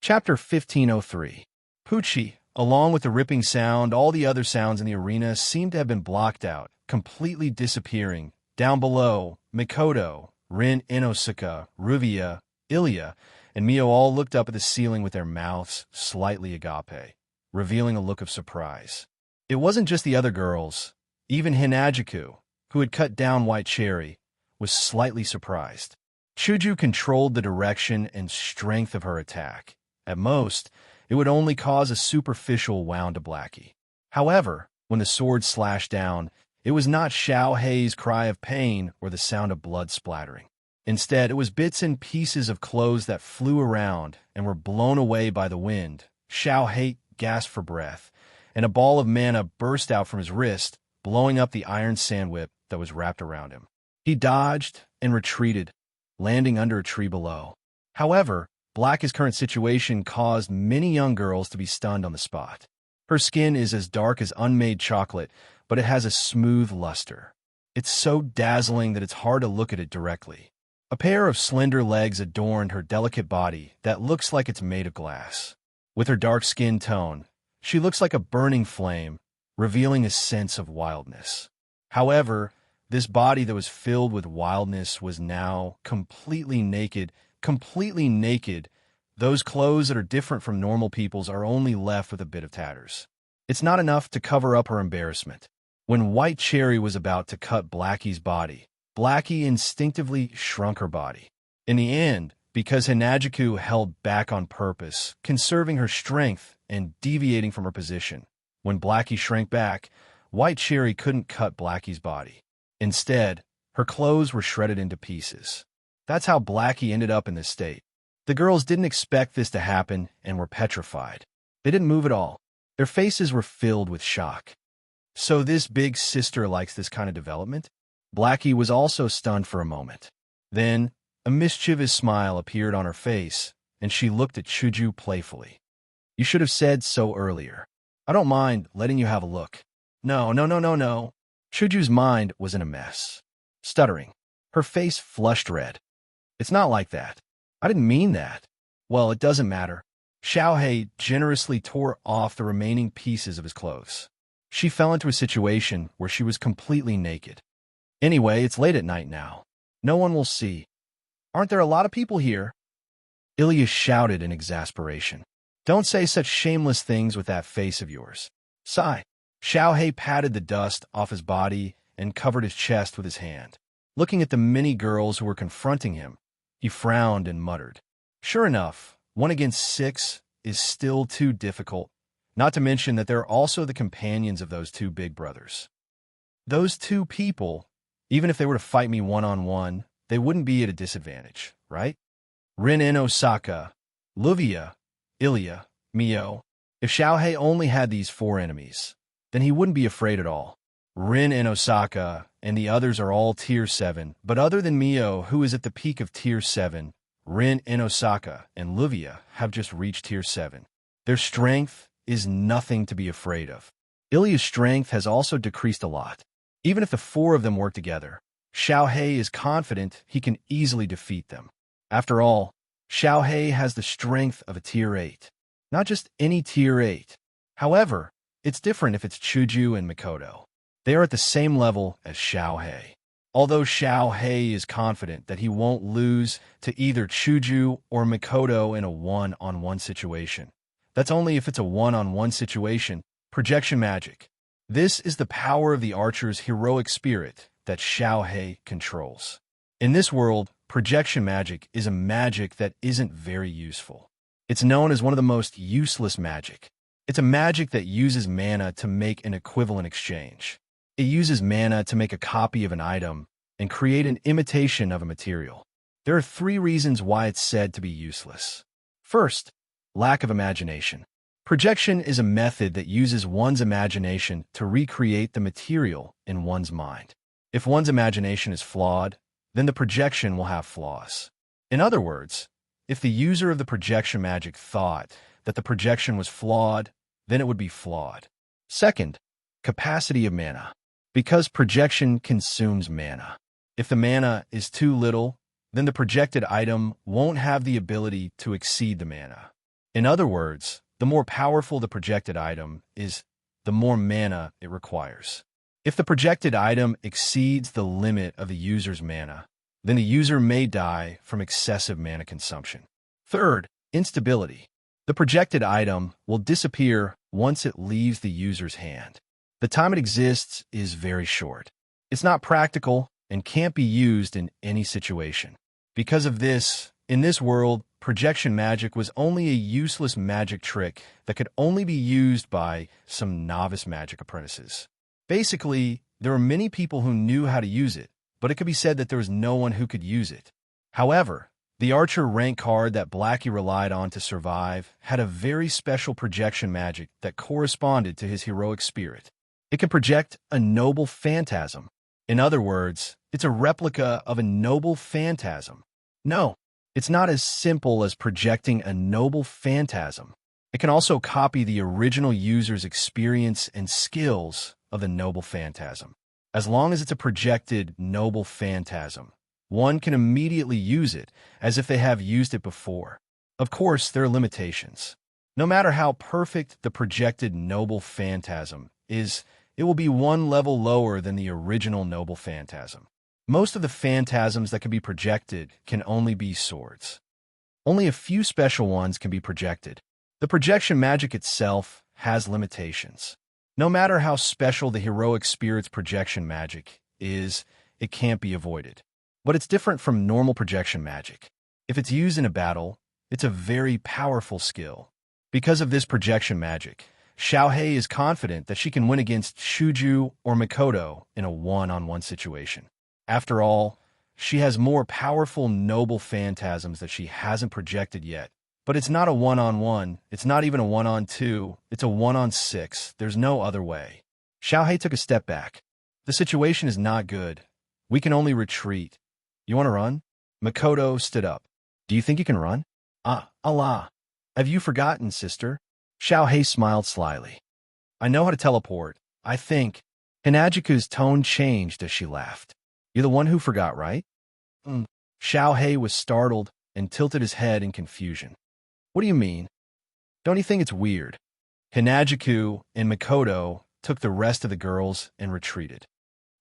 Chapter 1503. Poochie. Along with the ripping sound, all the other sounds in the arena seemed to have been blocked out, completely disappearing. Down below, Mikoto, Rin Inosuka, Ruvia, Ilya, and Mio all looked up at the ceiling with their mouths slightly agape, revealing a look of surprise. It wasn't just the other girls. Even Hinajiku, who had cut down White Cherry, was slightly surprised. Chuju controlled the direction and strength of her attack. At most, it would only cause a superficial wound to Blackie. However, when the sword slashed down, it was not Xiao Hei's cry of pain or the sound of blood splattering. Instead, it was bits and pieces of clothes that flew around and were blown away by the wind. Xiao Hei gasped for breath, and a ball of mana burst out from his wrist, blowing up the iron sandwhip that was wrapped around him. He dodged and retreated, landing under a tree below. However, Blackie's current situation caused many young girls to be stunned on the spot. Her skin is as dark as unmade chocolate, but it has a smooth luster. It's so dazzling that it's hard to look at it directly. A pair of slender legs adorned her delicate body that looks like it's made of glass. With her dark skin tone, she looks like a burning flame, revealing a sense of wildness. However, this body that was filled with wildness was now completely naked. Those clothes that are different from normal people's are only left with a bit of tatters. It's not enough to cover up her embarrassment. When White Cherry was about to cut Blackie's body, Blackie instinctively shrunk her body. In the end, because Hinajiku held back on purpose, conserving her strength and deviating from her position, when Blackie shrank back, White Cherry couldn't cut Blackie's body. Instead, her clothes were shredded into pieces. That's how Blackie ended up in this state. The girls didn't expect this to happen and were petrified. They didn't move at all. Their faces were filled with shock. So this big sister likes this kind of development? Blackie was also stunned for a moment. Then, a mischievous smile appeared on her face, and she looked at Chuju playfully. You should have said so earlier. I don't mind letting you have a look. No. Chuju's mind was in a mess. Stuttering, her face flushed red. It's not like that. I didn't mean that. Well, it doesn't matter. Xiao Hei generously tore off the remaining pieces of his clothes. She fell into a situation where she was completely naked. Anyway, it's late at night now. No one will see. Aren't there a lot of people here? Ilya shouted in exasperation. Don't say such shameless things with that face of yours. Sigh. Xiao Hei patted the dust off his body and covered his chest with his hand. Looking at the many girls who were confronting him, he frowned and muttered. Sure enough, 1 against 6 is still too difficult, not to mention that there are also the companions of those two big brothers. Those two people, even if they were to fight me one-on-one, they wouldn't be at a disadvantage, right? Rin Osaka, Luvia, Ilya, Mio. If Xiao Hei only had these 4 enemies, then he wouldn't be afraid at all. Rin and Osaka and the others are all Tier 7, but other than Mio, who is at the peak of Tier 7, Rin and Osaka and Luvia have just reached Tier 7. Their strength is nothing to be afraid of. Ilya's strength has also decreased a lot. Even if the 4 of them work together, Xiao Hei is confident he can easily defeat them. After all, Xiao Hei has the strength of a Tier 8. Not just any Tier 8. However, it's different if it's Chuju and Mikoto. They are at the same level as Xiao Hei. Although Xiao Hei is confident that he won't lose to either Chuju or Mikoto in a one-on-one situation. That's only if it's a one-on-one situation. Projection magic. This is the power of the archer's heroic spirit that Xiao Hei controls. In this world, projection magic is a magic that isn't very useful. It's known as one of the most useless magic. It's a magic that uses mana to make an equivalent exchange. It uses mana to make a copy of an item and create an imitation of a material. There are 3 reasons why it's said to be useless. First, lack of imagination. Projection is a method that uses one's imagination to recreate the material in one's mind. If one's imagination is flawed, then the projection will have flaws. In other words, if the user of the projection magic thought that the projection was flawed, then it would be flawed. Second, capacity of mana. Because projection consumes mana. If the mana is too little, then the projected item won't have the ability to exceed the mana. In other words, the more powerful the projected item is, the more mana it requires. If the projected item exceeds the limit of the user's mana, then the user may die from excessive mana consumption. Third, instability. The projected item will disappear once it leaves the user's hand. The time it exists is very short. It's not practical and can't be used in any situation. Because of this, in this world, projection magic was only a useless magic trick that could only be used by some novice magic apprentices. Basically, there were many people who knew how to use it, but it could be said that there was no one who could use it. However, the archer rank card that Blackie relied on to survive had a very special projection magic that corresponded to his heroic spirit. It can project a noble phantasm. In other words, it's a replica of a noble phantasm. No, it's not as simple as projecting a noble phantasm. It can also copy the original user's experience and skills of the noble phantasm. As long as it's a projected noble phantasm, one can immediately use it as if they have used it before. Of course, there are limitations. No matter how perfect the projected noble phantasm is, it will be one level lower than the original noble phantasm. Most of the phantasms that can be projected can only be swords. Only a few special ones can be projected. The projection magic itself has limitations. No matter how special the heroic spirit's projection magic is, it can't be avoided. But it's different from normal projection magic. If it's used in a battle, it's a very powerful skill. Because of this projection magic, Xiaohei is confident that she can win against Shuju or Mikoto in a one-on-one situation. After all, she has more powerful noble phantasms that she hasn't projected yet. But it's not a one-on-one, it's not even a one-on-two, it's a one-on-six. There's no other way. Xiaohei took a step back. The situation is not good. We can only retreat. You want to run? Mikoto stood up. Do you think you can run? Allah. Have you forgotten, sister? Xiaohei smiled slyly. I know how to teleport, I think. Hinajiku's tone changed as she laughed. You're the one who forgot, right? Xiaohei was startled and tilted his head in confusion. What do you mean? Don't you think it's weird? Hinajiku and Mikoto took the rest of the girls and retreated.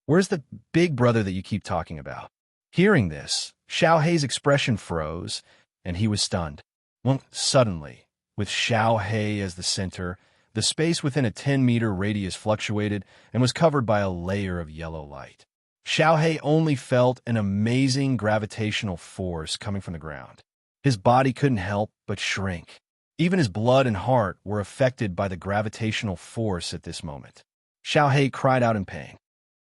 Where's the big brother that you keep talking about? Hearing this, Xiaohei's expression froze, and he was stunned. Suddenly, with Xiaohei as the center, the space within a 10-meter radius fluctuated and was covered by a layer of yellow light. Xiaohei only felt an amazing gravitational force coming from the ground. His body couldn't help but shrink. Even his blood and heart were affected by the gravitational force at this moment. Xiaohei cried out in pain.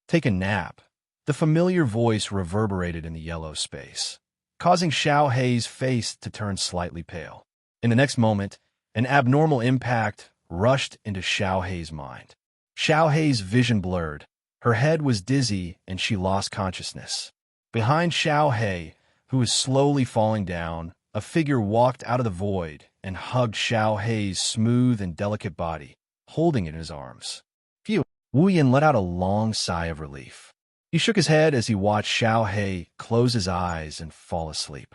Take a nap. The familiar voice reverberated in the yellow space, causing Xiaohei's face to turn slightly pale. In the next moment, an abnormal impact rushed into Xiaohei's mind. Xiaohei's vision blurred. Her head was dizzy and she lost consciousness. Behind Xiaohei, who was slowly falling down, a figure walked out of the void and hugged Xiaohei's smooth and delicate body, holding it in his arms. Phew! Wu Yin let out a long sigh of relief. He shook his head as he watched Xiaohei close his eyes and fall asleep.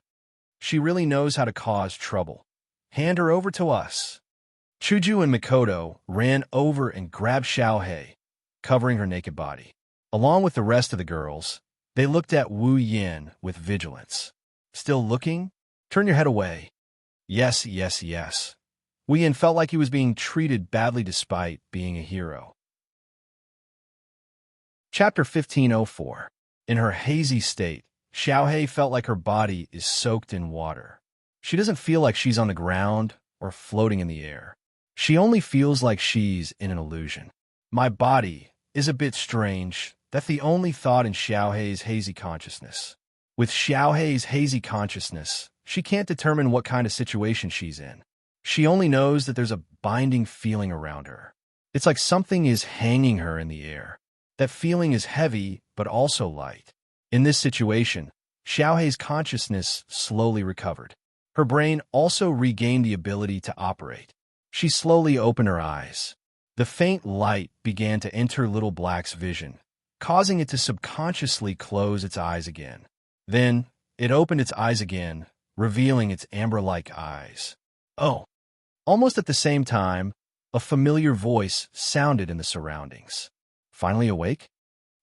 She really knows how to cause trouble. Hand her over to us. Chuju and Mikoto ran over and grabbed Xiaohei, covering her naked body. Along with the rest of the girls, they looked at Wu Yin with vigilance. Still looking? Turn your head away. Yes. Wu Yin felt like he was being treated badly despite being a hero. Chapter 1504. In her hazy state, Xiaohei felt like her body is soaked in water. She doesn't feel like she's on the ground or floating in the air. She only feels like she's in an illusion. My body is a bit strange. That's the only thought in Xiaohei's hazy consciousness. With Xiaohei's hazy consciousness, she can't determine what kind of situation she's in. She only knows that there's a binding feeling around her. It's like something is hanging her in the air. That feeling is heavy, but also light. In this situation, Xiaohei's consciousness slowly recovered. Her brain also regained the ability to operate. She slowly opened her eyes. The faint light began to enter Little Black's vision, causing it to subconsciously close its eyes again. Then, it opened its eyes again, revealing its amber-like eyes. Oh, Almost at the same time, a familiar voice sounded in the surroundings. Finally awake?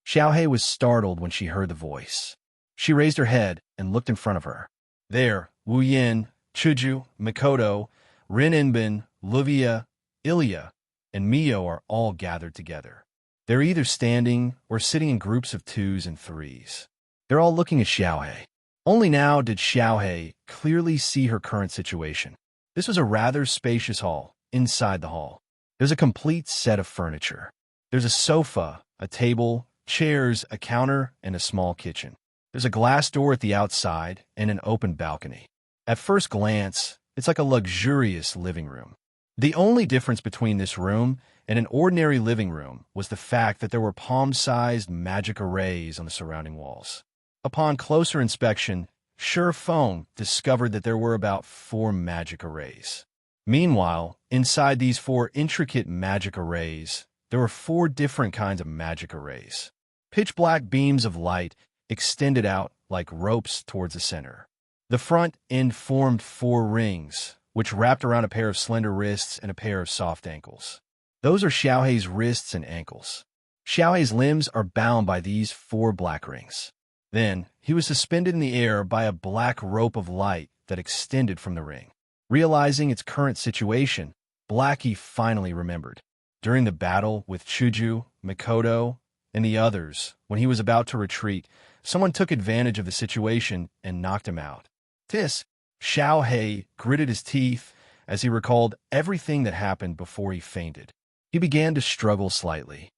Xiaohei was startled when she heard the voice. She raised her head and looked in front of her. There, Wu Yin, Chuju, Mikoto, Rin Inbin, Luvia, Ilya, and Mio are all gathered together. They're either standing or sitting in groups of 2s and 3s. They're all looking at Xiaohei. Only now did Xiaohei clearly see her current situation. This was a rather spacious hall. Inside the hall, there's a complete set of furniture. There's a sofa, a table, chairs, a counter, and a small kitchen. There's a glass door at the outside and an open balcony. At first glance, it's like a luxurious living room. The only difference between this room and an ordinary living room was the fact that there were palm-sized magic arrays on the surrounding walls. Upon closer inspection, Feng discovered that there were about 4 magic arrays. Meanwhile, inside these 4 intricate magic arrays, there were 4 different kinds of magic arrays. Pitch-black beams of light extended out like ropes towards the center. The front end formed 4 rings, which wrapped around a pair of slender wrists and a pair of soft ankles. Those are Xiaohei's wrists and ankles. Xiaohei's limbs are bound by these 4 black rings. Then, he was suspended in the air by a black rope of light that extended from the ring. Realizing its current situation, Blackie finally remembered. During the battle with Chuju, Mikoto, and the others, when he was about to retreat, someone took advantage of the situation and knocked him out. Xiaohei gritted his teeth as he recalled everything that happened before he fainted. He began to struggle slightly.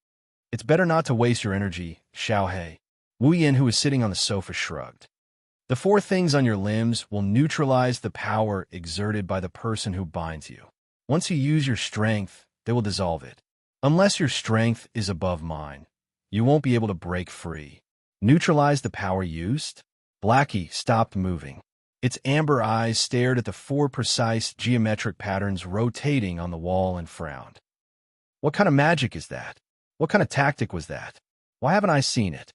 It's better not to waste your energy, Xiaohei. Wu Yin, who was sitting on the sofa, shrugged. The 4 things on your limbs will neutralize the power exerted by the person who binds you. Once you use your strength, they will dissolve it. Unless your strength is above mine, you won't be able to break free. Neutralize the power used? Blackie stopped moving. Its amber eyes stared at the 4 precise geometric patterns rotating on the wall and frowned. What kind of magic is that? What kind of tactic was that? Why haven't I seen it?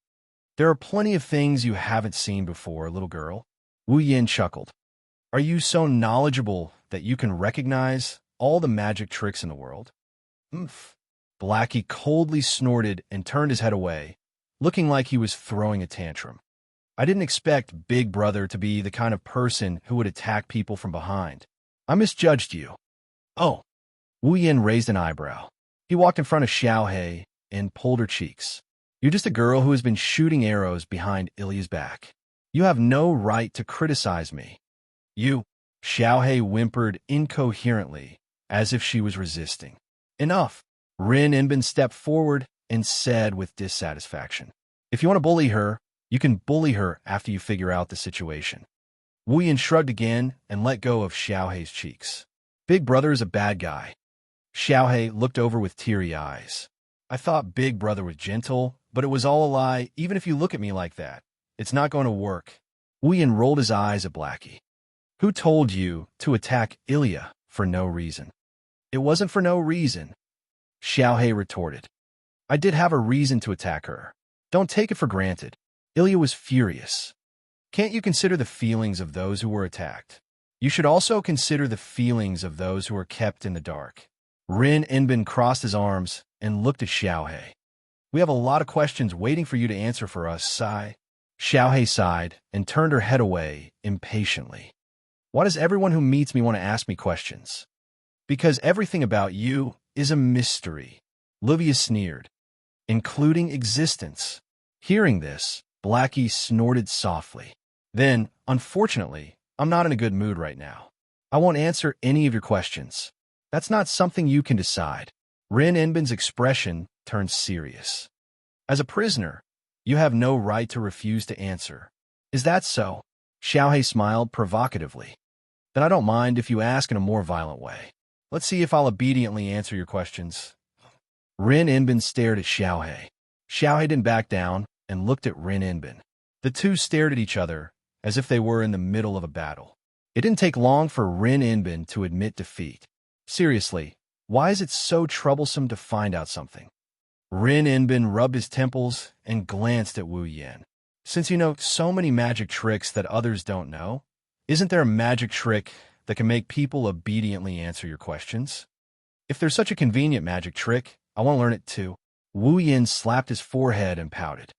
There are plenty of things you haven't seen before, little girl. Wu Yin chuckled. Are you so knowledgeable that you can recognize all the magic tricks in the world? Oomph. Blackie coldly snorted and turned his head away, looking like he was throwing a tantrum. I didn't expect Big Brother to be the kind of person who would attack people from behind. I misjudged you. Oh. Wu Yin raised an eyebrow. He walked in front of Xiaohei and pulled her cheeks. You're just a girl who has been shooting arrows behind Ilya's back. You have no right to criticize me. You, Xiaohei whimpered incoherently, as if she was resisting. Enough. Rin Inbin stepped forward and said with dissatisfaction. If you want to bully her, you can bully her after you figure out the situation. Wu Yin shrugged again and let go of Xiaohei's cheeks. Big Brother is a bad guy. Xiaohei looked over with teary eyes. I thought Big Brother was gentle, but it was all a lie. Even if you look at me like that, it's not going to work. Wu Yin rolled his eyes at Blackie. Who told you to attack Ilya for no reason? It wasn't for no reason, Xiaohei retorted. I did have a reason to attack her. Don't take it for granted. Ilya was furious. Can't you consider the feelings of those who were attacked? You should also consider the feelings of those who are kept in the dark. Rin Inbin crossed his arms and looked at Xiaohei. We have a lot of questions waiting for you to answer for us, Sai. Xiaohei sighed and turned her head away impatiently. Why does everyone who meets me want to ask me questions? Because everything about you is a mystery, Luvia sneered, including existence. Hearing this, Blackie snorted softly. Then, unfortunately, I'm not in a good mood right now. I won't answer any of your questions. That's not something you can decide. Rin Inbin's expression turned serious. As a prisoner, you have no right to refuse to answer. Is that so? Xiaohei smiled provocatively. Then I don't mind if you ask in a more violent way. Let's see if I'll obediently answer your questions. Rin Inbin stared at Xiaohei. Xiaohei didn't back down and looked at Rin Inbin. The two stared at each other as if they were in the middle of a battle. It didn't take long for Rin Inbin to admit defeat. Seriously, why is it so troublesome to find out something? Rin Inbin rubbed his temples and glanced at Wu Yin. Since you know so many magic tricks that others don't know, isn't there a magic trick that can make people obediently answer your questions? If there's such a convenient magic trick, I want to learn it too. Wu Yin slapped his forehead and pouted.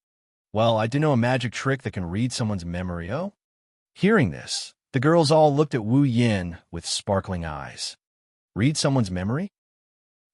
Well, I do know a magic trick that can read someone's memory, oh? Hearing this, the girls all looked at Wu Yin with sparkling eyes. Read someone's memory?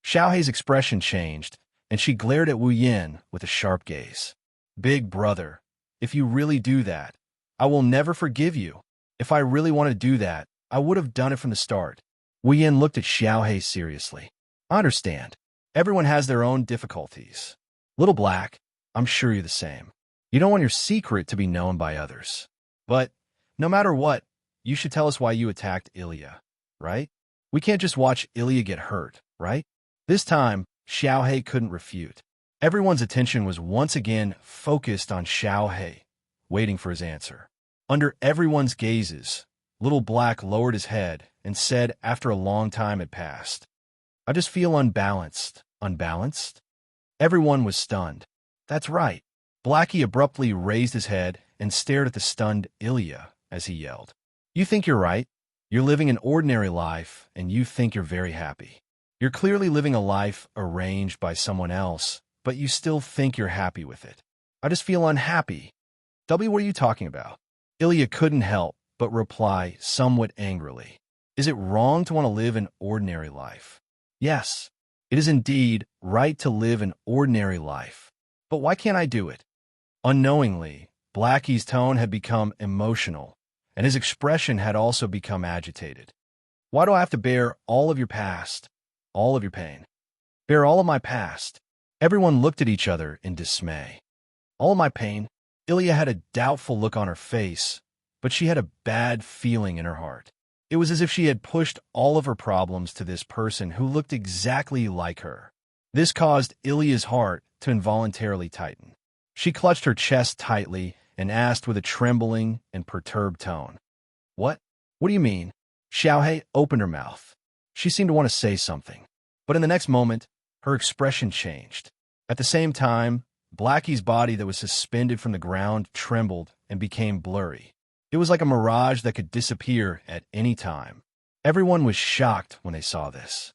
Xiaohei's expression changed, and she glared at Wu Yin with a sharp gaze. Big brother, if you really do that, I will never forgive you. If I really wanted to do that, I would have done it from the start. Wu Yin looked at Xiaohei seriously. I understand. Everyone has their own difficulties. Little Black, I'm sure you're the same. You don't want your secret to be known by others. But, no matter what, you should tell us why you attacked Ilya, right? We can't just watch Ilya get hurt, right? This time, Xiaohei couldn't refute. Everyone's attention was once again focused on Xiaohei, waiting for his answer. Under everyone's gazes, Little Black lowered his head and said after a long time had passed, I just feel unbalanced. Unbalanced? Everyone was stunned. That's right. Blackie abruptly raised his head and stared at the stunned Ilya as he yelled. You think you're right? You're living an ordinary life, and you think you're very happy. You're clearly living a life arranged by someone else, but you still think you're happy with it. I just feel unhappy. W, what are you talking about? Ilya couldn't help but reply somewhat angrily. Is it wrong to want to live an ordinary life? Yes, it is indeed right to live an ordinary life. But why can't I do it? Unknowingly, Blackie's tone had become emotional, and his expression had also become agitated. Why do I have to bear all of your past, all of your pain? Bear all of my past? Everyone looked at each other in dismay. All of my pain? Ilya had a doubtful look on her face, but she had a bad feeling in her heart. It was as if she had pushed all of her problems to this person who looked exactly like her. This caused Ilya's heart to involuntarily tighten. She clutched her chest tightly and asked with a trembling and perturbed tone, What? What do you mean? Xiaohei opened her mouth. She seemed to want to say something, but in the next moment, her expression changed. At the same time, Blackie's body that was suspended from the ground trembled and became blurry. It was like a mirage that could disappear at any time. Everyone was shocked when they saw this.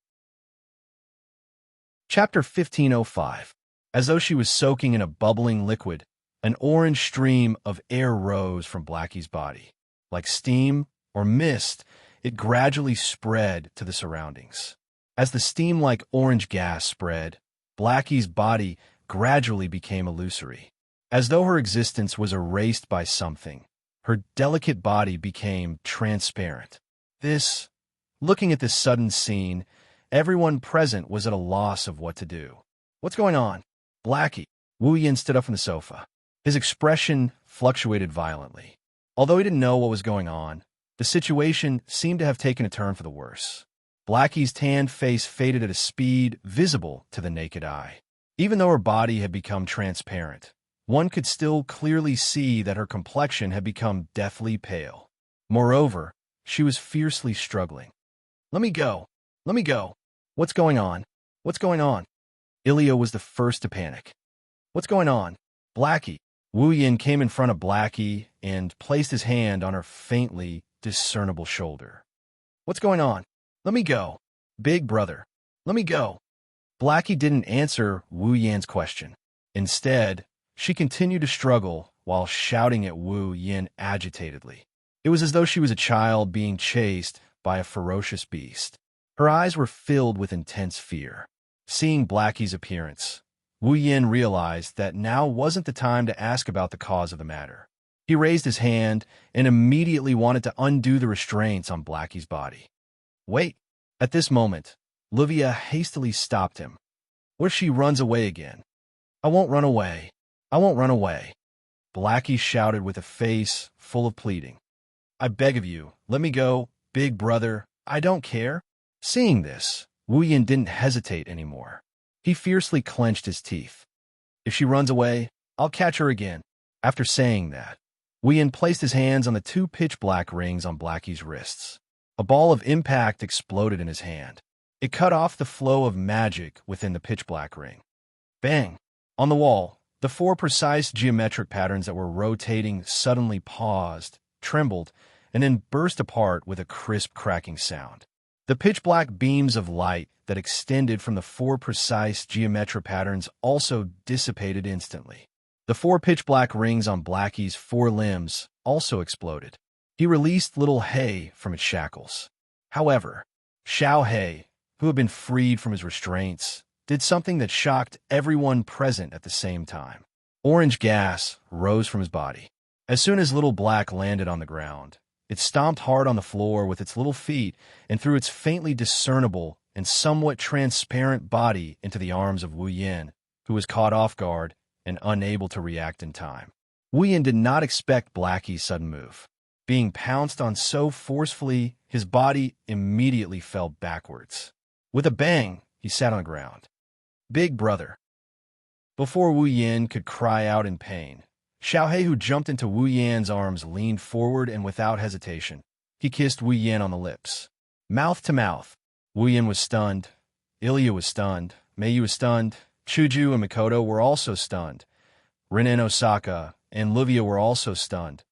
Chapter 1505. As though she was soaking in a bubbling liquid, an orange stream of air rose from Blackie's body. Like steam or mist, it gradually spread to the surroundings. As the steam-like orange gas spread, Blackie's body gradually became illusory. As though her existence was erased by something, her delicate body became transparent. Looking at this sudden scene, everyone present was at a loss of what to do. What's going on? Blackie. Wu Yin stood up from the sofa. His expression fluctuated violently. Although he didn't know what was going on, the situation seemed to have taken a turn for the worse. Blackie's tanned face faded at a speed visible to the naked eye. Even though her body had become transparent, one could still clearly see that her complexion had become deathly pale. Moreover, she was fiercely struggling. Let me go. Let me go. What's going on? What's going on? Ilya was the first to panic. What's going on? Blackie. Wu Yin came in front of Blackie and placed his hand on her faintly discernible shoulder. What's going on? Let me go. Big brother. Let me go. Blackie didn't answer Wu Yin's question. Instead, she continued to struggle while shouting at Wu Yin agitatedly. It was as though she was a child being chased by a ferocious beast. Her eyes were filled with intense fear. Seeing Blackie's appearance, Wu Yin realized that now wasn't the time to ask about the cause of the matter. He raised his hand and immediately wanted to undo the restraints on Blackie's body. Wait! At this moment, Livia hastily stopped him. What if she runs away again? I won't run away. I won't run away. Blackie shouted with a face full of pleading. I beg of you, let me go, big brother. I don't care. Seeing this, Wu Yin didn't hesitate anymore. He fiercely clenched his teeth. If she runs away, I'll catch her again. After saying that, Wu Yin placed his hands on the two pitch-black rings on Blackie's wrists. A ball of impact exploded in his hand. It cut off the flow of magic within the pitch-black ring. Bang! On the wall, the four precise geometric patterns that were rotating suddenly paused, trembled, and then burst apart with a crisp cracking sound. The pitch-black beams of light that extended from the 4 precise geometric patterns also dissipated instantly. The 4 pitch-black rings on Blackie's 4 limbs also exploded. He released little Hay from its shackles. However, Xiao He, who had been freed from his restraints, did something that shocked everyone present at the same time. Orange gas rose from his body. As soon as Little Black landed on the ground, it stomped hard on the floor with its little feet and threw its faintly discernible and somewhat transparent body into the arms of Wu Yin, who was caught off guard and unable to react in time. Wu Yin did not expect Blackie's sudden move. Being pounced on so forcefully, his body immediately fell backwards. With a bang, he sat on the ground. Big brother. Before Wu Yin could cry out in pain, Xiao He, who jumped into Wu Yan's arms, leaned forward and without hesitation, he kissed Wu Yin on the lips. Mouth to mouth. Wu Yin was stunned. Ilya was stunned. Meiyu was stunned. Chuju and Mikoto were also stunned. Rin and Osaka and Livia were also stunned.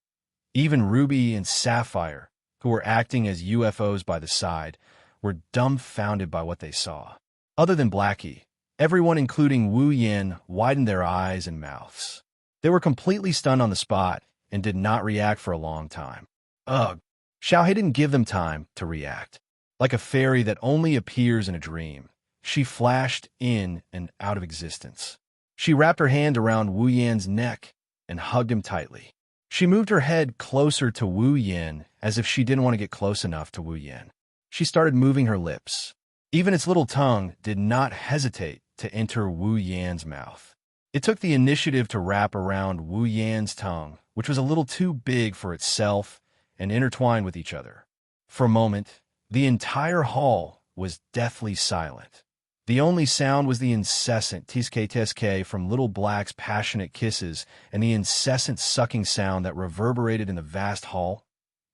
Even Ruby and Sapphire, who were acting as UFOs by the side, were dumbfounded by what they saw. Other than Blackie, everyone, including Wu Yin, widened their eyes and mouths. They were completely stunned on the spot and did not react for a long time. Ugh. Xiao He didn't give them time to react. Like a fairy that only appears in a dream, she flashed in and out of existence. She wrapped her hand around Wu Yan's neck and hugged him tightly. She moved her head closer to Wu Yin as if she didn't want to get close enough to Wu Yin. She started moving her lips. Even its little tongue did not hesitate to enter Wu Yan's mouth. It took the initiative to wrap around Wu Yan's tongue, which was a little too big for itself, and intertwine with each other. For a moment, the entire hall was deathly silent. The only sound was the incessant tiske-teske from Little Black's passionate kisses and the incessant sucking sound that reverberated in the vast hall.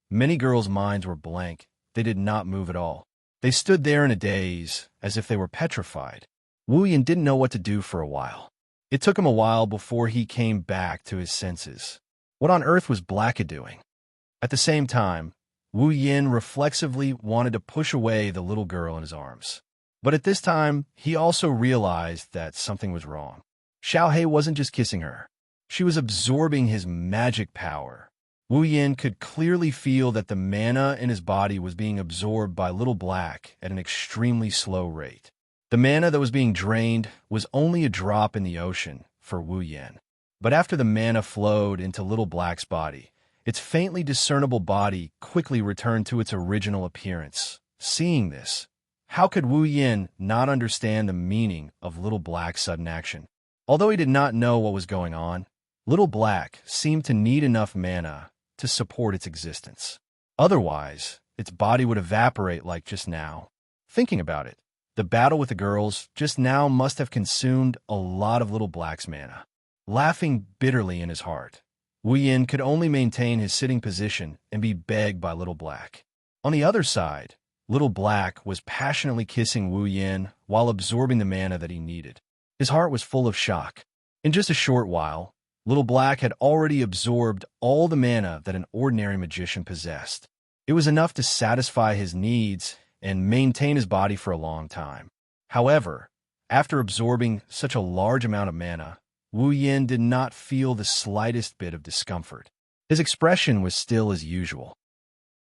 Many girls' minds were blank. They did not move at all. They stood there in a daze, as if they were petrified. Wu Yin didn't know what to do for a while. It took him a while before he came back to his senses. What on earth was Blackie doing? At the same time, Wu Yin reflexively wanted to push away the little girl in his arms. But at this time, he also realized that something was wrong. Xiao He wasn't just kissing her. She was absorbing his magic power. Wu Yin could clearly feel that the mana in his body was being absorbed by Little Black at an extremely slow rate. The mana that was being drained was only a drop in the ocean for Wu Yin. But after the mana flowed into Little Black's body, its faintly discernible body quickly returned to its original appearance. Seeing this, how could Wu Yin not understand the meaning of Little Black's sudden action? Although he did not know what was going on, Little Black seemed to need enough mana to support its existence. Otherwise, its body would evaporate like just now. Thinking about it, the battle with the girls just now must have consumed a lot of Little Black's mana. Laughing bitterly in his heart, Wu Yin could only maintain his sitting position and be begged by Little Black. On the other side, Little Black was passionately kissing Wu Yin while absorbing the mana that he needed. His heart was full of shock. In just a short while, Little Black had already absorbed all the mana that an ordinary magician possessed. It was enough to satisfy his needs and maintain his body for a long time. However, after absorbing such a large amount of mana, Wu Yin did not feel the slightest bit of discomfort. His expression was still as usual.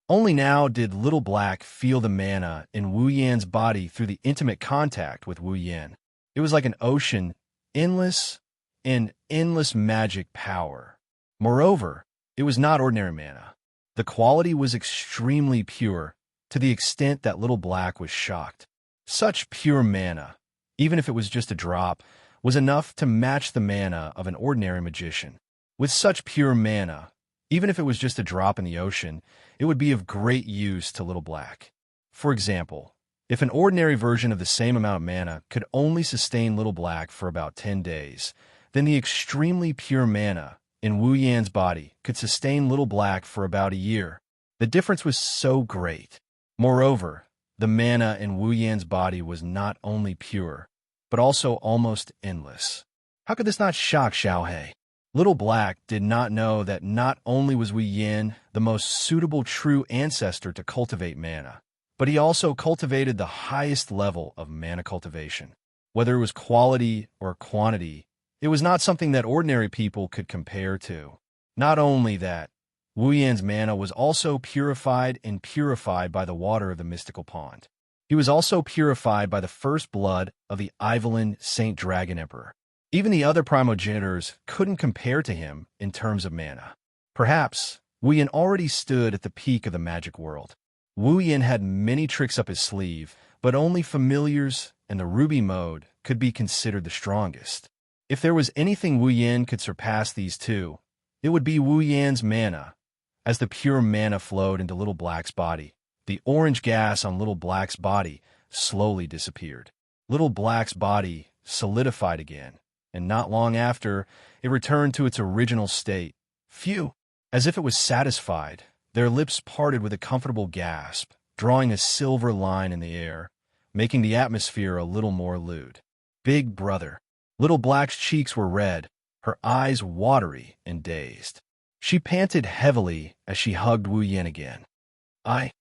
Only now did Little Black feel the mana in Wu Yan's body through the intimate contact with Wu Yin. It was like an ocean, endless magic power. Moreover, it was not ordinary mana. The quality was extremely pure, to the extent that Little Black was shocked. Such pure mana, even if it was just a drop, was enough to match the mana of an ordinary magician. With such pure mana, even if it was just a drop in the ocean, it would be of great use to Little Black. For example, if an ordinary version of the same amount of mana could only sustain Little Black for about 10 days, then the extremely pure mana in Wu Yan's body could sustain Little Black for about a year. The difference was so great. Moreover, the mana in Wu Yan's body was not only pure, but also almost endless. How could this not shock Xiao He? Little Black did not know that not only was Wu Yin the most suitable true ancestor to cultivate mana, but he also cultivated the highest level of mana cultivation. Whether it was quality or quantity, it was not something that ordinary people could compare to. Not only that, Wu Yin's mana was also purified by the water of the mystical pond. He was also purified by the first blood of the Evelyn Saint Dragon Emperor. Even the other primogenitors couldn't compare to him in terms of mana. Perhaps Wu Yin already stood at the peak of the magic world. Wu Yin had many tricks up his sleeve, but only familiars and the ruby mode could be considered the strongest. If there was anything Wu Yin could surpass these two, it would be Wu Yan's mana. As the pure mana flowed into Little Black's body, the orange gas on Little Black's body slowly disappeared. Little Black's body solidified again, and not long after, it returned to its original state. Phew! As if it was satisfied, their lips parted with a comfortable gasp, drawing a silver line in the air, making the atmosphere a little more lewd. Big brother. Little Black's cheeks were red, her eyes watery and dazed. She panted heavily as she hugged Wu Yin again. I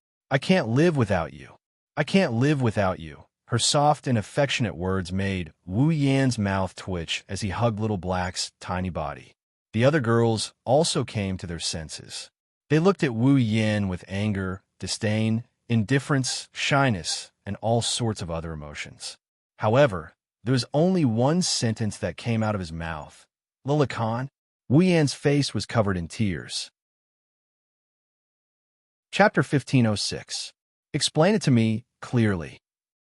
can't live without you. I can't live without you. Her soft and affectionate words made Wu Yan's mouth twitch as he hugged Little Black's tiny body. The other girls also came to their senses. They looked at Wu Yin with anger, disdain, indifference, shyness, and all sorts of other emotions. However, there was only one sentence that came out of his mouth. Lilican? Wu Yan's face was covered in tears. Chapter 1506. Explain it to me clearly.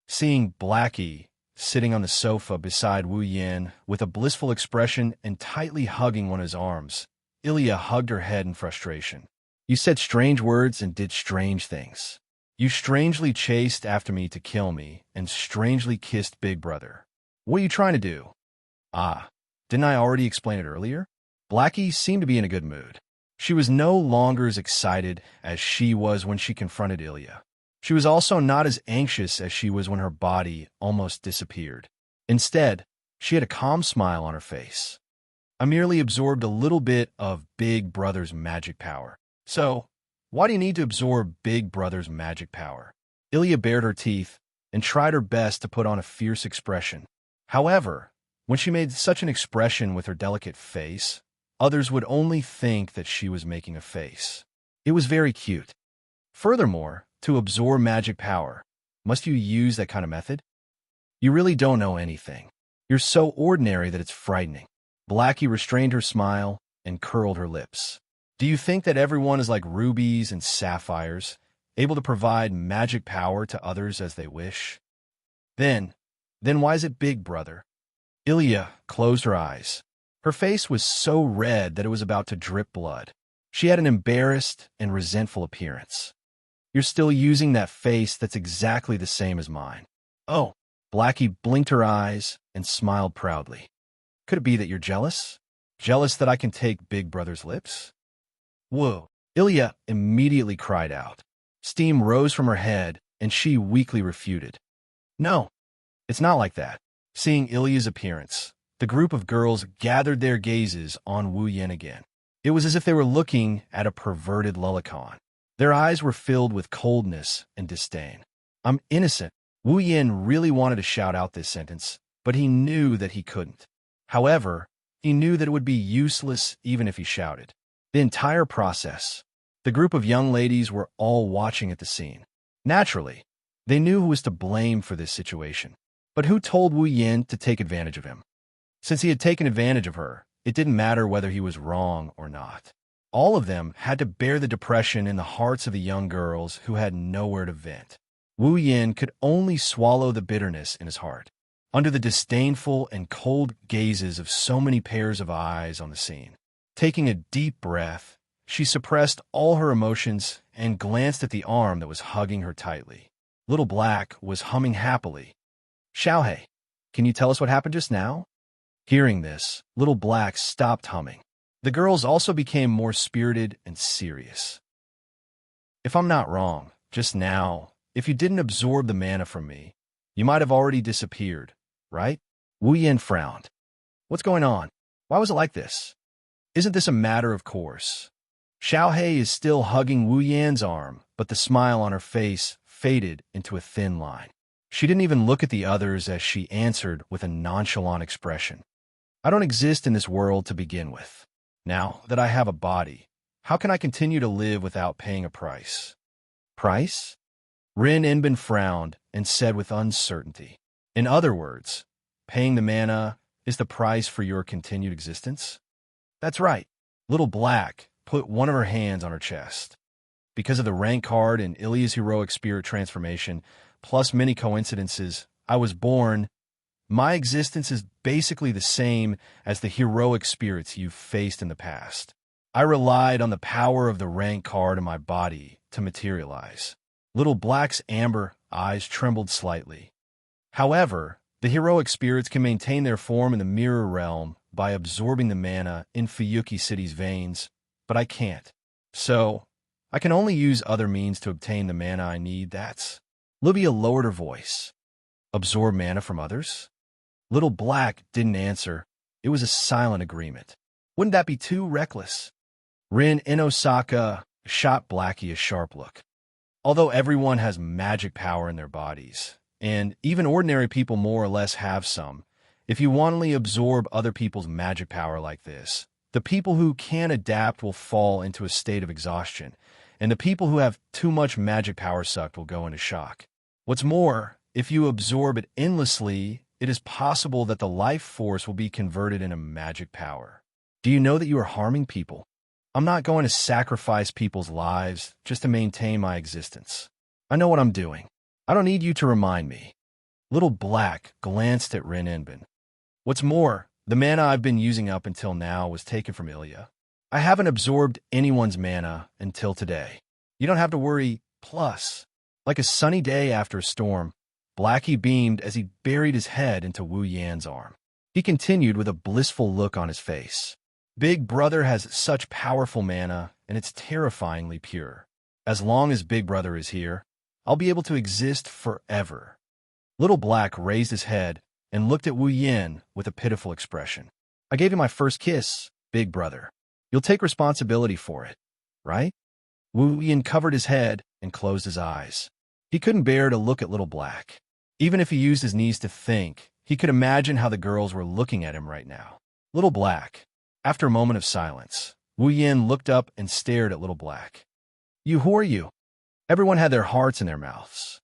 Seeing Blackie sitting on the sofa beside Wu Yin with a blissful expression and tightly hugging one of his arms, Ilya hugged her head in frustration. You said strange words and did strange things. You strangely chased after me to kill me and strangely kissed Big Brother. What are you trying to do? Didn't I already explain it earlier? Blackie seemed to be in a good mood. She was no longer as excited as she was when she confronted Ilya. She was also not as anxious as she was when her body almost disappeared. Instead, she had a calm smile on her face. I merely absorbed a little bit of Big Brother's magic power. So, why do you need to absorb Big Brother's magic power? Ilya bared her teeth and tried her best to put on a fierce expression. However, when she made such an expression with her delicate face, others would only think that she was making a face. It was very cute. Furthermore, to absorb magic power, must you use that kind of method? You really don't know anything. You're so ordinary that it's frightening. Blackie restrained her smile and curled her lips. Do you think that everyone is like rubies and sapphires, able to provide magic power to others as they wish? Then why is it Big Brother? Ilya closed her eyes. Her face was so red that it was about to drip blood. She had an embarrassed and resentful appearance. You're still using that face that's exactly the same as mine. Oh, Blackie blinked her eyes and smiled proudly. Could it be that you're jealous? Jealous that I can take Big Brother's lips? Whoa! Ilya immediately cried out. Steam rose from her head, and she weakly refuted. No, it's not like that. Seeing Ilya's appearance, the group of girls gathered their gazes on Wu Yin again. It was as if they were looking at a perverted lullicon. Their eyes were filled with coldness and disdain. I'm innocent. Wu Yin really wanted to shout out this sentence, but he knew that he couldn't. However, he knew that it would be useless even if he shouted. The entire process, the group of young ladies were all watching at the scene. Naturally, they knew who was to blame for this situation. But who told Wu Yin to take advantage of him? Since he had taken advantage of her, it didn't matter whether he was wrong or not. All of them had to bear the depression in the hearts of the young girls who had nowhere to vent. Wu Yin could only swallow the bitterness in his heart. Under the disdainful and cold gazes of so many pairs of eyes on the scene. Taking a deep breath, she suppressed all her emotions and glanced at the arm that was hugging her tightly. Little Black was humming happily. Xiaohei, can you tell us what happened just now? Hearing this, Little Black stopped humming. The girls also became more spirited and serious. If I'm not wrong, just now, if you didn't absorb the mana from me, you might have already disappeared, right? Wu Yin frowned. What's going on? Why was it like this? Isn't this a matter of course? Xiaohei is still hugging Wu Yan's arm, but the smile on her face faded into a thin line. She didn't even look at the others as she answered with a nonchalant expression. I don't exist in this world to begin with. Now that I have a body, how can I continue to live without paying a price? Price? Rin Enbin frowned and said with uncertainty. In other words, paying the mana is the price for your continued existence? That's right. Little Black put one of her hands on her chest. Because of the rank card and Ilya's heroic spirit transformation, plus many coincidences, I was born. My existence is basically the same as the heroic spirits you've faced in the past. I relied on the power of the rank card in my body to materialize. Little Black's amber eyes trembled slightly. However, the heroic spirits can maintain their form in the mirror realm by absorbing the mana in Fuyuki City's veins, but I can't. So, I can only use other means to obtain the mana I need. That's... Livia lowered her voice. Absorb mana from others? Little Black didn't answer. It was a silent agreement. Wouldn't that be too reckless? Rin Inosaka shot Blackie a sharp look. Although everyone has magic power in their bodies, and even ordinary people more or less have some, if you wantonly absorb other people's magic power like this, the people who can adapt will fall into a state of exhaustion, and the people who have too much magic power sucked will go into shock. What's more, if you absorb it endlessly, it is possible that the life force will be converted into magic power. Do you know that you are harming people? I'm not going to sacrifice people's lives just to maintain my existence. I know what I'm doing. I don't need you to remind me. Little Black glanced at Rin Enbin. What's more, the mana I've been using up until now was taken from Ilya. I haven't absorbed anyone's mana until today. You don't have to worry. Plus, like a sunny day after a storm, Blackie beamed as he buried his head into Wu Yan's arm. He continued with a blissful look on his face. Big Brother has such powerful mana, and it's terrifyingly pure. As long as Big Brother is here, I'll be able to exist forever. Little Black raised his head and looked at Wu Yan with a pitiful expression. I gave you my first kiss, Big Brother. You'll take responsibility for it, right? Wu Yan covered his head and closed his eyes. He couldn't bear to look at Little Black. Even if he used his knees to think, he could imagine how the girls were looking at him right now. Little Black. After a moment of silence, Wu Yan looked up and stared at Little Black. Who are you? Everyone had their hearts in their mouths.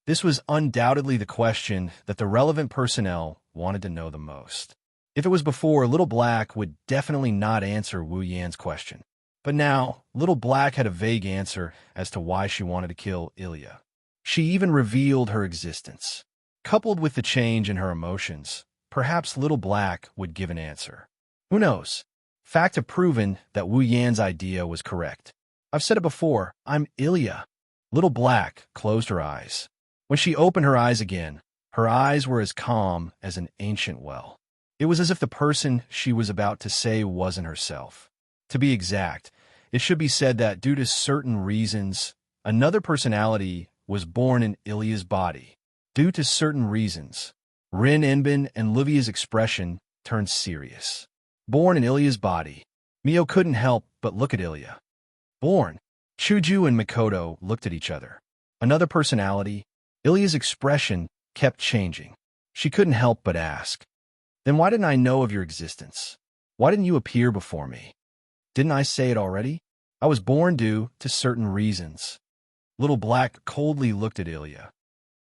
This was undoubtedly the question that the relevant personnel wanted to know the most. If it was before, Little Black would definitely not answer Wu Yan's question. But now, Little Black had a vague answer as to why she wanted to kill Ilya. She even revealed her existence. Coupled with the change in her emotions, perhaps Little Black would give an answer. Who knows? Fact have proven that Wu Yan's idea was correct. I've said it before, I'm Ilya. Little Black closed her eyes. When she opened her eyes again, her eyes were as calm as an ancient well. It was as if the person she was about to say wasn't herself. To be exact, it should be said that due to certain reasons, another personality was born in Ilya's body. Due to certain reasons, Rin Enbin and Livia's expression turned serious. Born in Ilya's body, Mio couldn't help but look at Ilya. Born. Chuju and Mikoto looked at each other. Another personality, Ilya's expression kept changing. She couldn't help but ask, then why didn't I know of your existence? Why didn't you appear before me? Didn't I say it already? I was born due to certain reasons. Little Black coldly looked at Ilya.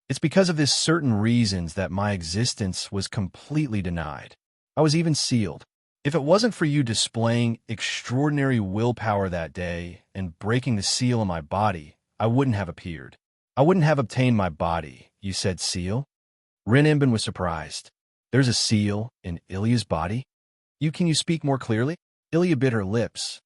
It's because of this certain reasons that my existence was completely denied. I was even sealed. If it wasn't for you displaying extraordinary willpower that day and breaking the seal in my body, I wouldn't have appeared. I wouldn't have obtained my body. You said seal? Rin Enbin was surprised. There's a seal in Ilya's body? Can you speak more clearly? Ilya bit her lips.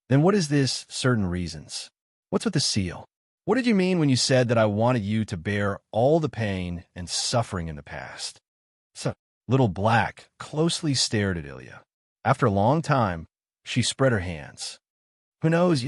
Then what is this certain reasons? What's with the seal? What did you mean when you said that I wanted you to bear all the pain and suffering in the past? So, Little Black closely stared at Ilya. After a long time, she spread her hands. Who knows?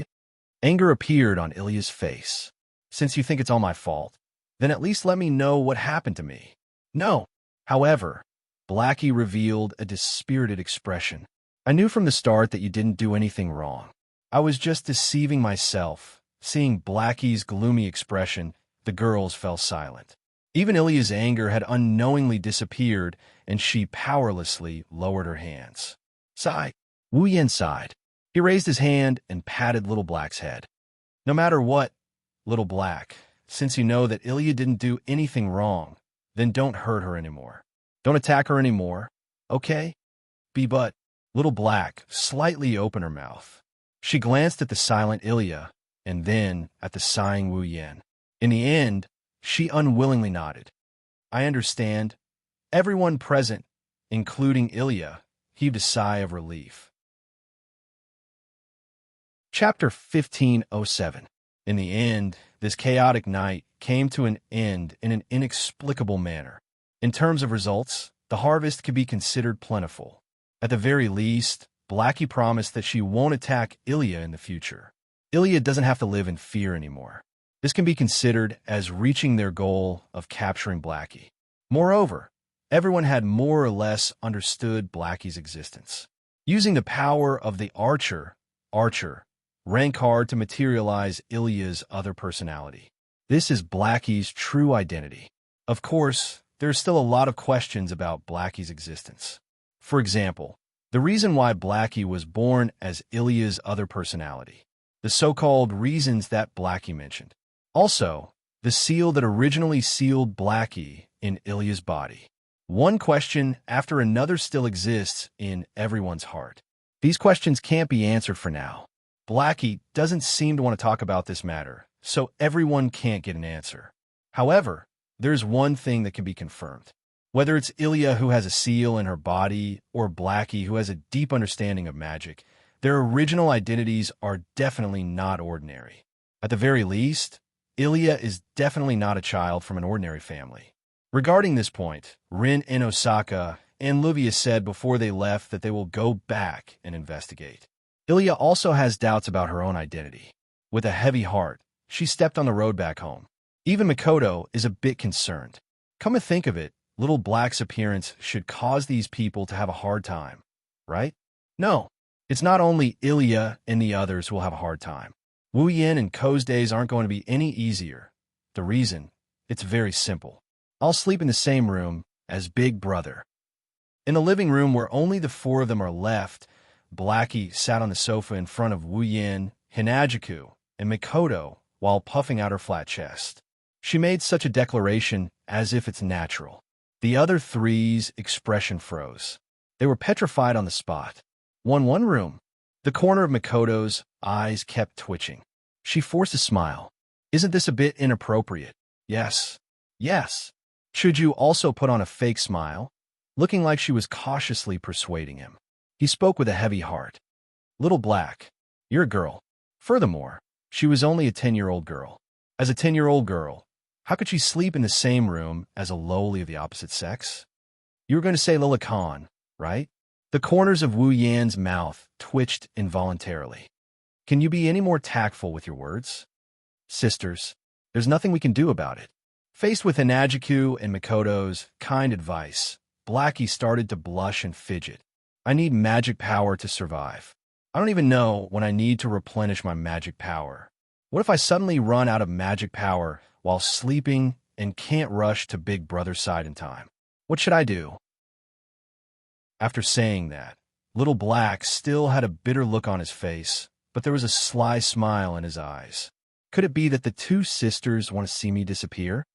Anger appeared on Ilya's face. Since you think it's all my fault, then at least let me know what happened to me. No. However, Blackie revealed a dispirited expression. I knew from the start that you didn't do anything wrong. I was just deceiving myself. Seeing Blackie's gloomy expression, the girls fell silent. Even Ilya's anger had unknowingly disappeared, and she powerlessly lowered her hands. Sigh. Wu Yan sighed. He raised his hand and patted Little Black's head. No matter what, Little Black, since you know that Ilya didn't do anything wrong, then don't hurt her anymore. Don't attack her anymore, okay? But Little Black slightly opened her mouth. She glanced at the silent Ilya, and then at the sighing Wu Yan. In the end, she unwillingly nodded. I understand. Everyone present, including Ilya, heaved a sigh of relief. Chapter 1507. In the end, this chaotic night came to an end in an inexplicable manner. In terms of results, the harvest could be considered plentiful. At the very least, Blackie promised that she won't attack Ilya in the future. Ilya doesn't have to live in fear anymore. This can be considered as reaching their goal of capturing Blackie. Moreover, everyone had more or less understood Blackie's existence. Using the power of the Archer rank hard to materialize Ilya's other personality. This is Blackie's true identity. Of course, there's still a lot of questions about Blackie's existence. For example, the reason why Blackie was born as Ilya's other personality. The so-called reasons that Blackie mentioned. Also, the seal that originally sealed Blackie in Ilya's body. One question after another still exists in everyone's heart. These questions can't be answered for now. Blackie doesn't seem to want to talk about this matter, so everyone can't get an answer. However, there's one thing that can be confirmed. Whether it's Ilya who has a seal in her body or Blackie who has a deep understanding of magic, their original identities are definitely not ordinary. At the very least, Ilya is definitely not a child from an ordinary family. Regarding this point, Rin and Osaka and Livia said before they left that they will go back and investigate. Ilya also has doubts about her own identity. With a heavy heart, she stepped on the road back home. Even Makoto is a bit concerned. Come to think of it, Little Black's appearance should cause these people to have a hard time, right? No, it's not only Ilya and the others who will have a hard time. Wu Yan and Ko's days aren't going to be any easier. The reason? It's very simple. I'll sleep in the same room as Big Brother. In the living room where only the four of them are left, Blackie sat on the sofa in front of Wu Yan, Hinajiku, and Makoto while puffing out her flat chest. She made such a declaration as if it's natural. The other three's expression froze. They were petrified on the spot. One room. The corner of Makoto's eyes kept twitching. She forced a smile. Isn't this a bit inappropriate? Yes. Yes. Chuju also put on a fake smile, looking like she was cautiously persuading him. He spoke with a heavy heart. Little Black, you're a girl. Furthermore, she was only a 10-year-old girl. As a 10-year-old girl, how could she sleep in the same room as a lowly of the opposite sex? You were going to say Lila Khan, right? The corners of Wu Yan's mouth twitched involuntarily. Can you be any more tactful with your words? Sisters, there's nothing we can do about it. Faced with Hinajiku and Makoto's kind advice, Blackie started to blush and fidget. I need magic power to survive. I don't even know when I need to replenish my magic power. What if I suddenly run out of magic power while sleeping and can't rush to Big Brother's side in time? What should I do? After saying that, Little Black still had a bitter look on his face, but there was a sly smile in his eyes. Could it be that the two sisters want to see me disappear?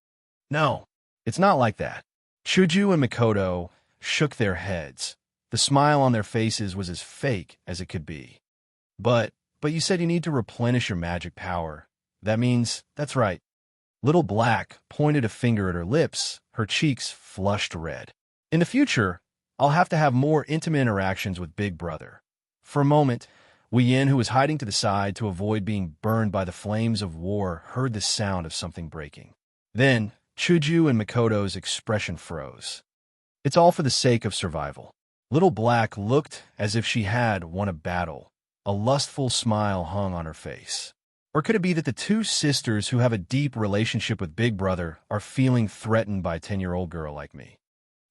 No, it's not like that. Chuju and Makoto shook their heads. The smile on their faces was as fake as it could be. But you said you need to replenish your magic power. That means, that's right. Little Black pointed a finger at her lips, her cheeks flushed red. In the future, I'll have to have more intimate interactions with Big Brother. For a moment, Wu Yan, who was hiding to the side to avoid being burned by the flames of war, heard the sound of something breaking. Then, Chuju and Makoto's expression froze. It's all for the sake of survival. Little Black looked as if she had won a battle. A lustful smile hung on her face. Or could it be that the two sisters who have a deep relationship with Big Brother are feeling threatened by a 10-year-old girl like me?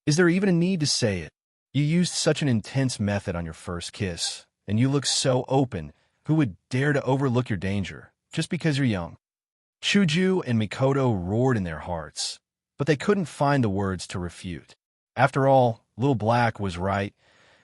Is there even a need to say it? You used such an intense method on your first kiss, and you look so open. Who would dare to overlook your danger, just because you're young? Chuju and Mikoto roared in their hearts, but they couldn't find the words to refute. After all, Little Black was right.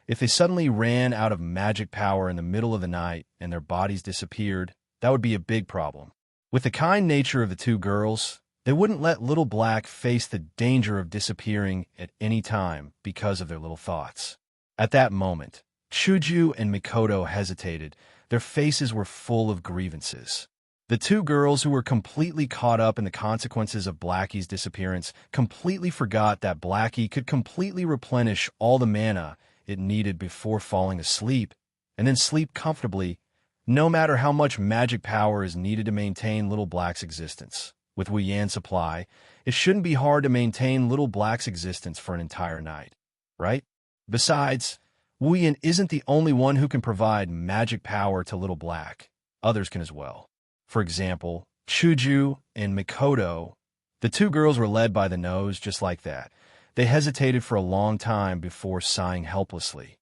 If they suddenly ran out of magic power in the middle of the night and their bodies disappeared, that would be a big problem. With the kind nature of the two girls, they wouldn't let Little Black face the danger of disappearing at any time because of their little thoughts. At that moment, Chuju and Mikoto hesitated. Their faces were full of grievances. The two girls, who were completely caught up in the consequences of Blackie's disappearance, completely forgot that Blackie could completely replenish all the mana it needed before falling asleep, and then sleep comfortably, no matter how much magic power is needed to maintain Little Black's existence. With Wu Yan's supply, it shouldn't be hard to maintain Little Black's existence for an entire night, right? Besides, Wu Yan isn't the only one who can provide magic power to Little Black. Others can as well. For example, Chuju and Mikoto. The two girls were led by the nose just like that. They hesitated for a long time before sighing helplessly.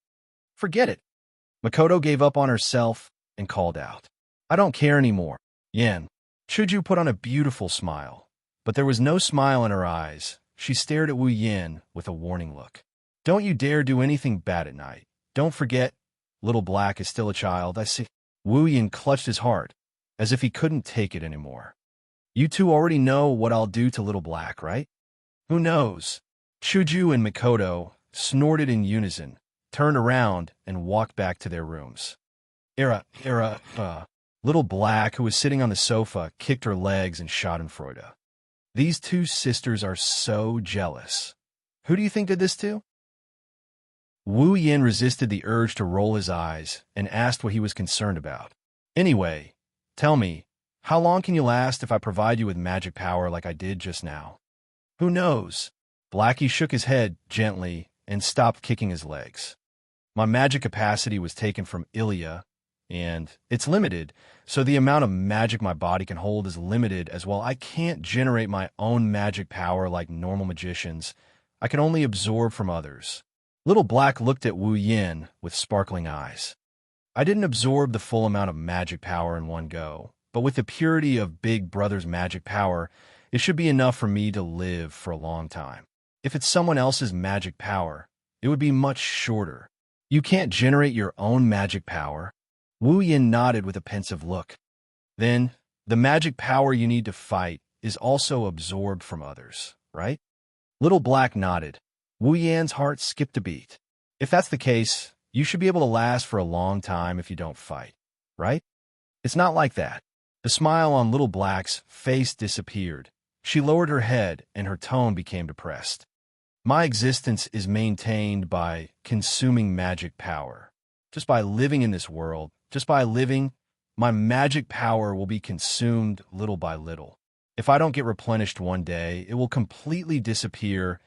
Forget it. Mikoto gave up on herself and called out, I don't care anymore. Yan. Chuju put on a beautiful smile, but there was no smile in her eyes. She stared at Wu Yan with a warning look. Don't you dare do anything bad at night. Don't forget, Little Black is still a child, I see. Wu Yan clutched his heart, as if he couldn't take it anymore. You two already know what I'll do to Little Black, right? Who knows? Chuju and Mikoto snorted in unison, turned around, and walked back to their rooms. Little Black, who was sitting on the sofa, kicked her legs and schadenfreude. These two sisters are so jealous. Who do you think did this to? Wu Yan resisted the urge to roll his eyes and asked what he was concerned about. Anyway, tell me, how long can you last if I provide you with magic power like I did just now? Who knows? Blackie shook his head gently and stopped kicking his legs. My magic capacity was taken from Ilya, and it's limited, so the amount of magic my body can hold is limited as well. I can't generate my own magic power like normal magicians. I can only absorb from others. Little Black looked at Wu Yan with sparkling eyes. I didn't absorb the full amount of magic power in one go, but with the purity of Big Brother's magic power, it should be enough for me to live for a long time. If it's someone else's magic power, it would be much shorter. You can't generate your own magic power. Wu Yan nodded with a pensive look. Then, the magic power you need to fight is also absorbed from others, right? Little Black nodded. Wu Yan's heart skipped a beat. If that's the case, you should be able to last for a long time if you don't fight, right? It's not like that. The smile on Little Black's face disappeared. She lowered her head and her tone became depressed. My existence is maintained by consuming magic power. Just by living in this world, just by living, my magic power will be consumed little by little. If I don't get replenished one day, it will completely disappear.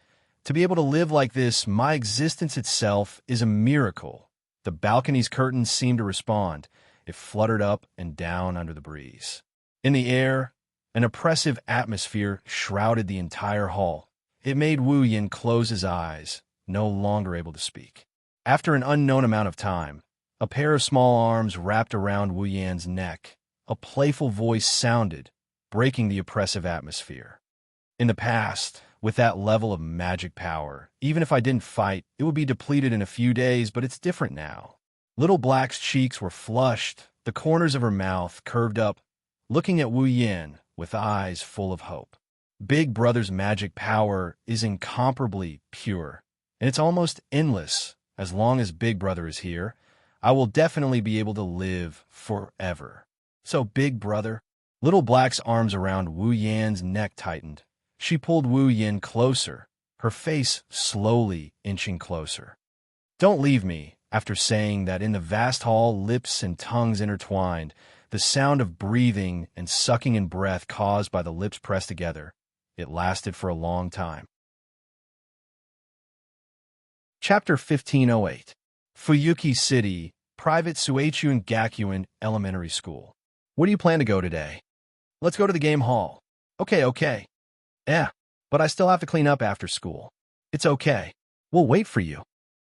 To be able to live like this, my existence itself is a miracle. The balcony's curtains seemed to respond. It fluttered up and down under the breeze. In the air, an oppressive atmosphere shrouded the entire hall. It made Wu Yan close his eyes, no longer able to speak. After an unknown amount of time, a pair of small arms wrapped around Wu Yan's neck. A playful voice sounded, breaking the oppressive atmosphere. In the past, with that level of magic power, even if I didn't fight, it would be depleted in a few days, but it's different now. Little Black's cheeks were flushed, the corners of her mouth curved up, looking at Wu Yan with eyes full of hope. Big Brother's magic power is incomparably pure, and it's almost endless. As long as Big Brother is here, I will definitely be able to live forever. So, Big Brother, Little Black's arms around Wu Yan's neck tightened. She pulled Wu Yan closer, her face slowly inching closer. Don't leave me. After saying that, in the vast hall, lips and tongues intertwined, the sound of breathing and sucking in breath caused by the lips pressed together. It lasted for a long time. Chapter 1508. Fuyuki City, Private Suichun Gakuin Elementary School. Where do you plan to go today? Let's go to the game hall. Okay. Yeah, but I still have to clean up after school. It's okay. We'll wait for you.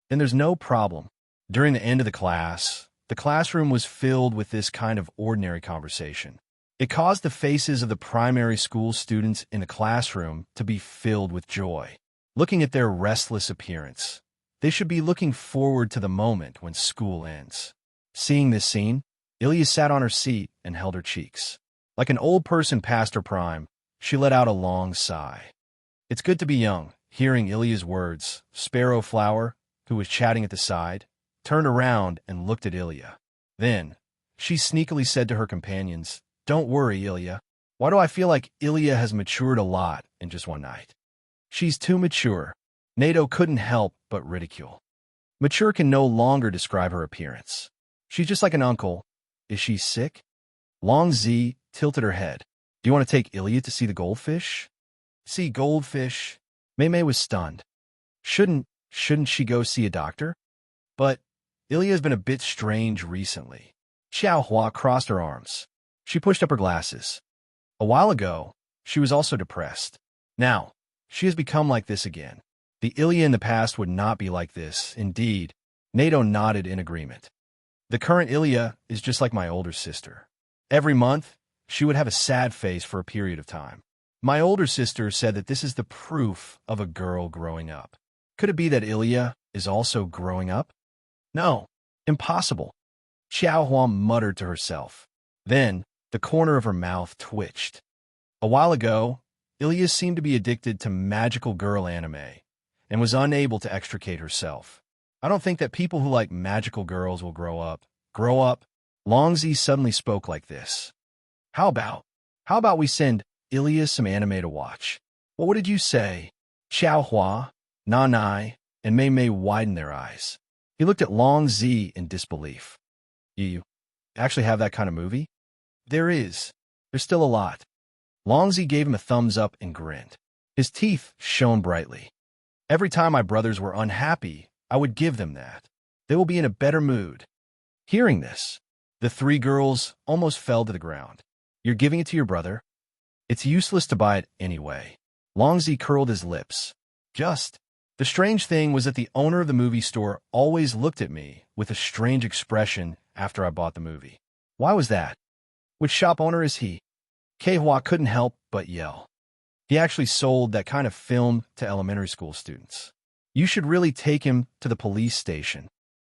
Then there's no problem. During the end of the classroom was filled with this kind of ordinary conversation. It caused the faces of the primary school students in the classroom to be filled with joy. Looking at their restless appearance, they should be looking forward to the moment when school ends. Seeing this scene, Ilya sat on her seat and held her cheeks. Like an old person past her prime, she let out a long sigh. It's good to be young. Hearing Ilya's words, Sparrow Flower, who was chatting at the side, turned around and looked at Ilya. Then, she sneakily said to her companions, "Don't worry, Ilya. Why do I feel like Ilya has matured a lot in just one night?" She's too mature. NATO couldn't help but ridicule. Mature can no longer describe her appearance. She's just like an uncle. Is she sick? Long Z tilted her head. Do you want to take Ilya to see the goldfish? See goldfish? Mei was stunned. Shouldn't she go see a doctor? But Ilya's been a bit strange recently. Xiaohua crossed her arms. She pushed up her glasses. A while ago, she was also depressed. Now, she has become like this again. The Ilya in the past would not be like this. Indeed, NATO nodded in agreement. The current Ilya is just like my older sister. Every month, she would have a sad face for a period of time. My older sister said that this is the proof of a girl growing up. Could it be that Ilya is also growing up? No, impossible. Xiaohua muttered to herself. Then, the corner of her mouth twitched. A while ago, Ilya seemed to be addicted to magical girl anime and was unable to extricate herself. I don't think that people who like magical girls will grow up. Grow up? Longzi suddenly spoke like this. How about we send Ilya some anime to watch? What did you say? Xiaohua, Nanai, and Mei widened their eyes. He looked at Long Z in disbelief. You actually have that kind of movie? There's still a lot. Long Z gave him a thumbs up and grinned. His teeth shone brightly. Every time my brothers were unhappy, I would give them that. They will be in a better mood. Hearing this, the three girls almost fell to the ground. You're giving it to your brother? It's useless to buy it anyway. Longzi curled his lips. The strange thing was that the owner of the movie store always looked at me with a strange expression after I bought the movie. Why was that? Which shop owner is he? Keihua couldn't help but yell. He actually sold that kind of film to elementary school students. You should really take him to the police station.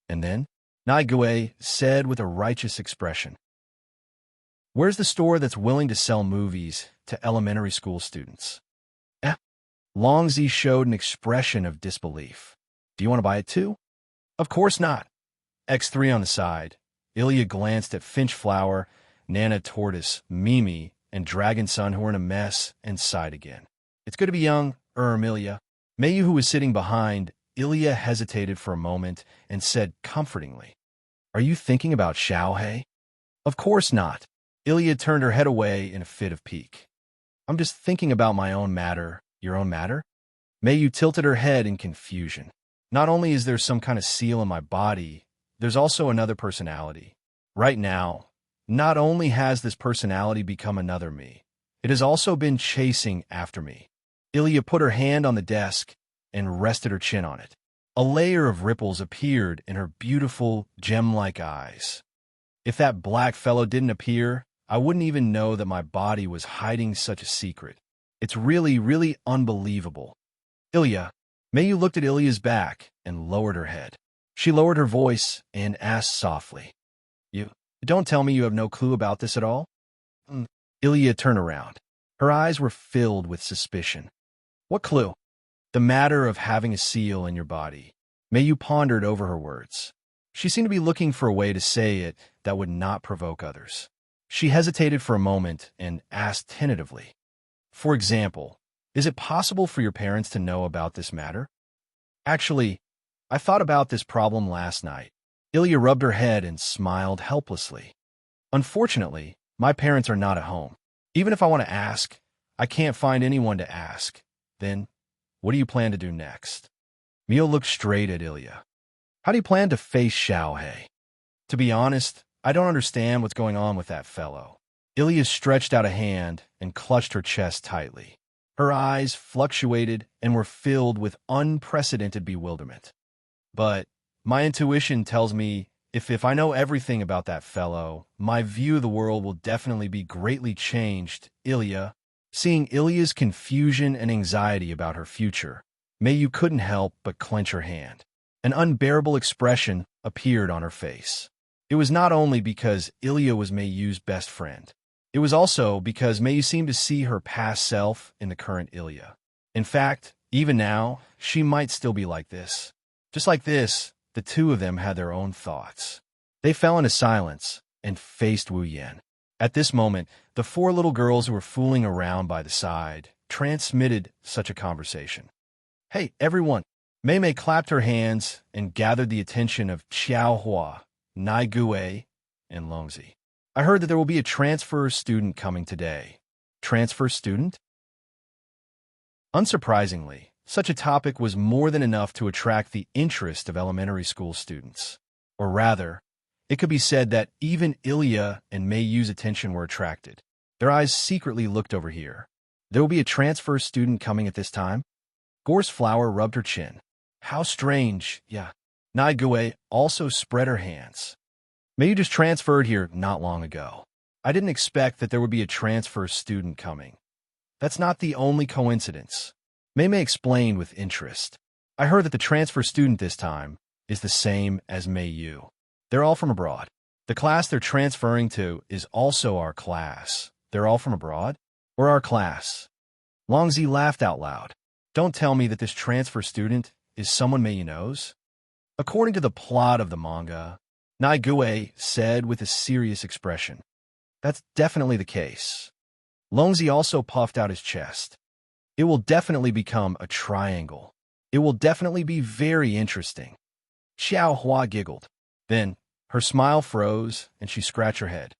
And then, Naigue said with a righteous expression, "Where's the store that's willing to sell movies to elementary school students?" Longzi showed an expression of disbelief. Do you want to buy it too? Of course not. X3 on the side. Ilya glanced at Finchflower, Nana Tortoise, Mimi, and Dragon Son, who were in a mess, and sighed again. It's good to be young, Ilya. Mayu, who was sitting behind, Ilya hesitated for a moment and said comfortingly, "Are you thinking about Xiaohei?" Of course not. Ilya turned her head away in a fit of pique. I'm just thinking about my own matter. Your own matter? Mayu tilted her head in confusion. Not only is there some kind of seal in my body, there's also another personality. Right now, not only has this personality become another me, it has also been chasing after me. Ilya put her hand on the desk and rested her chin on it. A layer of ripples appeared in her beautiful, gem-like eyes. If that black fellow didn't appear, I wouldn't even know that my body was hiding such a secret. It's really, really unbelievable. Ilya. Mayu looked at Ilya's back and lowered her head. She lowered her voice and asked softly, You don't tell me you have no clue about this at all? Ilya turned around. Her eyes were filled with suspicion. What clue? The matter of having a seal in your body. Mayu pondered over her words. She seemed to be looking for a way to say it that would not provoke others. She hesitated for a moment and asked tentatively, For example, is it possible for your parents to know about this matter? Actually, I thought about this problem last night. Ilya rubbed her head and smiled helplessly. Unfortunately, my parents are not at home. Even if I want to ask, I can't find anyone to ask. Then, what do you plan to do next? Mio looked straight at Ilya. How do you plan to face Xiaohei? To be honest, I don't understand what's going on with that fellow. Ilya stretched out a hand and clutched her chest tightly. Her eyes fluctuated and were filled with unprecedented bewilderment. But my intuition tells me if I know everything about that fellow, my view of the world will definitely be greatly changed, Ilya. Seeing Ilya's confusion and anxiety about her future, Mayu couldn't help but clench her hand. An unbearable expression appeared on her face. It was not only because Ilya was Mayu's best friend. It was also because Mayu seemed to see her past self in the current Ilya. In fact, even now, she might still be like this. Just like this, the two of them had their own thoughts. They fell into silence and faced Wu Yan. At this moment, the four little girls who were fooling around by the side transmitted such a conversation. Hey, everyone! Mei Mei clapped her hands and gathered the attention of Xiao Hua, Nai Gue, and Longzi. I heard that there will be a transfer student coming today. Transfer student? Unsurprisingly, such a topic was more than enough to attract the interest of elementary school students. Or rather, it could be said that even Ilya and Mei Yu's attention were attracted. Their eyes secretly looked over here. There will be a transfer student coming at this time? Gorse Flower rubbed her chin. How strange, yeah. Nai Gue also spread her hands. Mei Yu just transferred here not long ago. I didn't expect that there would be a transfer student coming. That's not the only coincidence. Mei Mei explained with interest. I heard that the transfer student this time is the same as Mei Yu. They're all from abroad. The class they're transferring to is also our class. They're all from abroad? Or our class? Longzi laughed out loud. Don't tell me that this transfer student is someone Mei Yu knows? According to the plot of the manga, Nai Gue said with a serious expression. That's definitely the case. Longzi also puffed out his chest. It will definitely become a triangle. It will definitely be very interesting. Xiao Hua giggled. Then, her smile froze and she scratched her head.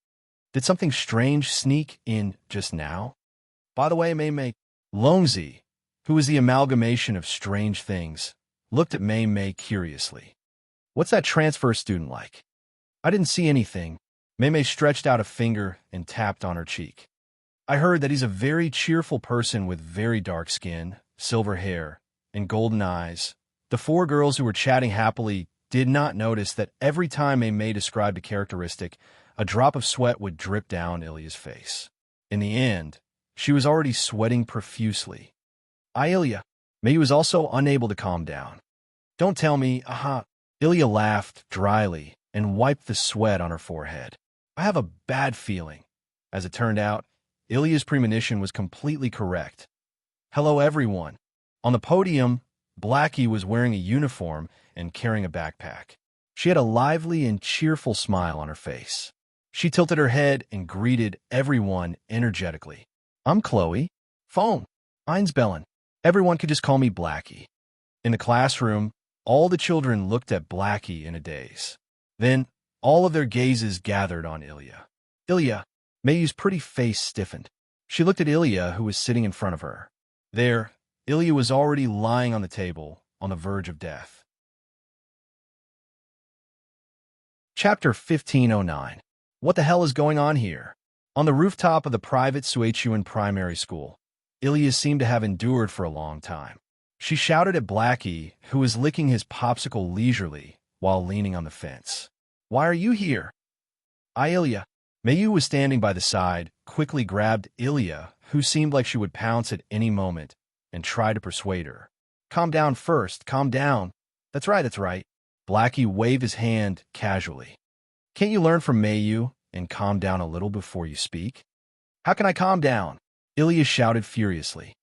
Did something strange sneak in just now? By the way, Mei Mei, Longzi, who was the amalgamation of strange things, looked at Mei Mei curiously. What's that transfer student like? I didn't see anything. Mei Mei stretched out a finger and tapped on her cheek. I heard that he's a very cheerful person with very dark skin, silver hair, and golden eyes. The four girls who were chatting happily did not notice that every time Mei Mei described a characteristic, a drop of sweat would drip down Ilya's face. In the end, she was already sweating profusely. Ilya. Mei was also unable to calm down. Don't tell me, aha. Ilya laughed dryly and wiped the sweat on her forehead. I have a bad feeling. As it turned out, Ilya's premonition was completely correct. Hello, everyone. On the podium, Blackie was wearing a uniform and carrying a backpack. She had a lively and cheerful smile on her face. She tilted her head and greeted everyone energetically. I'm Chloe. Phone. Eins Bellen. Everyone could just call me Blackie. In the classroom, all the children looked at Blackie in a daze. Then, all of their gazes gathered on Ilya. Ilya. Mayu's pretty face stiffened. She looked at Ilya, who was sitting in front of her. There, Ilya was already lying on the table, on the verge of death. Chapter 1509. What the hell is going on here? On the rooftop of the private Suechuan primary school, Ilya seemed to have endured for a long time. She shouted at Blackie, who was licking his popsicle leisurely while leaning on the fence. Why are you here? Ilya. Mayu was standing by the side, quickly grabbed Ilya, who seemed like she would pounce at any moment, and tried to persuade her. Calm down first, calm down. That's right, that's right. Blackie waved his hand casually. Can't you learn from Mayu and calm down a little before you speak? How can I calm down? Ilya shouted furiously.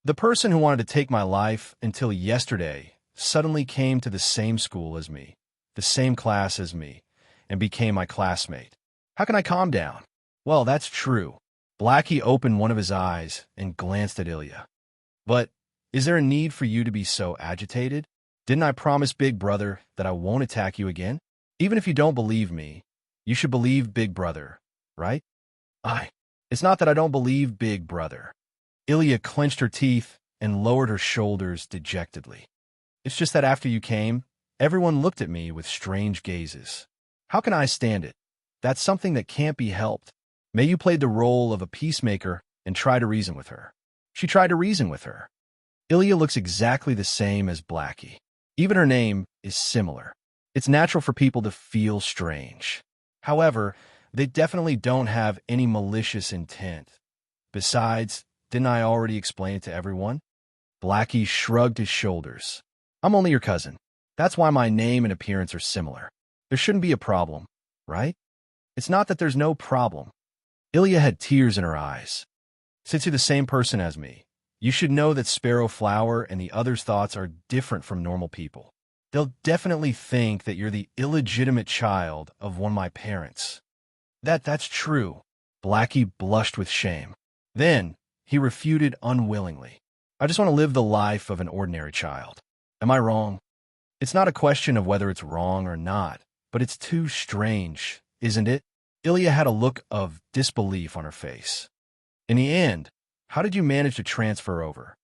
The person who wanted to take my life until yesterday suddenly came to the same school as me, the same class as me, and became my classmate. How can I calm down? Well, that's true. Blackie opened one of his eyes and glanced at Ilya. But is there a need for you to be so agitated? Didn't I promise Big Brother that I won't attack you again? Even if you don't believe me, you should believe Big Brother, right? It's not that I don't believe Big Brother. Ilya clenched her teeth and lowered her shoulders dejectedly. It's just that after you came, everyone looked at me with strange gazes. How can I stand it? That's something that can't be helped. Mayu played the role of a peacemaker and tried to reason with her. She tried to reason with her. Ilya looks exactly the same as Blackie. Even her name, is similar. It's natural for people to feel strange. However, they definitely don't have any malicious intent. Besides, didn't I already explain it to everyone? Blackie shrugged his shoulders. I'm only your cousin. That's why my name and appearance are similar. There shouldn't be a problem, right? It's not that there's no problem. Ilya had tears in her eyes. Since you're the same person as me, you should know that Sparrow Flower and the others' thoughts are different from normal people. They'll definitely think that you're the illegitimate child of one of my parents. That's true. Blackie blushed with shame. Then, he refuted unwillingly. I just want to live the life of an ordinary child. Am I wrong? It's not a question of whether it's wrong or not, but it's too strange, isn't it? Ilya had a look of disbelief on her face. In the end, how did you manage to transfer over?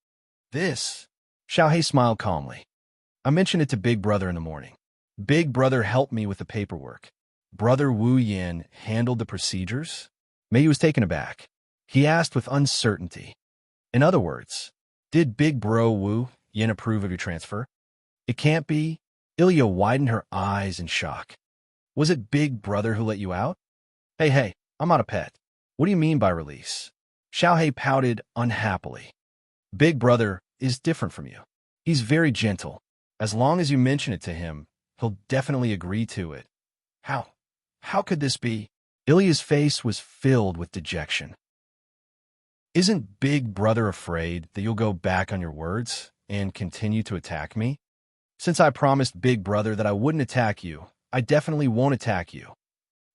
This. Xiaohei smiled calmly. I mentioned it to Big Brother in the morning. Big Brother helped me with the paperwork. Brother Wu Yin handled the procedures. Mei was taken aback. He asked with uncertainty. In other words, did Big Bro Wu Yin approve of your transfer? It can't be. Ilya widened her eyes in shock. Was it Big Brother who let you out? Hey, I'm not a pet. What do you mean by release? Xiaohei pouted unhappily. Big Brother is different from you. He's very gentle. As long as you mention it to him, he'll definitely agree to it. How could this be? Ilya's face was filled with dejection. Isn't Big Brother afraid that you'll go back on your words and continue to attack me? Since I promised Big Brother that I wouldn't attack you, I definitely won't attack you.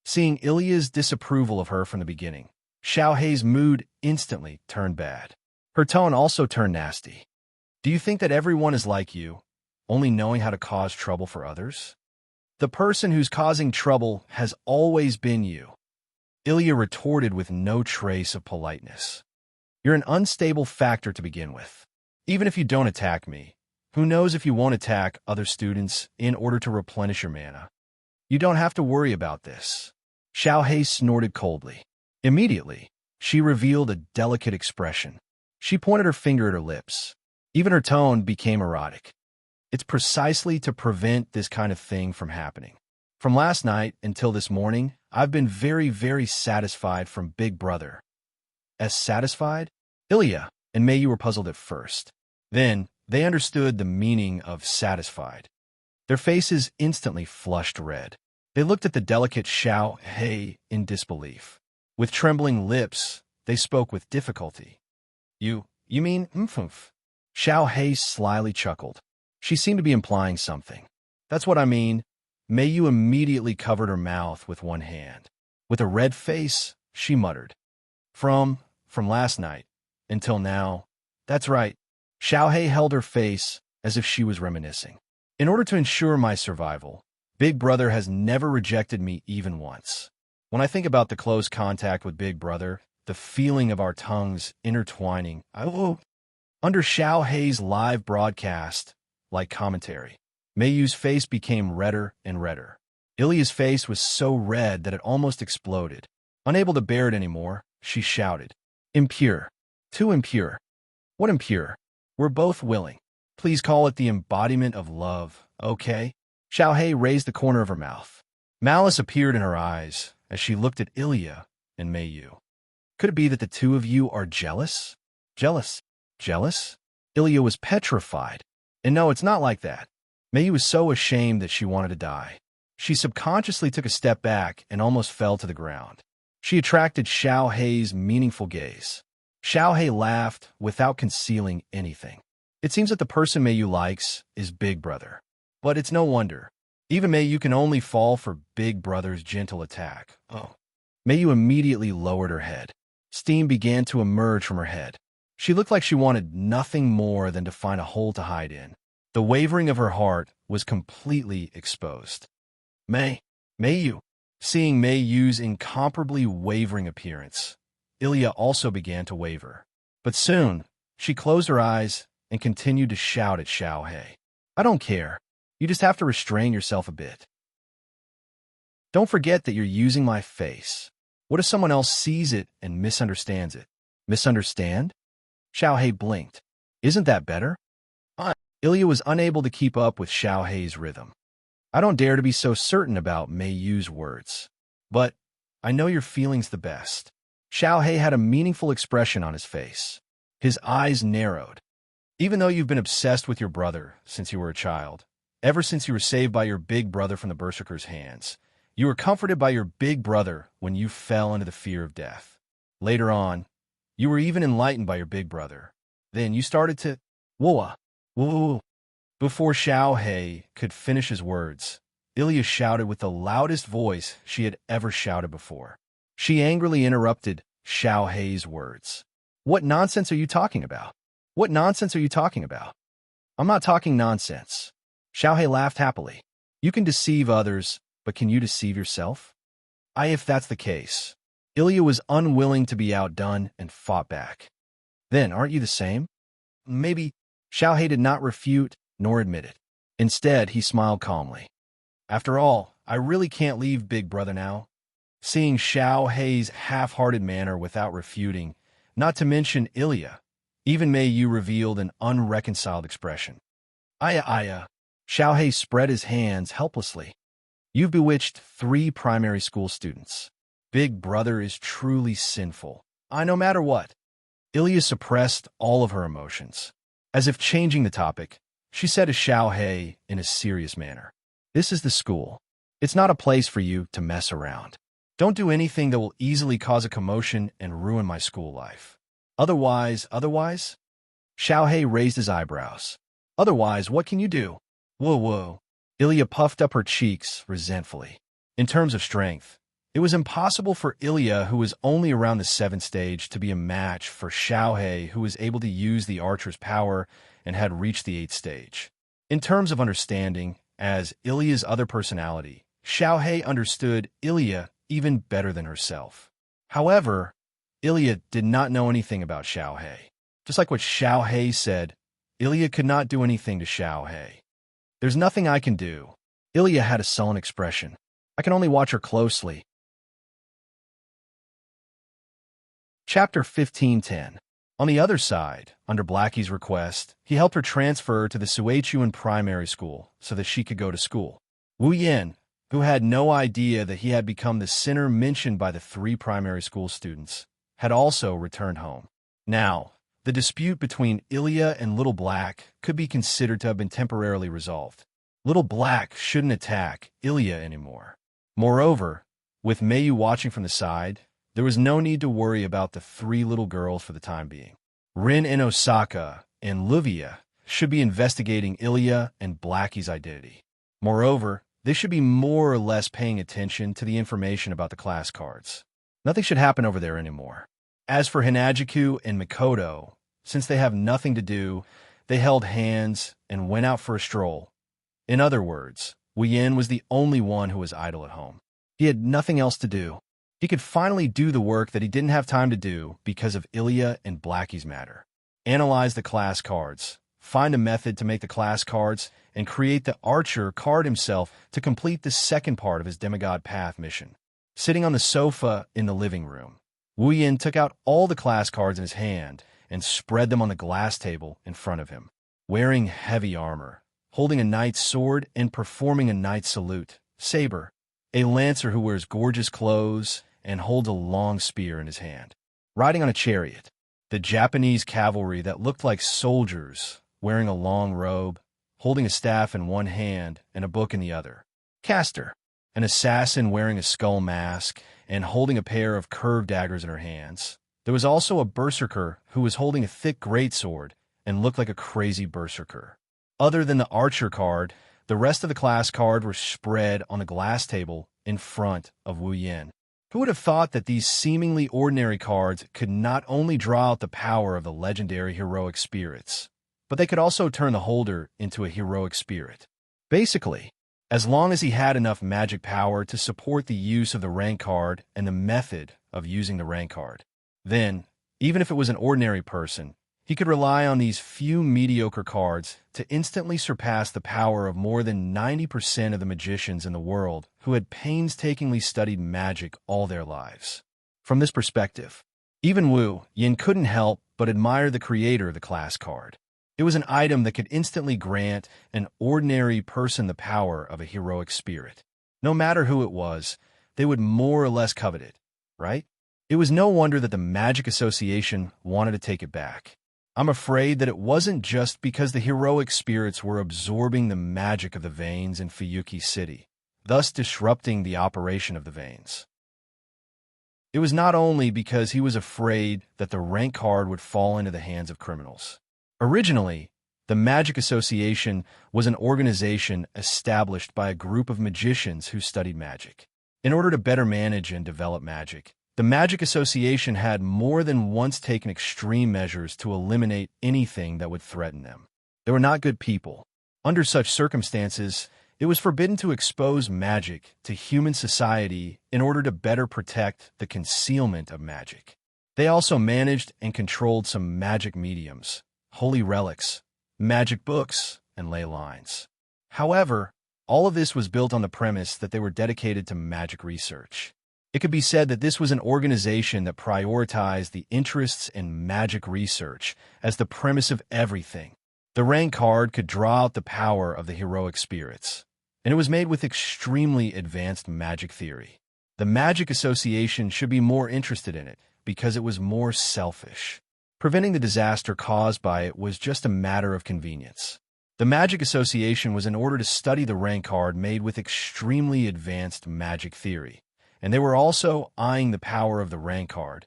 Seeing Ilya's disapproval of her from the beginning, Xiaohei's mood instantly turned bad. Her tone also turned nasty. Do you think that everyone is like you, only knowing how to cause trouble for others? The person who's causing trouble has always been you. Ilya retorted with no trace of politeness. You're an unstable factor to begin with. Even if you don't attack me, who knows if you won't attack other students in order to replenish your mana? You don't have to worry about this. Xiaohei snorted coldly. Immediately, she revealed a delicate expression. She pointed her finger at her lips. Even her tone became erotic. It's precisely to prevent this kind of thing from happening. From last night until this morning, I've been very, very satisfied from Big Brother. As satisfied? Ilya and Mei were puzzled at first. Then, they understood the meaning of satisfied. Their faces instantly flushed red. They looked at the delicate Xiaohei in disbelief. With trembling lips, they spoke with difficulty. You mean mfumph? Xiaohei slyly chuckled. She seemed to be implying something. That's what I mean. Mei immediately covered her mouth with one hand. With a red face, she muttered. From last night until now. That's right. Xiaohei held her face as if she was reminiscing. In order to ensure my survival, Big Brother has never rejected me even once. When I think about the close contact with Big Brother, the feeling of our tongues intertwining, under Xiaohei's live broadcast, like commentary, Mei's face became redder and redder. Ilya's face was so red that it almost exploded. Unable to bear it anymore, she shouted, Impure. Too impure. What impure? We're both willing. Please call it the embodiment of love, okay? Xiaohei raised the corner of her mouth. Malice appeared in her eyes as she looked at Ilya and Mei. Could it be that the two of you are jealous? Jealous? Jealous? Ilya was petrified. And no, it's not like that. Mei was so ashamed that she wanted to die. She subconsciously took a step back and almost fell to the ground. She attracted Xiaohei's meaningful gaze. Xiaohei laughed without concealing anything. It seems that the person Mei likes is Big Brother. But it's no wonder. Even Mei can only fall for Big Brother's gentle attack. Mei immediately lowered her head. Steam began to emerge from her head. She looked like she wanted nothing more than to find a hole to hide in. The wavering of her heart was completely exposed. Mei. Seeing Mei's incomparably wavering appearance, Ilya also began to waver. But soon, she closed her eyes and continued to shout at Xiaohei. I don't care. You just have to restrain yourself a bit. Don't forget that you're using my face. What if someone else sees it and misunderstands it? Misunderstand? Xiaohei blinked. Isn't that better? Ilya was unable to keep up with Xiao Hei's rhythm. I don't dare to be so certain about Mei Yu's words, but I know your feeling's the best. Xiao Hei had a meaningful expression on his face. His eyes narrowed. Even though you've been obsessed with your brother since you were a child, ever since you were saved by your big brother from the berserker's hands, you were comforted by your big brother when you fell into the fear of death. Later on, you were even enlightened by your big brother. Then you started to... Whoa, whoa. Before Xiao Hei could finish his words, Ilya shouted with the loudest voice she had ever shouted before. She angrily interrupted Xiao Hei's words. What nonsense are you talking about? What nonsense are you talking about? I'm not talking nonsense. Xiao Hei laughed happily. You can deceive others, but can you deceive yourself? If that's the case. Ilya was unwilling to be outdone and fought back. Then, aren't you the same? Maybe. Xiao Hei did not refute nor admit it. Instead, he smiled calmly. After all, I really can't leave Big Brother now. Seeing Xiao Hei's half-hearted manner without refuting, not to mention Ilya, even Mei Yu revealed an unreconciled expression. Aya. Xiao Hei spread his hands helplessly. You've bewitched 3 primary school students. Big Brother is truly sinful. No matter what. Ilya suppressed all of her emotions. As if changing the topic, she said to Xiao Hei in a serious manner. This is the school. It's not a place for you to mess around. Don't do anything that will easily cause a commotion and ruin my school life. Otherwise? Xiao Hei raised his eyebrows. Otherwise, what can you do? Whoa. Ilya puffed up her cheeks resentfully. In terms of strength, it was impossible for Ilya, who was only around the 7th stage, to be a match for Xiao Hei, who was able to use the archer's power and had reached the 8th stage. In terms of understanding, as Ilya's other personality, Xiao Hei understood Ilya even better than herself. However, Ilya did not know anything about Xiao Hei. Just like what Xiao Hei said, Ilya could not do anything to Xiao Hei. There's nothing I can do. Ilya had a sullen expression. I can only watch her closely. Chapter 15:10. On the other side, under Blackie's request, he helped her transfer to the Suichuan primary school so that she could go to school. Wu Yan, who had no idea that he had become the sinner mentioned by the 3 primary school students, had also returned home. Now, the dispute between Ilya and Little Black could be considered to have been temporarily resolved. Little Black shouldn't attack Ilya anymore. Moreover, with Mei Yu watching from the side, there was no need to worry about the 3 little girls for the time being. Rin and Osaka and Luvia should be investigating Ilya and Blackie's identity. Moreover, they should be more or less paying attention to the information about the class cards. Nothing should happen over there anymore. As for Hinajiku and Mikoto, since they have nothing to do, they held hands and went out for a stroll. In other words, Wu Yan was the only one who was idle at home. He had nothing else to do. He could finally do the work that he didn't have time to do because of Ilya and Blackie's matter. Analyze the class cards, find a method to make the class cards, and create the archer card himself to complete the second part of his demigod path mission. Sitting on the sofa in the living room, Wu Yan took out all the class cards in his hand and spread them on the glass table in front of him. Wearing heavy armor, holding a knight's sword and performing a knight's salute, Saber, a lancer who wears gorgeous clothes and holds a long spear in his hand. Riding on a chariot, the Japanese cavalry that looked like soldiers wearing a long robe, holding a staff in one hand and a book in the other. Castor, an assassin wearing a skull mask and holding a pair of curved daggers in her hands. There was also a berserker who was holding a thick greatsword and looked like a crazy berserker. Other than the archer card, the rest of the class card were spread on the glass table in front of Wu Yan. Who would have thought that these seemingly ordinary cards could not only draw out the power of the legendary heroic spirits, but they could also turn the holder into a heroic spirit. Basically, as long as he had enough magic power to support the use of the rank card and the method of using the rank card, then, even if it was an ordinary person, he could rely on these few mediocre cards to instantly surpass the power of more than 90% of the magicians in the world who had painstakingly studied magic all their lives. From this perspective, even Wu Yan couldn't help but admire the creator of the class card. It was an item that could instantly grant an ordinary person the power of a heroic spirit. No matter who it was, they would more or less covet it, right? It was no wonder that the Magic Association wanted to take it back. I'm afraid that it wasn't just because the heroic spirits were absorbing the magic of the veins in Fuyuki City, thus disrupting the operation of the veins. It was not only because he was afraid that the rank card would fall into the hands of criminals. Originally, the Magic Association was an organization established by a group of magicians who studied magic. In order to better manage and develop magic, the Magic Association had more than once taken extreme measures to eliminate anything that would threaten them. They were not good people. Under such circumstances, it was forbidden to expose magic to human society in order to better protect the concealment of magic. They also managed and controlled some magic mediums, holy relics, magic books, and ley lines. However, all of this was built on the premise that they were dedicated to magic research. It could be said that this was an organization that prioritized the interests in magic research as the premise of everything. The rank card could draw out the power of the heroic spirits, and it was made with extremely advanced magic theory. The Magic Association should be more interested in it because it was more selfish. Preventing the disaster caused by it was just a matter of convenience. The Magic Association was in order to study the rank card made with extremely advanced magic theory, and they were also eyeing the power of the rank card.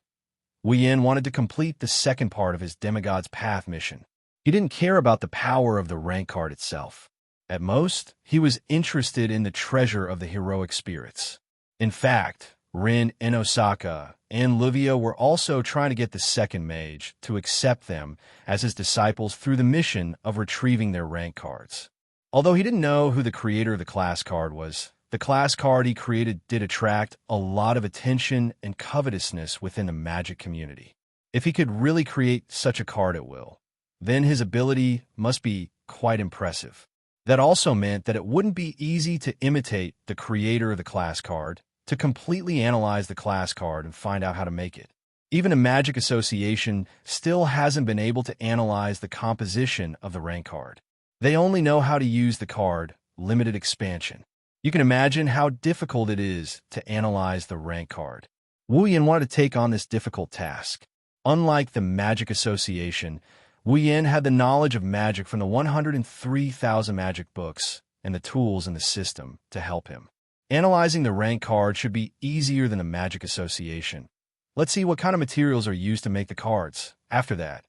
Wu Yin wanted to complete the second part of his Demigod's Path mission. He didn't care about the power of the rank card itself. At most, he was interested in the treasure of the heroic spirits. In fact, Rin and Osaka and Livia were also trying to get the second mage to accept them as his disciples through the mission of retrieving their rank cards. Although he didn't know who the creator of the class card was, the class card he created did attract a lot of attention and covetousness within the magic community. If he could really create such a card at will, then his ability must be quite impressive. That also meant that it wouldn't be easy to imitate the creator of the class card, to completely analyze the class card and find out how to make it. Even a Magic Association still hasn't been able to analyze the composition of the rank card. They only know how to use the card, limited expansion. You can imagine how difficult it is to analyze the rank card. Wu Yin wanted to take on this difficult task. Unlike the Magic Association, Wu Yin had the knowledge of magic from the 103,000 magic books and the tools in the system to help him. Analyzing the rank card should be easier than the Magic Association. Let's see what kind of materials are used to make the cards. After that,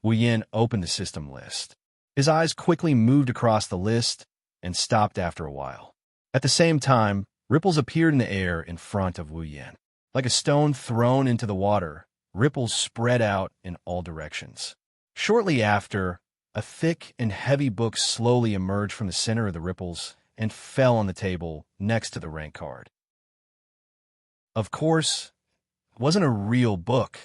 Wu Yin opened the system list. His eyes quickly moved across the list and stopped after a while. At the same time, ripples appeared in the air in front of Wu Yin. Like a stone thrown into the water, ripples spread out in all directions. Shortly after, a thick and heavy book slowly emerged from the center of the ripples and fell on the table next to the rank card. Of course, it wasn't a real book.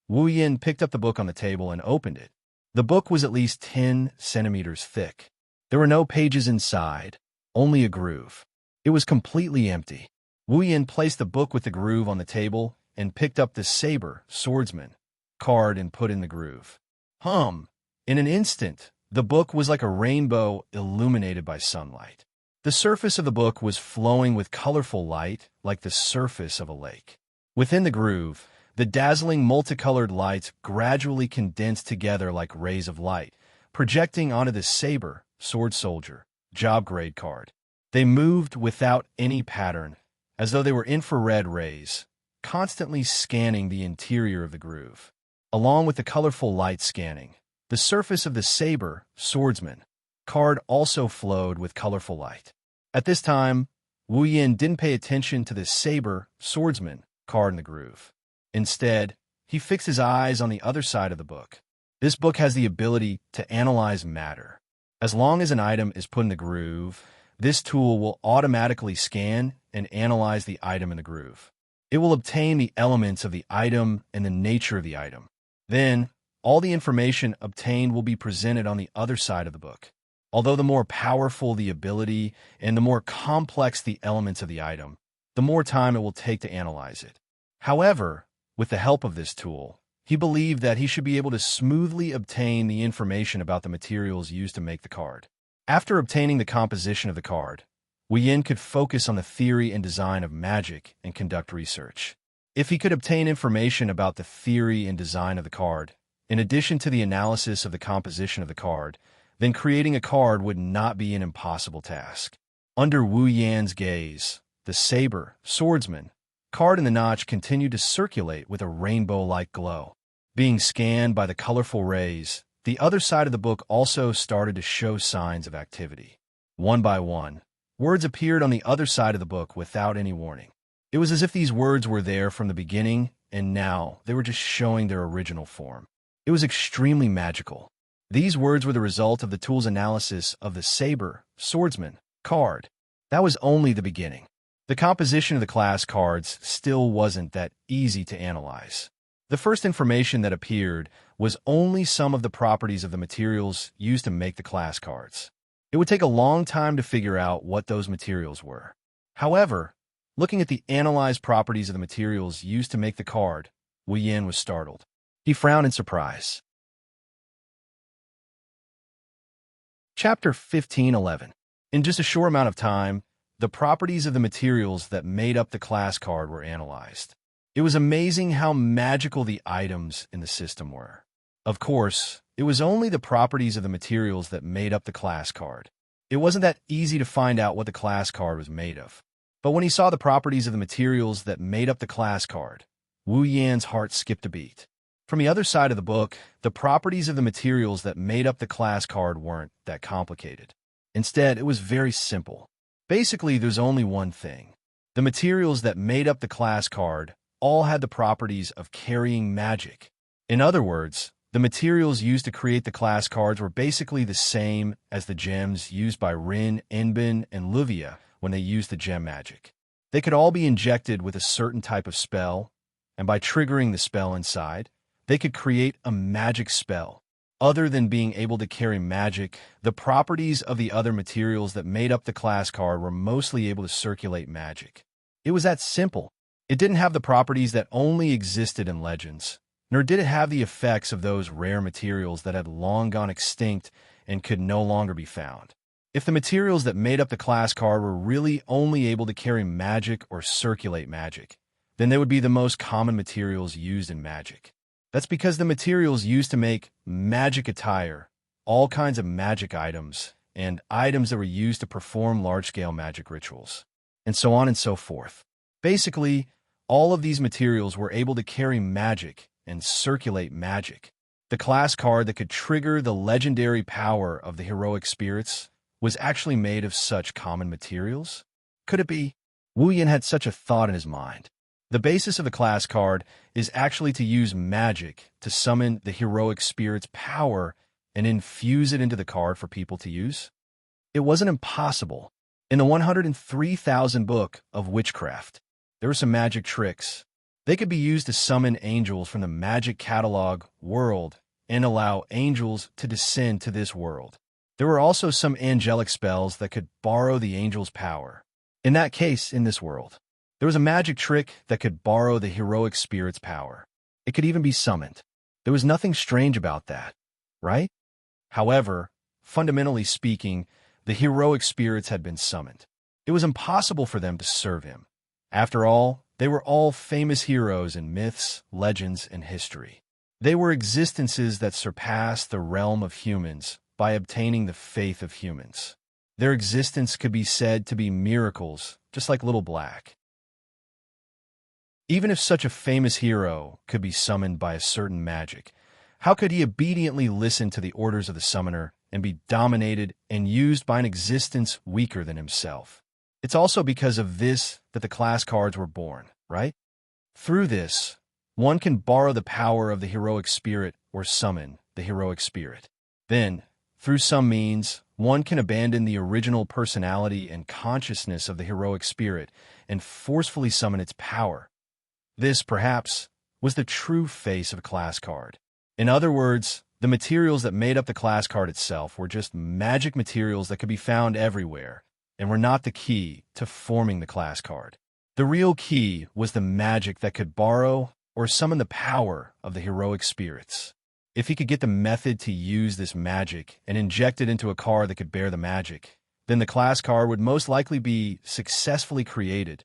Wu Yin picked up the book on the table and opened it. The book was at least 10 centimeters thick. There were no pages inside, only a groove. It was completely empty. Wu Yin placed the book with the groove on the table and picked up the saber, swordsman, card and put in the groove. In an instant, the book was like a rainbow illuminated by sunlight. The surface of the book was flowing with colorful light like the surface of a lake. Within the groove, the dazzling multicolored lights gradually condensed together like rays of light, projecting onto the saber, sword soldier, job grade card. They moved without any pattern, as though they were infrared rays, constantly scanning the interior of the groove. Along with the colorful light scanning, the surface of the saber, swordsman, card also flowed with colorful light. At this time, Wu Yin didn't pay attention to the saber, swordsman, card in the groove. Instead, he fixed his eyes on the other side of the book. This book has the ability to analyze matter. As long as an item is put in the groove, this tool will automatically scan and analyze the item in the groove. It will obtain the elements of the item and the nature of the item. Then, all the information obtained will be presented on the other side of the book. Although the more powerful the ability and the more complex the elements of the item, the more time it will take to analyze it. However, with the help of this tool, He believed that he should be able to smoothly obtain the information about the materials used to make the card. After obtaining the composition of the card, Wu Yin could focus on the theory and design of magic and conduct research. If he could obtain information about the theory and design of the card, in addition to the analysis of the composition of the card, then creating a card would not be an impossible task. Under Wu Yan's gaze, the saber, swordsman, card in the notch continued to circulate with a rainbow-like glow. Being scanned by the colorful rays, the other side of the book also started to show signs of activity. One by one, words appeared on the other side of the book without any warning. It was as if these words were there from the beginning, and now they were just showing their original form. It was extremely magical. These words were the result of the tool's analysis of the saber, swordsman, card. That was only the beginning. The composition of the class cards still wasn't that easy to analyze. The first information that appeared was only some of the properties of the materials used to make the class cards. It would take a long time to figure out what those materials were. However, looking at the analyzed properties of the materials used to make the card, Wu Yin was startled. He frowned in surprise. Chapter 15:11. In just a short amount of time, the properties of the materials that made up the class card were analyzed. It was amazing how magical the items in the system were. Of course, it was only the properties of the materials that made up the class card. It wasn't that easy to find out what the class card was made of. But when he saw the properties of the materials that made up the class card, Wu Yan's heart skipped a beat. From the other side of the book, the properties of the materials that made up the class card weren't that complicated. Instead, it was very simple. Basically, there's only one thing. The materials that made up the class card all had the properties of carrying magic. In other words, the materials used to create the class cards were basically the same as the gems used by Rin, Enbin, and Luvia when they used the gem magic. They could all be injected with a certain type of spell, and by triggering the spell inside, they could create a magic spell. Other than being able to carry magic, the properties of the other materials that made up the class card were mostly able to circulate magic. It was that simple. It didn't have the properties that only existed in legends, nor did it have the effects of those rare materials that had long gone extinct and could no longer be found. If the materials that made up the class card were really only able to carry magic or circulate magic, then they would be the most common materials used in magic. That's because the materials used to make magic attire, all kinds of magic items, and items that were used to perform large-scale magic rituals, and so on and so forth. Basically, all of these materials were able to carry magic and circulate magic. The class card that could trigger the legendary power of the heroic spirits was actually made of such common materials? Could it be? Wu Yin had such a thought in his mind. The basis of the class card is actually to use magic to summon the heroic spirit's power and infuse it into the card for people to use. It wasn't impossible. In the 103,000 book of witchcraft, there were some magic tricks. They could be used to summon angels from the magic catalog world and allow angels to descend to this world. There were also some angelic spells that could borrow the angel's power. In that case, in this world, there was a magic trick that could borrow the heroic spirit's power. It could even be summoned. There was nothing strange about that, right? However, fundamentally speaking, the heroic spirits had been summoned. It was impossible for them to serve him. After all, they were all famous heroes in myths, legends, and history. They were existences that surpassed the realm of humans by obtaining the faith of humans. Their existence could be said to be miracles, just like Little Black. Even if such a famous hero could be summoned by a certain magic, how could he obediently listen to the orders of the summoner and be dominated and used by an existence weaker than himself? It's also because of this that the class cards were born, right? Through this, one can borrow the power of the heroic spirit or summon the heroic spirit. Then, through some means, one can abandon the original personality and consciousness of the heroic spirit and forcefully summon its power. This, perhaps, was the true face of a class card. In other words, the materials that made up the class card itself were just magic materials that could be found everywhere, and were not the key to forming the class card. The real key was the magic that could borrow or summon the power of the heroic spirits. If he could get the method to use this magic and inject it into a card that could bear the magic, then the class card would most likely be successfully created.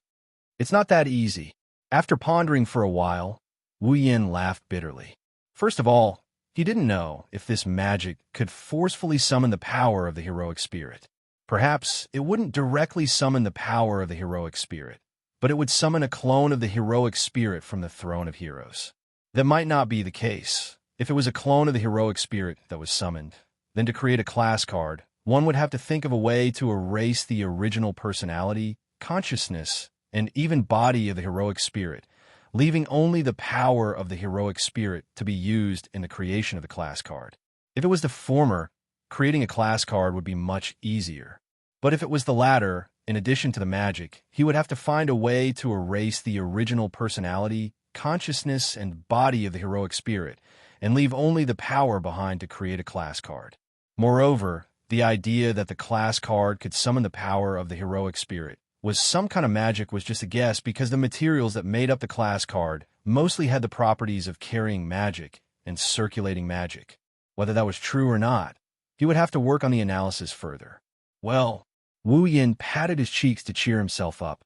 It's not that easy. After pondering for a while, Wu Yin laughed bitterly. First of all, he didn't know if this magic could forcefully summon the power of the heroic spirit. Perhaps it wouldn't directly summon the power of the heroic spirit, but it would summon a clone of the heroic spirit from the throne of heroes. That might not be the case. If it was a clone of the heroic spirit that was summoned, then to create a class card, one would have to think of a way to erase the original personality, consciousness, and even body of the heroic spirit, leaving only the power of the heroic spirit to be used in the creation of the class card. If it was the former, creating a class card would be much easier. But if it was the latter, in addition to the magic, he would have to find a way to erase the original personality, consciousness, and body of the heroic spirit, and leave only the power behind to create a class card. Moreover, the idea that the class card could summon the power of the heroic spirit was some kind of magic was just a guess because the materials that made up the class card mostly had the properties of carrying magic and circulating magic. Whether that was true or not, he would have to work on the analysis further. Well, Wu Yin patted his cheeks to cheer himself up.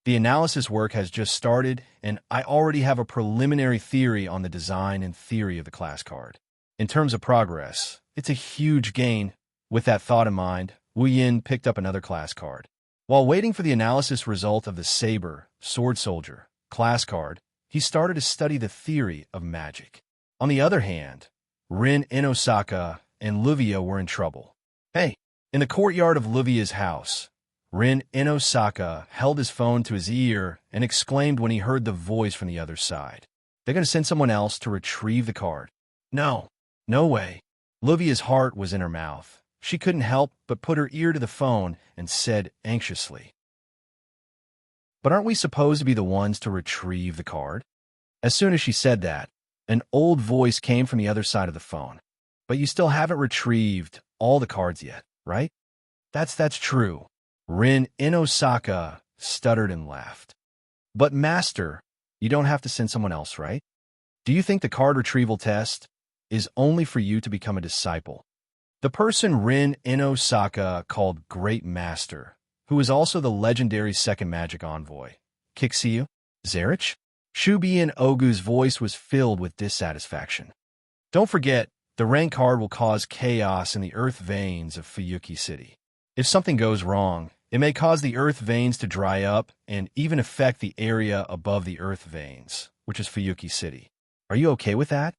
The analysis work has just started, and I already have a preliminary theory on the design and theory of the class card. In terms of progress, it's a huge gain. With that thought in mind, Wu Yin picked up another class card. While waiting for the analysis result of the Saber, Sword Soldier, class card, he started to study the theory of magic. On the other hand, Rin Inosaka and Livia were in trouble. Hey, in the courtyard of Livia's house, Rin Inosaka held his phone to his ear and exclaimed when he heard the voice from the other side. They're going to send someone else to retrieve the card. No, no way. Livia's heart was in her mouth. She couldn't help but put her ear to the phone and said anxiously, "But aren't we supposed to be the ones to retrieve the card?" As soon as she said that, an old voice came from the other side of the phone. "But you still haven't retrieved all the cards yet, right?" That's true." Rin Inosaka stuttered and laughed. "But master, you don't have to send someone else, right? Do you think the card retrieval test is only for you to become a disciple?" The person Rin Inosaka called Great Master, who is also the legendary second magic envoy, Kixiu, Zarich? Shubi and Ogu's voice was filled with dissatisfaction. "Don't forget, the rank card will cause chaos in the earth veins of Fuyuki City. If something goes wrong, it may cause the earth veins to dry up and even affect the area above the earth veins, which is Fuyuki City. Are you okay with that?"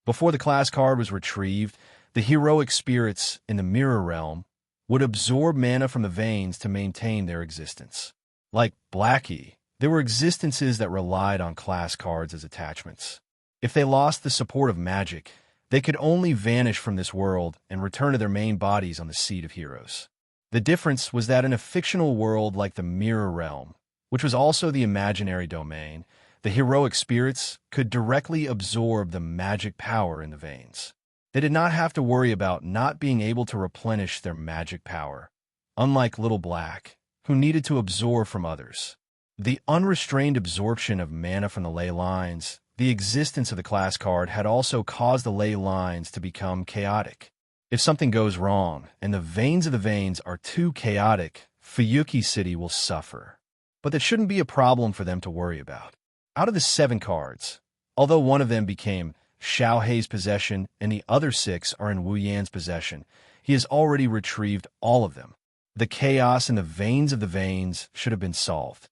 Before the class card was retrieved, the heroic spirits in the mirror realm would absorb mana from the veins to maintain their existence. Like Blackie, there were existences that relied on class cards as attachments. If they lost the support of magic, they could only vanish from this world and return to their main bodies on the Seat of Heroes. The difference was that in a fictional world like the Mirror Realm, which was also the imaginary domain, the heroic spirits could directly absorb the magic power in the veins. They did not have to worry about not being able to replenish their magic power, unlike Little Black, who needed to absorb from others. The unrestrained absorption of mana from the ley lines, the existence of the class card had also caused the ley lines to become chaotic. If something goes wrong, and the veins of the veins are too chaotic, Fuyuki City will suffer. But that shouldn't be a problem for them to worry about. Out of the 7 cards, although one of them became Xiaohei's possession and the other 6 are in Wu Yan's possession, he has already retrieved all of them. The chaos in the veins of the veins should have been solved.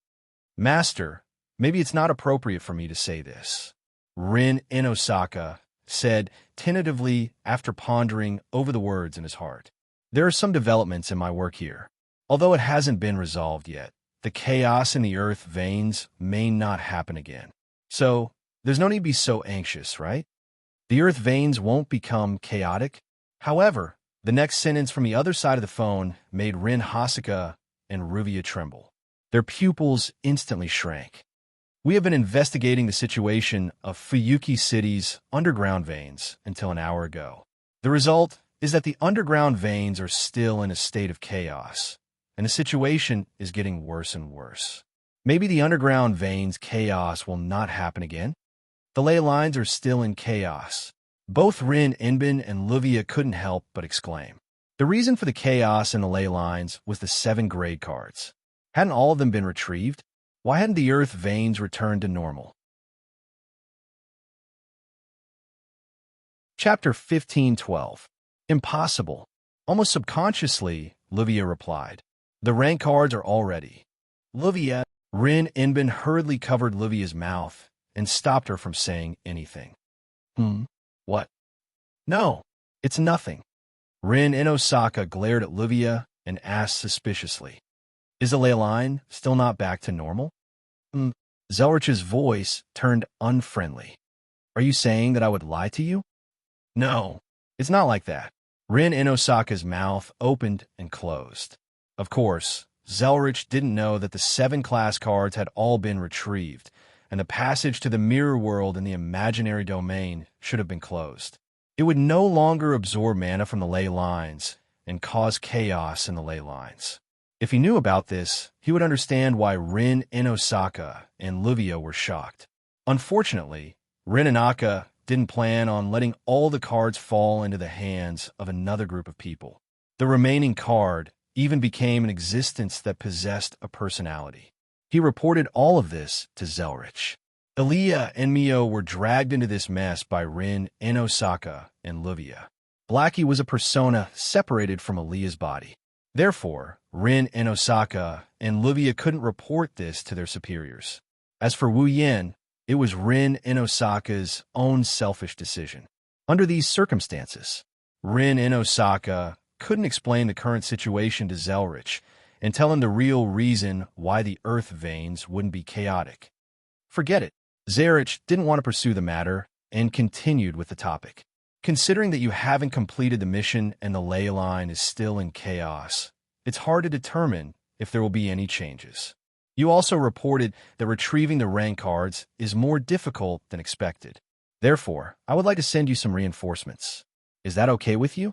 "Master, maybe it's not appropriate for me to say this," Rin Inosaka said tentatively after pondering over the words in his heart. "There are some developments in my work here. Although it hasn't been resolved yet, the chaos in the earth veins may not happen again. So, there's no need to be so anxious, right? The earth veins won't become chaotic." However, the next sentence from the other side of the phone made Rin Hasaka and Ruvia tremble. Their pupils instantly shrank. "We have been investigating the situation of Fuyuki City's underground veins until an hour ago. The result is that the underground veins are still in a state of chaos, and the situation is getting worse and worse. Maybe the underground veins chaos will not happen again?" The ley lines are still in chaos. Both Rin, Inbin, and Luvia couldn't help but exclaim. The reason for the chaos in the ley lines was the 7 grade cards. Hadn't all of them been retrieved? Why hadn't the earth veins returned to normal? Chapter 15:12. Impossible. Almost subconsciously, Luvia replied. The rank cards are all ready. Luvia, Rin, Inbin hurriedly covered Luvia's mouth and stopped her from saying anything. What? No, it's nothing. Rin and Osaka glared at Luvia and asked suspiciously. Is the ley line still not back to normal? Zelrich's voice turned unfriendly. Are you saying that I would lie to you? No, it's not like that. Rin and Osaka's mouth opened and closed. Of course, Zelrich didn't know that the 7 class cards had all been retrieved, and the passage to the mirror world in the imaginary domain should have been closed. It would no longer absorb mana from the ley lines and cause chaos in the ley lines. If he knew about this, he would understand why Rin and Osaka and Luvia were shocked. Unfortunately, Rin and Aka didn't plan on letting all the cards fall into the hands of another group of people. The remaining card even became an existence that possessed a personality. He reported all of this to Zelrich. Elia and Mio were dragged into this mess by Rin and Osaka and Luvia. Blackie was a persona separated from Elia's body. Therefore, Rin and Osaka and Luvia couldn't report this to their superiors. As for Wu Yin, it was Rin and Osaka's own selfish decision. Under these circumstances, Rin and Osaka couldn't explain the current situation to Zelrich and tell him the real reason why the earth veins wouldn't be chaotic. Forget it. Zelrich didn't want to pursue the matter and continued with the topic. Considering that you haven't completed the mission and the ley line is still in chaos, it's hard to determine if there will be any changes. You also reported that retrieving the rank cards is more difficult than expected. Therefore, I would like to send you some reinforcements. Is that okay with you?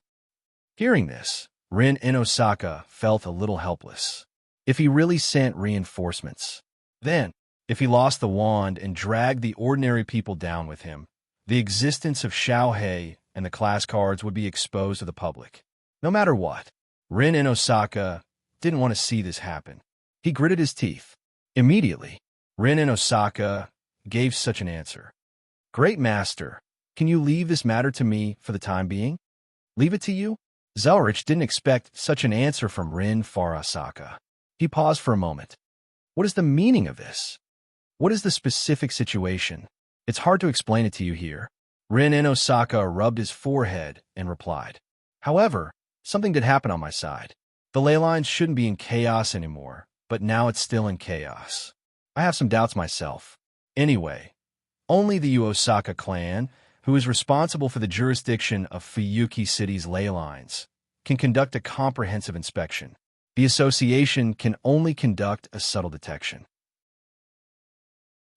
Hearing this, Rin and Osaka felt a little helpless. If he really sent reinforcements, then, if he lost the wand and dragged the ordinary people down with him, the existence of Xiaohei and the class cards would be exposed to the public. No matter what, Rin and Osaka didn't want to see this happen. He gritted his teeth. Immediately, Rin and Osaka gave such an answer. Great Master, can you leave this matter to me for the time being? Leave it to you? Zelrich didn't expect such an answer from Rin Osaka. He paused for a moment. What is the meaning of this? What is the specific situation? It's hard to explain it to you here. Rin and Osaka rubbed his forehead and replied. However, something did happen on my side. The ley lines shouldn't be in chaos anymore, but now it's still in chaos. I have some doubts myself. Anyway, only the Osaka clan, who is responsible for the jurisdiction of Fuyuki City's ley lines, can conduct a comprehensive inspection. The association can only conduct a subtle detection.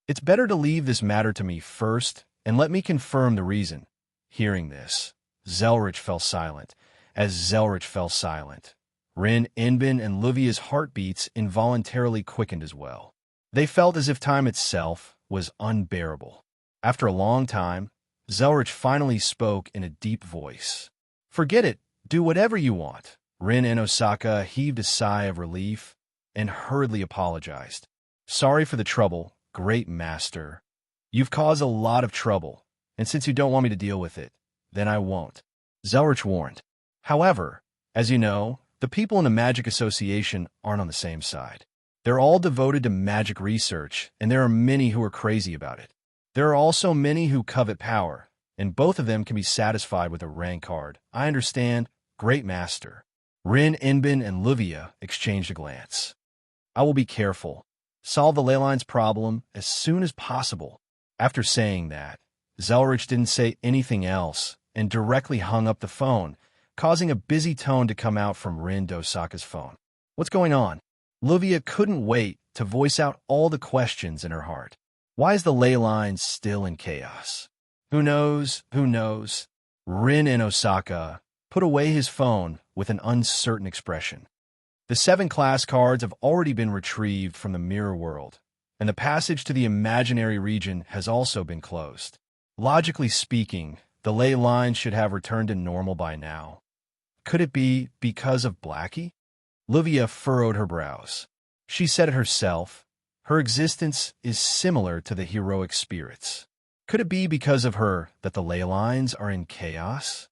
It's better to leave this matter to me first and let me confirm the reason. Hearing this, Zelrich fell silent. As Zelrich fell silent, Rin, Inbin, and Luvia's heartbeats involuntarily quickened as well. They felt as if time itself was unbearable. After a long time, Zelrich finally spoke in a deep voice. Forget it. Do whatever you want. Rin and Osaka heaved a sigh of relief and hurriedly apologized. Sorry for the trouble, Great Master. You've caused a lot of trouble, and since you don't want me to deal with it, then I won't. Zelrich warned. However, as you know, the people in the Magic Association aren't on the same side. They're all devoted to magic research, and there are many who are crazy about it. There are also many who covet power, and both of them can be satisfied with a rank card. I understand, Great Master. Rin, Inbin, and Luvia exchanged a glance. I will be careful. Solve the ley lines problem as soon as possible. After saying that, Zelrich didn't say anything else and directly hung up the phone, causing a busy tone to come out from Rin Osaka's phone. What's going on? Luvia couldn't wait to voice out all the questions in her heart. Why is the ley line still in chaos? Who knows? Who knows? Rin and Osaka put away his phone with an uncertain expression. The 7 class cards have already been retrieved from the mirror world, and the passage to the imaginary region has also been closed. Logically speaking, the ley lines should have returned to normal by now. Could it be because of Blackie? Livia furrowed her brows. She said it herself. Her existence is similar to the heroic spirits. Could it be because of her that the ley lines are in chaos?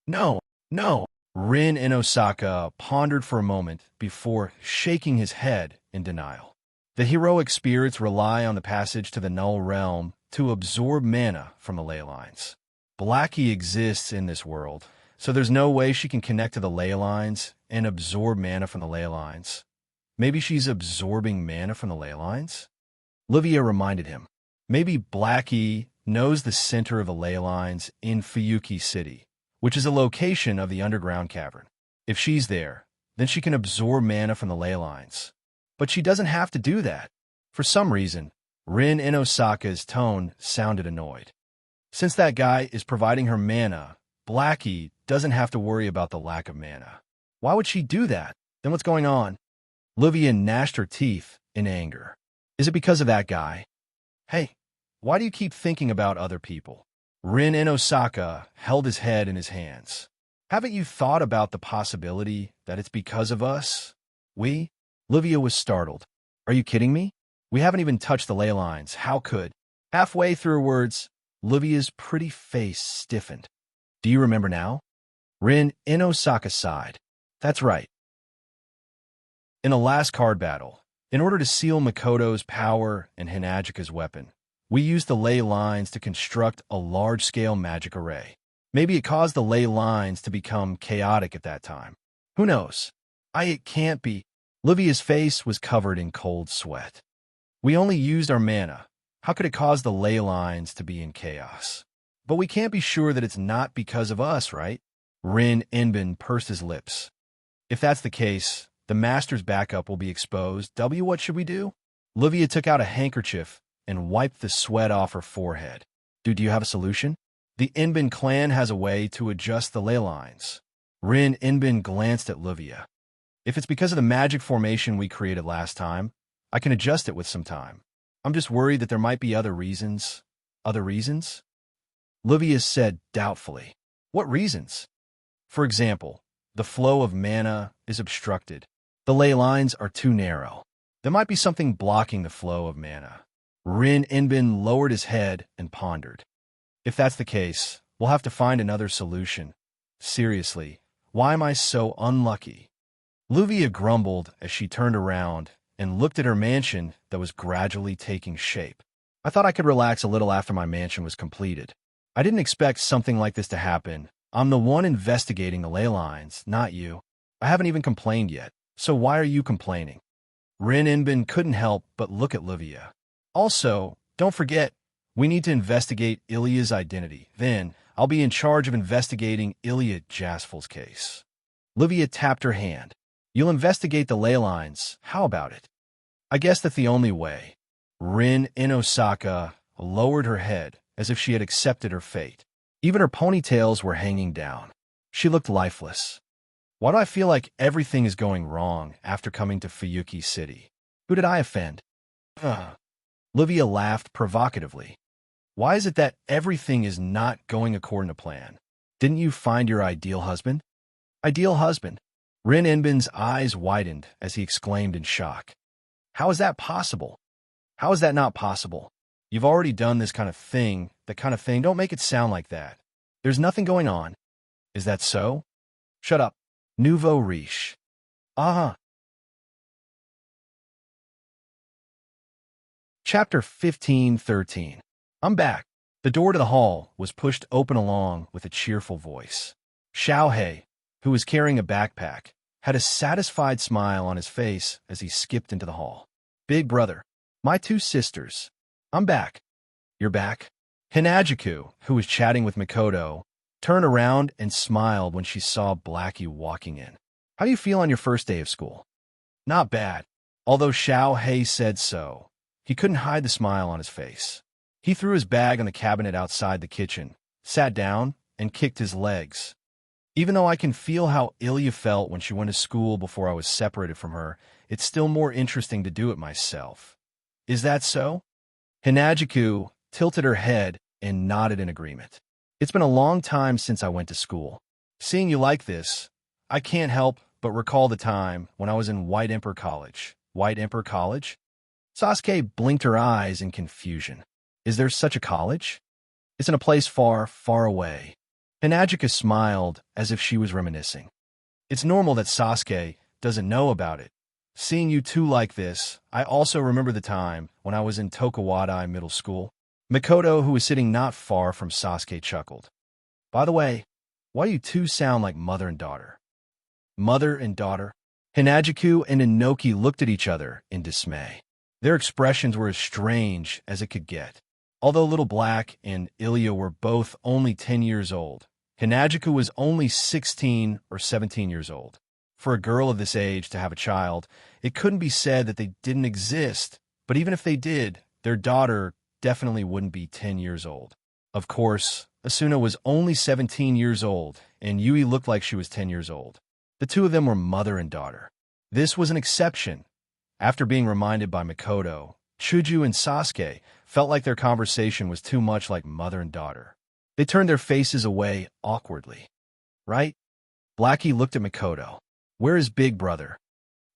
No, no. Rin Inosaka pondered for a moment before shaking his head in denial. The heroic spirits rely on the passage to the null realm to absorb mana from the ley lines. Blackie exists in this world, so there's no way she can connect to the ley lines and absorb mana from the ley lines. Maybe she's absorbing mana from the ley lines? Livia reminded him. Maybe Blackie knows the center of the ley lines in Fuyuki City, which is a location of the underground cavern. If she's there, then she can absorb mana from the ley lines. But she doesn't have to do that. For some reason, Rin Inosaka's tone sounded annoyed. Since that guy is providing her mana, Blackie doesn't have to worry about the lack of mana. Why would she do that? Then what's going on? Livia gnashed her teeth in anger. Is it because of that guy? Hey, why do you keep thinking about other people? Rin Inosaka held his head in his hands. Haven't you thought about the possibility that it's because of us? We? Livia was startled. Are you kidding me? We haven't even touched the ley lines. How could? Halfway through her words, Livia's pretty face stiffened. Do you remember now? Rin Inosaka sighed. That's right. In the last card battle, in order to seal Makoto's power and Hinajika's weapon, we used the ley lines to construct a large-scale magic array. Maybe it caused the ley lines to become chaotic at that time. Who knows? It can't be. Livia's face was covered in cold sweat. We only used our mana. How could it cause the ley lines to be in chaos? But we can't be sure that it's not because of us, right? Rin Inbin pursed his lips. If that's the case, the master's backup will be exposed. What should we do? Livia took out a handkerchief and wiped the sweat off her forehead. Do you have a solution? The Inbin clan has a way to adjust the ley lines. Rin Inbin glanced at Livia. If it's because of the magic formation we created last time, I can adjust it with some time. I'm just worried that there might be other reasons. Other reasons? Livia said doubtfully. What reasons? For example, the flow of mana is obstructed. The ley lines are too narrow. There might be something blocking the flow of mana. Rin Inbin lowered his head and pondered. If that's the case, we'll have to find another solution. Seriously, why am I so unlucky? Livia grumbled as she turned around and looked at her mansion that was gradually taking shape. I thought I could relax a little after my mansion was completed. I didn't expect something like this to happen. I'm the one investigating the ley lines, not you. I haven't even complained yet, so why are you complaining? Rin Inbin couldn't help but look at Livia. Also, don't forget, we need to investigate Ilya's identity. Then, I'll be in charge of investigating Ilya Jasfel's case. Livia tapped her hand. You'll investigate the ley lines. How about it? I guess that's the only way. Rin Inosaka lowered her head as if she had accepted her fate. Even her ponytails were hanging down. She looked lifeless. Why do I feel like everything is going wrong after coming to Fuyuki City? Who did I offend? Livia laughed provocatively. Why is it that everything is not going according to plan? Didn't you find your ideal husband? Ideal husband? Rin Inbin's eyes widened as he exclaimed in shock. How is that possible? How is that not possible? You've already done this kind of thing, that kind of thing. Don't make it sound like that. There's nothing going on. Is that so? Shut up. Nouveau riche. Chapter 15:13. I'm back. The door to the hall was pushed open along with a cheerful voice. Xiaohei, who was carrying a backpack, had a satisfied smile on his face as he skipped into the hall. Big brother, my two sisters. I'm back. You're back? Hinajiku, who was chatting with Makoto, turned around and smiled when she saw Blackie walking in. How do you feel on your first day of school? Not bad. Although Xiaohei said so, he couldn't hide the smile on his face. He threw his bag on the cabinet outside the kitchen, sat down, and kicked his legs. Even though I can feel how Ilya felt when she went to school before I was separated from her, it's still more interesting to do it myself. Is that so? Hinajiku tilted her head and nodded in agreement. It's been a long time since I went to school. Seeing you like this, I can't help but recall the time when I was in White Emperor College. White Emperor College? Sasuke blinked her eyes in confusion. Is there such a college? It's in a place far, far away. Hinajika smiled as if she was reminiscing. It's normal that Sasuke doesn't know about it. Seeing you two like this, I also remember the time when I was in Tokuwadai Middle School. Mikoto, who was sitting not far from Sasuke, chuckled. By the way, why do you two sound like mother and daughter? Mother and daughter? Hinajiku and Inoki looked at each other in dismay. Their expressions were as strange as it could get. Although Little Black and Ilya were both only 10 years old, Hinajiku was only 16 or 17 years old. For a girl of this age to have a child, it couldn't be said that they didn't exist, but even if they did, their daughter definitely wouldn't be 10 years old. Of course, Asuna was only 17 years old, and Yui looked like she was 10 years old. The two of them were mother and daughter. This was an exception. After being reminded by Mikoto, Chuju and Sasuke felt like their conversation was too much like mother and daughter. They turned their faces away awkwardly. Right? Blackie looked at Mikoto. Where is Big Brother?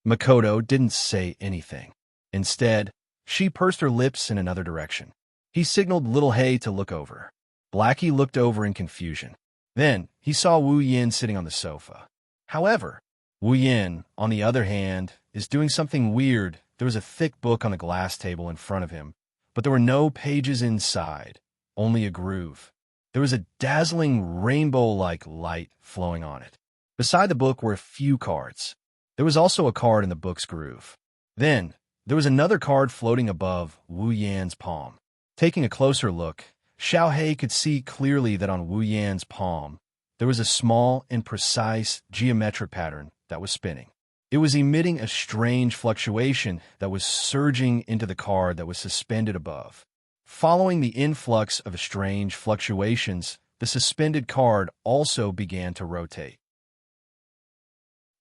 Mikoto didn't say anything. Instead, she pursed her lips in another direction. He signaled Little Hay to look over. Blackie looked over in confusion. Then, he saw Wu Yin sitting on the sofa. However, Wu Yin, on the other hand, is doing something weird. There was a thick book on the glass table in front of him, but there were no pages inside, only a groove. There was a dazzling rainbow-like light flowing on it. Beside the book were a few cards. There was also a card in the book's groove. Then, there was another card floating above Wu Yan's palm. Taking a closer look, Xiaohei could see clearly that on Wu Yan's palm, there was a small and precise geometric pattern that was spinning. It was emitting a strange fluctuation that was surging into the card that was suspended above. Following the influx of strange fluctuations, the suspended card also began to rotate.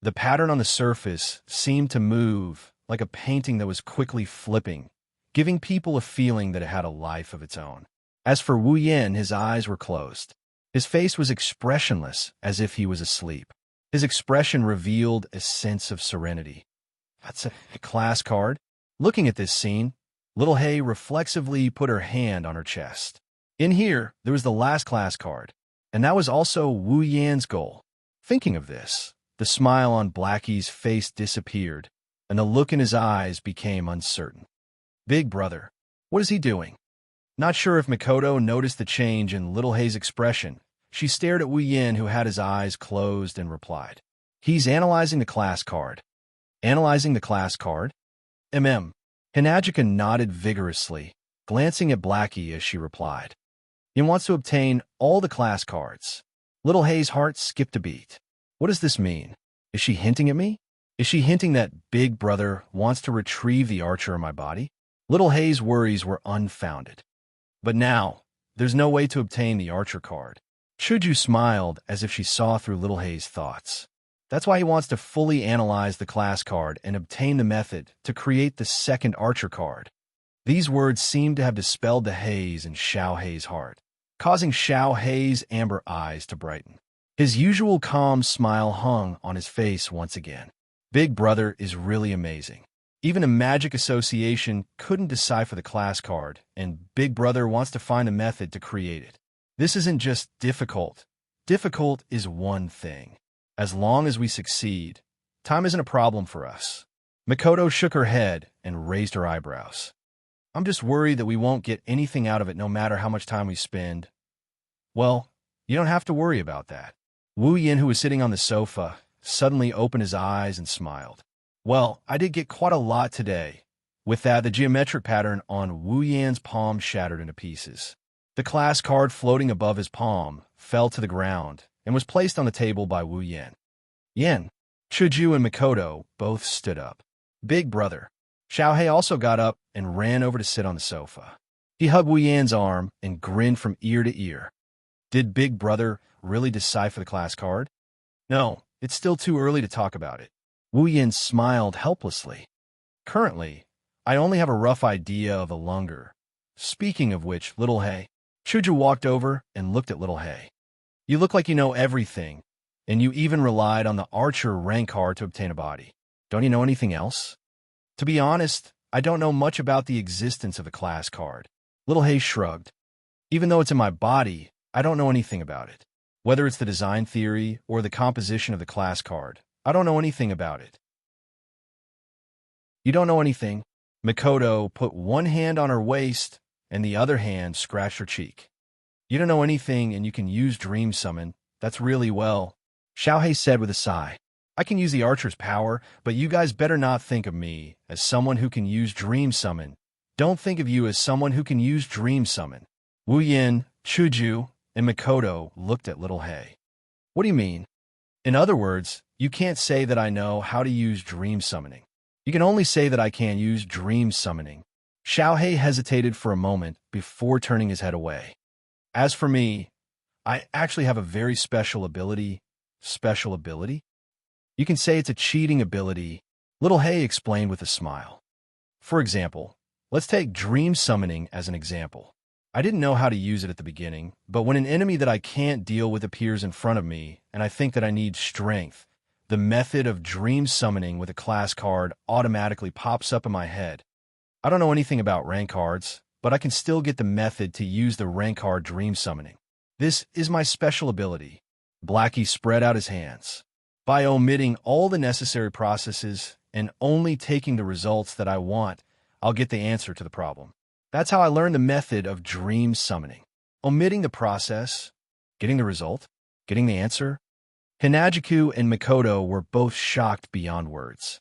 The pattern on the surface seemed to move like a painting that was quickly flipping, giving people a feeling that it had a life of its own. As for Wu Yan, his eyes were closed. His face was expressionless, as if he was asleep. His expression revealed a sense of serenity. That's a class card. Looking at this scene, Little Hay reflexively put her hand on her chest. In here, there was the last class card, and that was also Wu Yan's goal. Thinking of this, the smile on Blackie's face disappeared, and the look in his eyes became uncertain. Big Brother, what is he doing? Not sure if Mikoto noticed the change in Little Hay's expression. She stared at Wu Yin, who had his eyes closed, and replied, He's analyzing the class card. Analyzing the class card? Hinajika nodded vigorously, glancing at Blackie as she replied. He wants to obtain all the class cards. Little Hay's heart skipped a beat. What does this mean? Is she hinting at me? Is she hinting that Big Brother wants to retrieve the archer in my body? Little Hay's worries were unfounded. But now, there's no way to obtain the archer card. Chuju smiled as if she saw through Little Hay's thoughts. That's why he wants to fully analyze the class card and obtain the method to create the second archer card. These words seemed to have dispelled the haze in Xiaohei's heart, causing Xiaohei's amber eyes to brighten. His usual calm smile hung on his face once again. Big Brother is really amazing. Even a magic association couldn't decipher the class card, and Big Brother wants to find a method to create it. This isn't just difficult. Difficult is one thing. As long as we succeed, time isn't a problem for us. Mikoto shook her head and raised her eyebrows. I'm just worried that we won't get anything out of it no matter how much time we spend. Well, you don't have to worry about that. Wu Yin, who was sitting on the sofa, suddenly opened his eyes and smiled. Well, I did get quite a lot today. With that, the geometric pattern on Wu Yan's palm shattered into pieces. The class card floating above his palm fell to the ground and was placed on the table by Wu Yan. Yen, Chuju, and Mikoto both stood up. Big Brother. Xiaohei also got up and ran over to sit on the sofa. He hugged Wu Yan's arm and grinned from ear to ear. Did Big Brother really decipher the class card? No, it's still too early to talk about it. Wu Yin smiled helplessly. Currently, I only have a rough idea of a lunger. Speaking of which, Little Hay. Chuju walked over and looked at Little Hay. You look like you know everything, and you even relied on the archer rank card to obtain a body. Don't you know anything else? To be honest, I don't know much about the existence of the class card. Little Hay shrugged. Even though it's in my body, I don't know anything about it. Whether it's the design theory or the composition of the class card, I don't know anything about it. You don't know anything? Mikoto put one hand on her waist and the other hand scratched her cheek. You don't know anything and you can use Dream Summon. That's really well. Xiaohei said with a sigh. I can use the archer's power, but you guys better not think of me as someone who can use Dream Summon. Don't think of you as someone who can use Dream Summon. Wu Yin, Chuju, and Mikoto looked at Little Hay. What do you mean? In other words, you can't say that I know how to use Dream Summoning. You can only say that I can use Dream Summoning. Xiaohei hesitated for a moment before turning his head away. As for me, I actually have a very special ability. Special ability? You can say it's a cheating ability, Little Hay explained with a smile. For example, let's take Dream Summoning as an example. I didn't know how to use it at the beginning, but when an enemy that I can't deal with appears in front of me, and I think that I need strength, the method of Dream Summoning with a class card automatically pops up in my head. I don't know anything about rank cards, but I can still get the method to use the rank card Dream Summoning. This is my special ability. Blackie spread out his hands. By omitting all the necessary processes and only taking the results that I want, I'll get the answer to the problem. That's how I learned the method of Dream Summoning. Omitting the process, getting the result, getting the answer. Hinajiku and Mikoto were both shocked beyond words.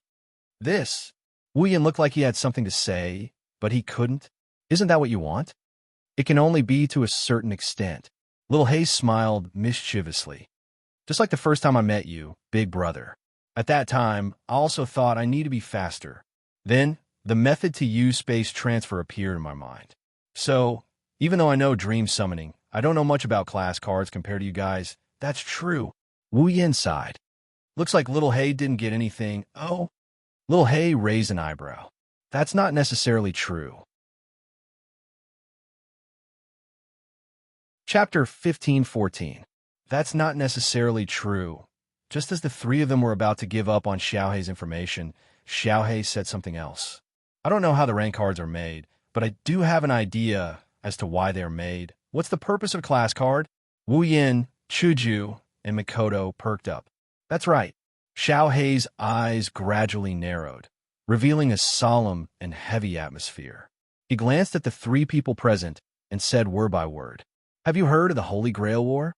This? Wu Yin looked like he had something to say, but he couldn't. Isn't that what you want? It can only be to a certain extent. Little Hay smiled mischievously. Just like the first time I met you, big brother. At that time, I also thought I need to be faster. Then, the method to use space transfer appeared in my mind. So, even though I know Dream Summoning, I don't know much about class cards compared to you guys. That's true. Wu Yin sighed. Looks like Little Hay didn't get anything. Oh? Little Hay raised an eyebrow. That's not necessarily true. Chapter 15-14. That's not necessarily true. Just as the three of them were about to give up on Xiaohei's information, Xiaohei said something else. I don't know how the rank cards are made, but I do have an idea as to why they're made. What's the purpose of a class card? Wu Yin, Chuju, and Mikoto perked up. That's right. Xiaohei's eyes gradually narrowed, revealing a solemn and heavy atmosphere. He glanced at the three people present and said word by word, Have you heard of the Holy Grail War?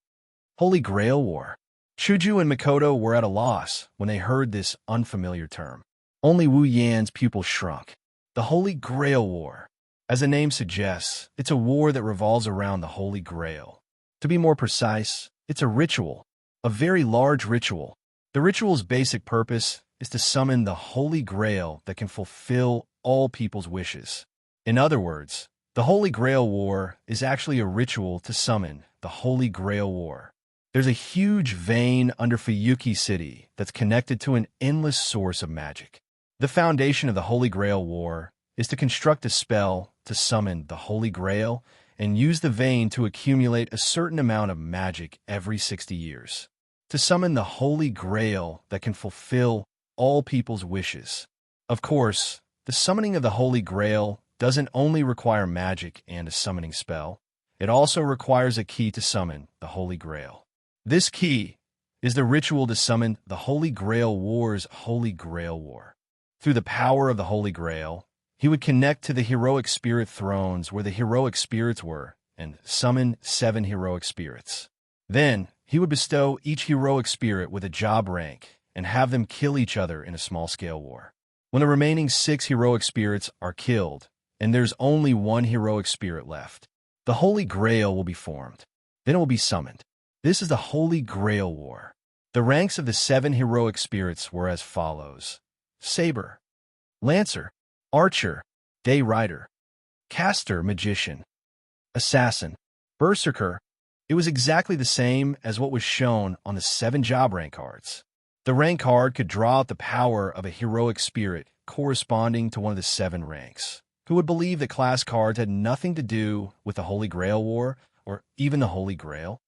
Holy Grail War. Chuju and Mikoto were at a loss when they heard this unfamiliar term. Only Wu Yan's pupils shrunk. The Holy Grail War. As the name suggests, it's a war that revolves around the Holy Grail. To be more precise, it's a ritual, a very large ritual. The ritual's basic purpose is to summon the Holy Grail that can fulfill all people's wishes. In other words, the Holy Grail War is actually a ritual to summon the Holy Grail War. There's a huge vein under Fuyuki City that's connected to an endless source of magic. The foundation of the Holy Grail War is to construct a spell to summon the Holy Grail and use the vein to accumulate a certain amount of magic every 60 years. To summon the Holy Grail that can fulfill all people's wishes. Of course, the summoning of the Holy Grail doesn't only require magic and a summoning spell, it also requires a key to summon the Holy Grail. This key is the ritual to summon the Holy Grail War's Holy Grail War. Through the power of the Holy Grail, he would connect to the heroic spirit thrones where the heroic spirits were and summon 7 heroic spirits. Then, he would bestow each heroic spirit with a job rank and have them kill each other in a small-scale war. When the remaining 6 heroic spirits are killed, and there's only 1 heroic spirit left, the Holy Grail will be formed. Then it will be summoned. This is the Holy Grail War. The ranks of the 7 heroic spirits were as follows: Saber, Lancer, Archer, Day Rider, Caster, Magician, Assassin, Berserker. It was exactly the same as what was shown on the 7 job rank cards. The rank card could draw out the power of a heroic spirit corresponding to one of the 7 ranks. Who would believe that class cards had nothing to do with the Holy Grail War or even the Holy Grail?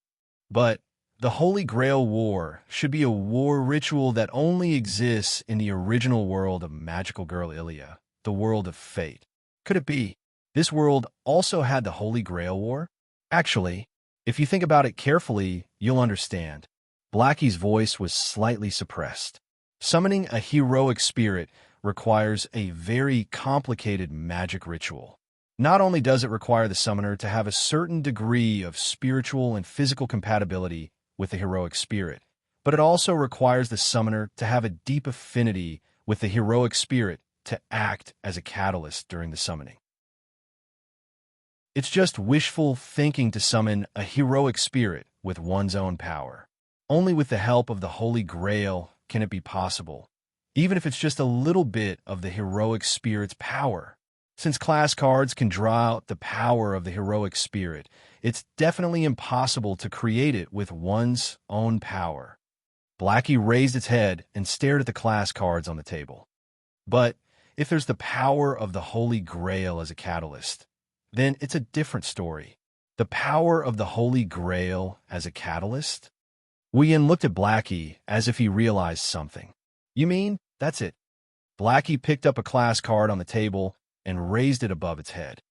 But the Holy Grail War should be a war ritual that only exists in the original world of magical girl Ilya, the world of fate. Could it be this world also had the Holy Grail War? Actually, if you think about it carefully, you'll understand. Blackie's voice was slightly suppressed. Summoning a heroic spirit requires a very complicated magic ritual. Not only does it require the summoner to have a certain degree of spiritual and physical compatibility with the heroic spirit, but it also requires the summoner to have a deep affinity with the heroic spirit to act as a catalyst during the summoning. It's just wishful thinking to summon a heroic spirit with one's own power. Only with the help of the Holy Grail can it be possible, even if it's just a little bit of the heroic spirit's power. Since class cards can draw out the power of the heroic spirit, it's definitely impossible to create it with one's own power. Blackie raised its head and stared at the class cards on the table. But if there's the power of the Holy Grail as a catalyst, then it's a different story. The power of the Holy Grail as a catalyst? Wu-Yin looked at Blackie as if he realized something. You mean, that's it? Blackie picked up a class card on the table and raised it above its head.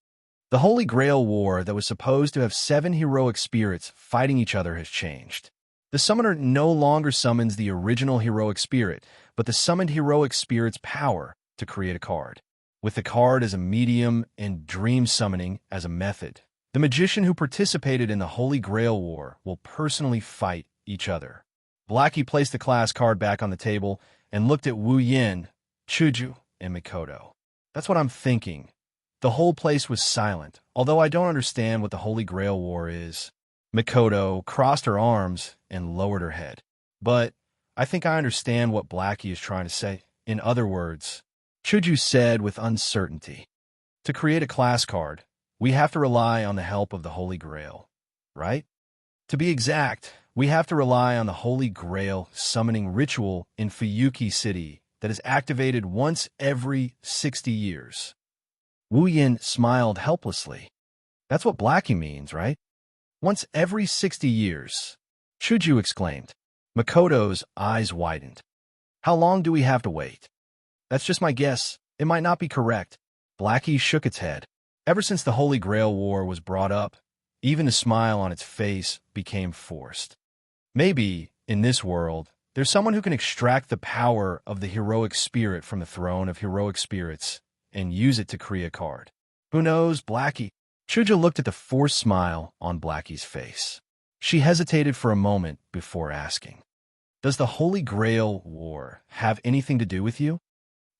The Holy Grail War that was supposed to have 7 heroic spirits fighting each other has changed. The summoner no longer summons the original heroic spirit, but the summoned heroic spirit's power to create a card. With the card as a medium and dream summoning as a method, the magician who participated in the Holy Grail War will personally fight each other. Blackie placed the class card back on the table and looked at Wu-Yin, Chuju, and Mikoto. That's what I'm thinking. The whole place was silent, although I don't understand what the Holy Grail War is. Mikoto crossed her arms and lowered her head. But I think I understand what Blackie is trying to say. In other words, Chuju said with uncertainty, to create a class card, we have to rely on the help of the Holy Grail, right? To be exact, we have to rely on the Holy Grail summoning ritual in Fuyuki City that is activated once every 60 years. Wu-Yin smiled helplessly. That's what Blackie means, right? Once every 60 years, Chuju exclaimed. Makoto's eyes widened. How long do we have to wait? That's just my guess. It might not be correct. Blackie shook its head. Ever since the Holy Grail War was brought up, even the smile on its face became forced. Maybe, in this world, there's someone who can extract the power of the heroic spirit from the throne of heroic spirits and use it to create a card. Who knows, Blackie? Chuja looked at the forced smile on Blackie's face. She hesitated for a moment before asking, does the Holy Grail War have anything to do with you?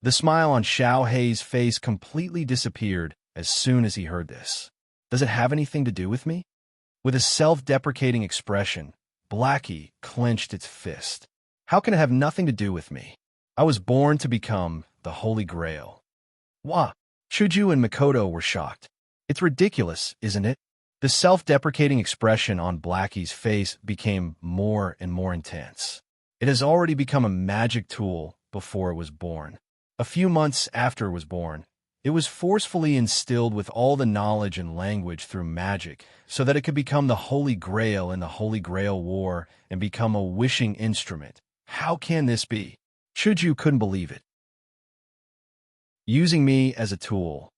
The smile on Xiao Hei's face completely disappeared as soon as he heard this. Does it have anything to do with me? With a self-deprecating expression, Blackie clenched its fist. How can it have nothing to do with me? I was born to become the Holy Grail. Wah! Chuju and Mikoto were shocked. It's ridiculous, isn't it? The self-deprecating expression on Blackie's face became more and more intense. It has already become a magic tool before it was born. A few months after it was born, it was forcefully instilled with all the knowledge and language through magic so that it could become the Holy Grail in the Holy Grail War and become a wishing instrument. How can this be? Chuju couldn't believe it. Using me as a tool.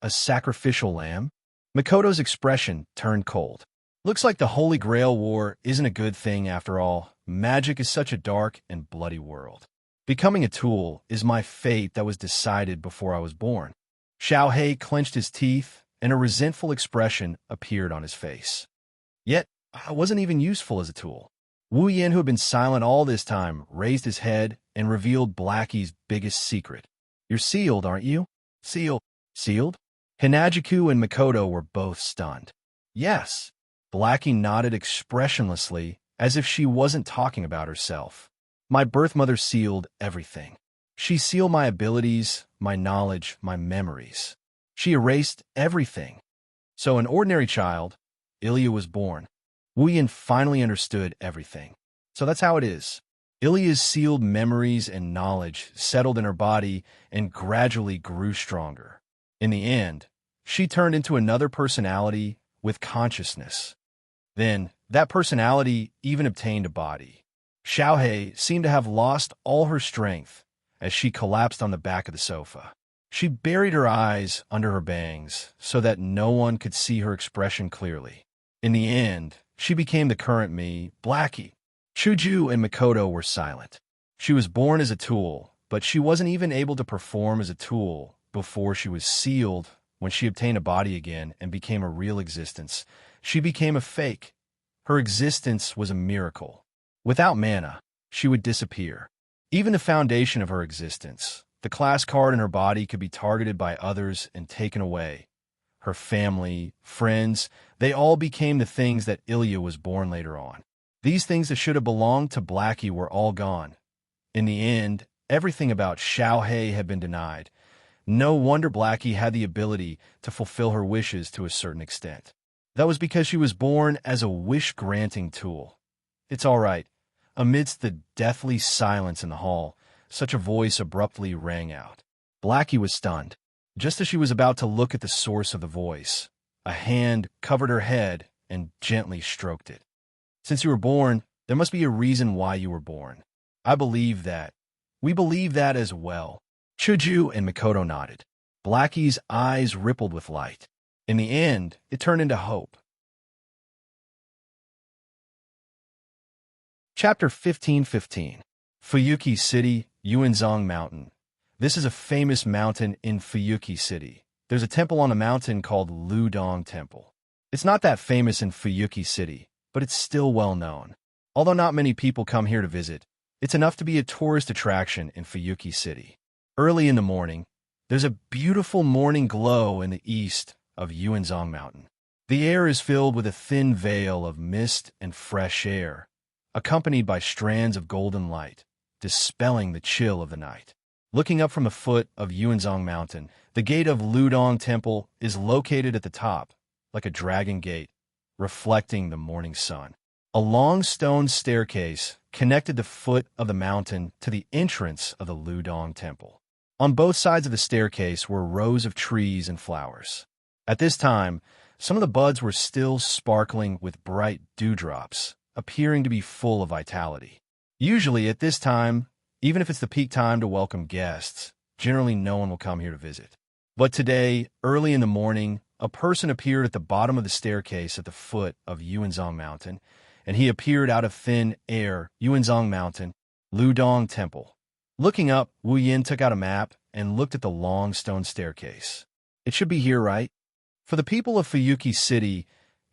A sacrificial lamb? Mikoto's expression turned cold. Looks like the Holy Grail War isn't a good thing after all. Magic is such a dark and bloody world. Becoming a tool is my fate that was decided before I was born. Xiao Hei clenched his teeth, and a resentful expression appeared on his face. Yet, I wasn't even useful as a tool. Wu-Yin, who had been silent all this time, raised his head and revealed Blackie's biggest secret. You're sealed, aren't you? Sealed? Hinajiku and Mikoto were both stunned. Yes. Blackie nodded expressionlessly, as if she wasn't talking about herself. My birth mother sealed everything. She sealed my abilities, my knowledge, my memories. She erased everything. So an ordinary child, Ilya was born. Wu-Yin finally understood everything. So that's how it is. Ilya's sealed memories and knowledge settled in her body and gradually grew stronger. In the end, she turned into another personality with consciousness. Then, that personality even obtained a body. Xiaohei seemed to have lost all her strength as she collapsed on the back of the sofa. She buried her eyes under her bangs so that no one could see her expression clearly. In the end, she became the current me, Blackie. Chuju and Makoto were silent. She was born as a tool, but she wasn't even able to perform as a tool before she was sealed. When she obtained a body again and became a real existence, she became a fake. Her existence was a miracle. Without mana, she would disappear. Even the foundation of her existence, the class card in her body, could be targeted by others and taken away. Her family, friends, they all became the things that Ilya was born later on. These things that should have belonged to Blackie were all gone. In the end, everything about Xiaohei had been denied. No wonder Blackie had the ability to fulfill her wishes to a certain extent. That was because she was born as a wish-granting tool. It's all right. Amidst the deathly silence in the hall, such a voice abruptly rang out. Blackie was stunned. Just as she was about to look at the source of the voice, a hand covered her head and gently stroked it. Since you were born, there must be a reason why you were born. I believe that. We believe that as well. Chuju and Makoto nodded. Blackie's eyes rippled with light. In the end, it turned into hope. Chapter 15:15. Fuyuki City, Yuanzhong Mountain. This is a famous mountain in Fuyuki City. There's a temple on the mountain called Ludong Temple. It's not that famous in Fuyuki City, but it's still well known. Although not many people come here to visit, it's enough to be a tourist attraction in Fuyuki City. Early in the morning, there's a beautiful morning glow in the east of Yuanzhong Mountain. The air is filled with a thin veil of mist and fresh air, accompanied by strands of golden light, dispelling the chill of the night. Looking up from the foot of Yuanzhong Mountain, the gate of Ludong Temple is located at the top, like a dragon gate, reflecting the morning sun. A long stone staircase connected the foot of the mountain to the entrance of the Ludong Temple. On both sides of the staircase were rows of trees and flowers. At this time, some of the buds were still sparkling with bright dewdrops, appearing to be full of vitality. Usually at this time, even if it's the peak time to welcome guests, generally no one will come here to visit. But today, early in the morning, a person appeared at the bottom of the staircase at the foot of Yuanzhong Mountain, and he appeared out of thin air. Yuanzhong Mountain, Ludong Temple. Looking up, Wu Yin took out a map and looked at the long stone staircase. It should be here, right? For the people of Fuyuki City,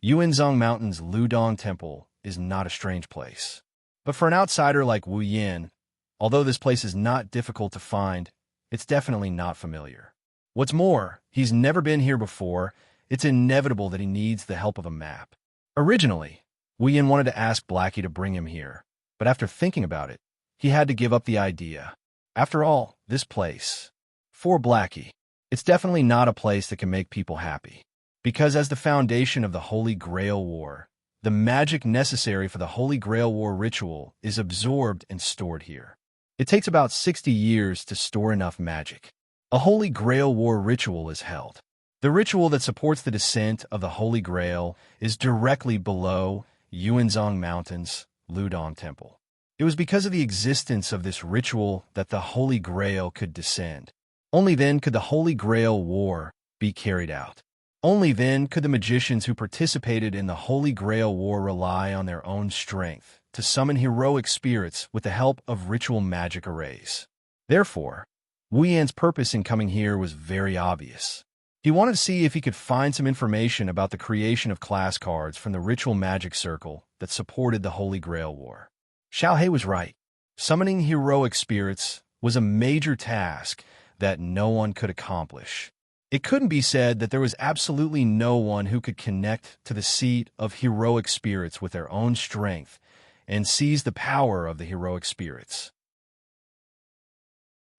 Yuanzhong Mountain's Ludong Temple is not a strange place. But for an outsider like Wu Yin, although this place is not difficult to find, it's definitely not familiar. What's more, he's never been here before. It's inevitable that he needs the help of a map. Originally, Wu Yin wanted to ask Blackie to bring him here, but after thinking about it, he had to give up the idea. After all, this place, for Blackie, it's definitely not a place that can make people happy. Because as the foundation of the Holy Grail War, the magic necessary for the Holy Grail War ritual is absorbed and stored here. It takes about 60 years to store enough magic. A Holy Grail War ritual is held. The ritual that supports the descent of the Holy Grail is directly below Yuanzhong Mountain's Ludong Temple. It was because of the existence of this ritual that the Holy Grail could descend. Only then could the Holy Grail War be carried out. Only then could the magicians who participated in the Holy Grail War rely on their own strength to summon heroic spirits with the help of ritual magic arrays. Therefore, Wu Yan's purpose in coming here was very obvious. He wanted to see if he could find some information about the creation of class cards from the ritual magic circle that supported the Holy Grail War. Xiaohei was right. Summoning heroic spirits was a major task that no one could accomplish. It couldn't be said that there was absolutely no one who could connect to the seat of heroic spirits with their own strength and seize the power of the heroic spirits.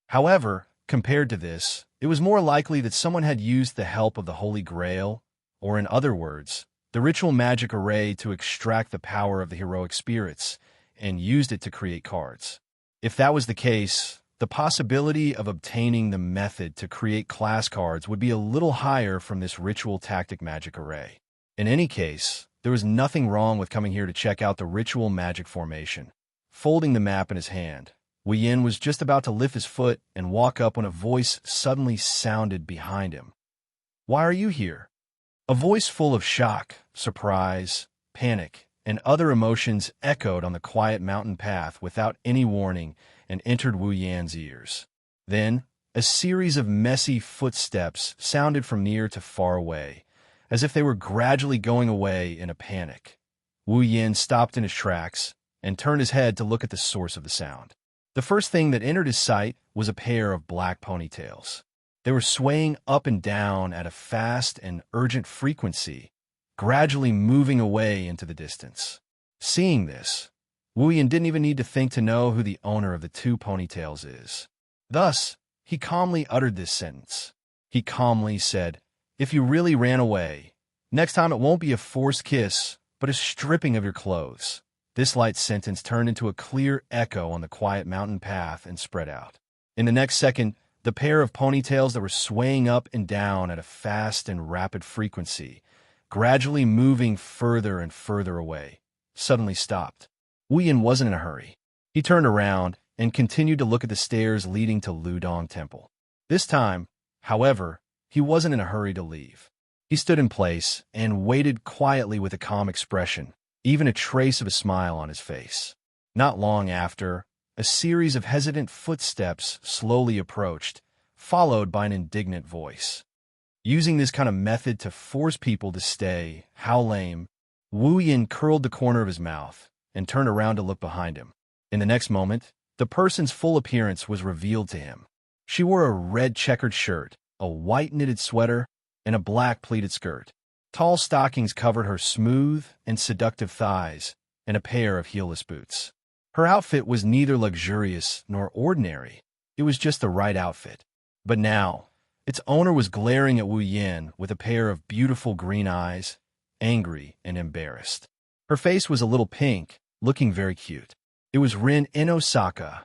However, compared to this, it was more likely that someone had used the help of the Holy Grail, or in other words, the ritual magic array to extract the power of the heroic spirits and used it to create cards. If that was the case, the possibility of obtaining the method to create class cards would be a little higher from this ritual tactic magic array. In any case, there was nothing wrong with coming here to check out the ritual magic formation. Folding the map in his hand, Wu Yin was just about to lift his foot and walk up when a voice suddenly sounded behind him. "Why are you here?" A voice full of shock, surprise, panic, and other emotions echoed on the quiet mountain path without any warning and entered Wu Yan's ears. Then, a series of messy footsteps sounded from near to far away, as if they were gradually going away in a panic. Wu Yan stopped in his tracks and turned his head to look at the source of the sound. The first thing that entered his sight was a pair of black ponytails. They were swaying up and down at a fast and urgent frequency, gradually moving away into the distance. Seeing this, Wu Yan didn't even need to think to know who the owner of the two ponytails is. Thus, he calmly uttered this sentence. He calmly said, "If you really ran away, next time it won't be a forced kiss, but a stripping of your clothes." This light sentence turned into a clear echo on the quiet mountain path and spread out. In the next second, the pair of ponytails that were swaying up and down at a fast and rapid frequency, gradually moving further and further away, suddenly stopped. Wu Yin wasn't in a hurry. He turned around and continued to look at the stairs leading to Ludong Temple. This time, however, he wasn't in a hurry to leave. He stood in place and waited quietly with a calm expression, even a trace of a smile on his face. Not long after, a series of hesitant footsteps slowly approached, followed by an indignant voice. Using this kind of method to force people to stay, how lame, Wu Yin curled the corner of his mouth and turned around to look behind him. In the next moment, the person's full appearance was revealed to him. She wore a red checkered shirt, a white knitted sweater, and a black pleated skirt. Tall stockings covered her smooth and seductive thighs, and a pair of heelless boots. Her outfit was neither luxurious nor ordinary. It was just the right outfit. But now, its owner was glaring at Wu Yin with a pair of beautiful green eyes, angry and embarrassed. Her face was a little pink, looking very cute. It was Rin in Osaka.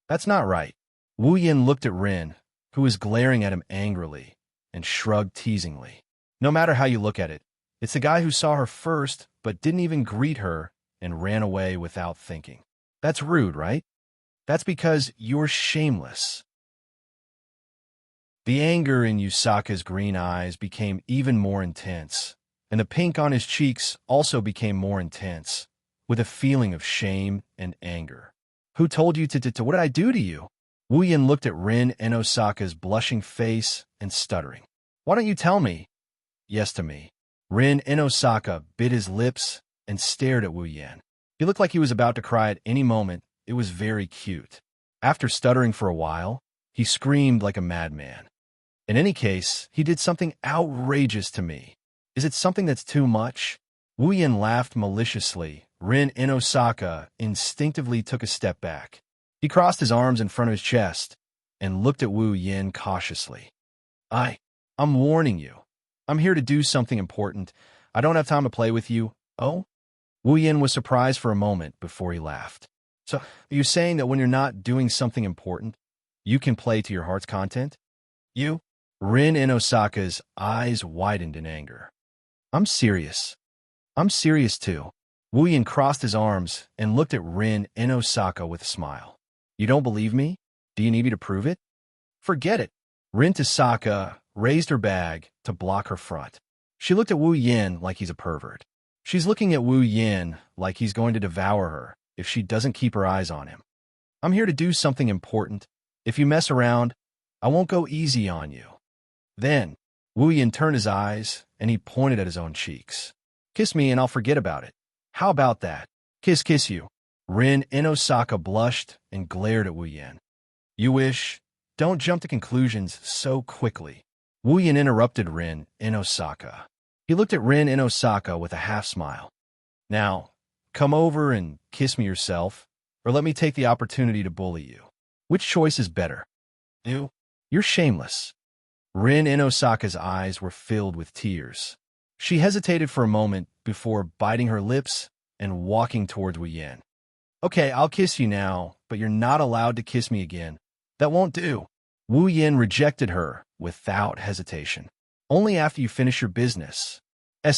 That's not right. Wu Yin looked at Rin, who was glaring at him angrily, and shrugged teasingly. No matter how you look at it, it's the guy who saw her first but didn't even greet her and ran away without thinking. That's rude, right? That's because you're shameless. The anger in Yusaka's green eyes became even more intense, and the pink on his cheeks also became more intense, with a feeling of shame and anger. "Who told you to what did I do to you?" Wu Yin looked at Rin and Osaka's blushing face and stuttering. "Why don't you tell me?" "Yes to me." Rin and Osaka bit his lips and stared at Wu Yin. He looked like he was about to cry at any moment. It was very cute. After stuttering for a while, he screamed like a madman. "In any case, he did something outrageous to me. Is it something that's too much?" Wu Yin laughed maliciously. Rin in Osaka instinctively took a step back. He crossed his arms in front of his chest and looked at Wu Yin cautiously. I'm warning you. I'm here to do something important. I don't have time to play with you." "Oh?" Wu Yin was surprised for a moment before he laughed. "So, are you saying that when you're not doing something important, you can play to your heart's content?" "You?" Rin in Osaka's eyes widened in anger. "I'm serious. I'm serious too." Wu Yin crossed his arms and looked at Rin in Osaka with a smile. "You don't believe me? Do you need me to prove it?" "Forget it." Rin Osaka raised her bag to block her front. She looked at Wu Yin like he's a pervert. She's looking at Wu Yin like he's going to devour her if she doesn't keep her eyes on him. "I'm here to do something important. If you mess around, I won't go easy on you." Then, Wu Yin turned his eyes and he pointed at his own cheeks. "Kiss me and I'll forget about it. How about that? Kiss you." Rin in Osaka blushed and glared at Wu Yin. "You wish? Don't jump to conclusions so quickly." Wu Yin interrupted Rin in Osaka. He looked at Rin in Osaka with a half-smile. "Now, come over and kiss me yourself, or let me take the opportunity to bully you. Which choice is better?" You're shameless." Rin in Osaka's eyes were filled with tears. She hesitated for a moment before biting her lips and walking towards Wu Yin. Okay, I'll kiss you now, but you're not allowed to kiss me again. That won't do. Wu Yin rejected her without hesitation. Only after you finish your business.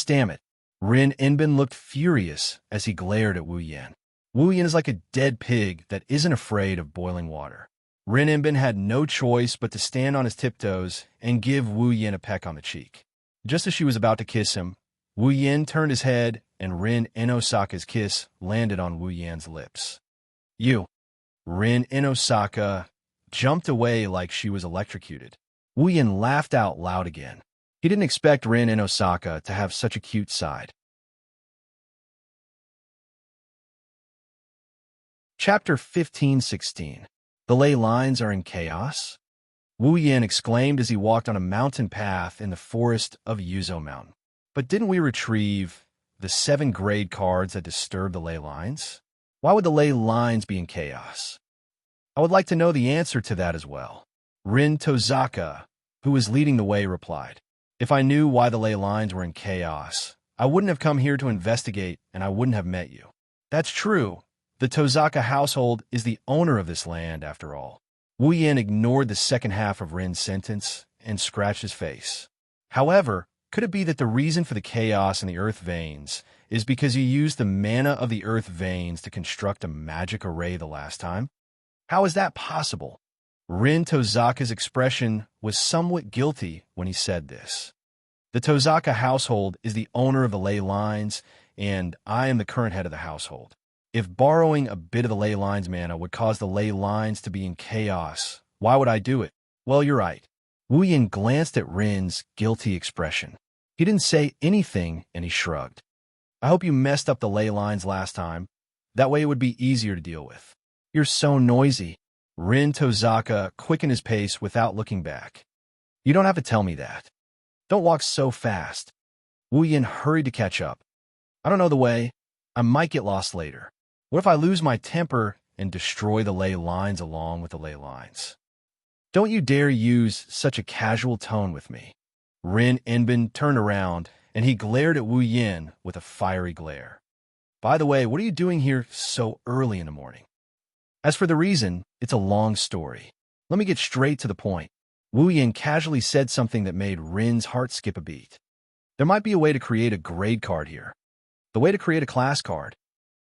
Damn it. Rin Inbin looked furious as he glared at Wu Yin. Wu Yin is like a dead pig that isn't afraid of boiling water. Rin Inbin had no choice but to stand on his tiptoes and give Wu Yin a peck on the cheek. Just as she was about to kiss him, Wu Yin turned his head and Rin Inosaka's kiss landed on Wu Yan's lips. You. Rin Inosaka jumped away like she was electrocuted. Wu Yin laughed out loud again. He didn't expect Rin Inosaka to have such a cute side. Chapter 15-16. The ley lines are in chaos? Wu Yin exclaimed as he walked on a mountain path in the forest of Yuzo Mountain. But didn't we retrieve the 7 grade cards that disturb the ley lines? Why would the ley lines be in chaos? I would like to know the answer to that as well. Rin Tozaka, who was leading the way, replied. If I knew why the ley lines were in chaos, I wouldn't have come here to investigate and I wouldn't have met you. That's true. The Tozaka household is the owner of this land, after all. Wu Yin ignored the second half of Rin's sentence and scratched his face. However, could it be that the reason for the chaos in the earth veins is because you used the mana of the earth veins to construct a magic array the last time? How is that possible? Rin Tozaka's expression was somewhat guilty when he said this. The Tozaka household is the owner of the ley lines, and I am the current head of the household. If borrowing a bit of the ley lines mana would cause the ley lines to be in chaos, why would I do it? Well, you're right. Wu Yin glanced at Rin's guilty expression. He didn't say anything, and he shrugged. I hope you messed up the ley lines last time. That way it would be easier to deal with. You're so noisy. Rin Tozaka quickened his pace without looking back. You don't have to tell me that. Don't walk so fast. Wu Yin hurried to catch up. I don't know the way. I might get lost later. What if I lose my temper and destroy the ley lines along with the ley lines? Don't you dare use such a casual tone with me. Rin Inbin turned around, and he glared at Wu Yin with a fiery glare. By the way, what are you doing here so early in the morning? As for the reason, it's a long story. Let me get straight to the point. Wu Yin casually said something that made Rin's heart skip a beat. There might be a way to create a grade card here. The way to create a class card.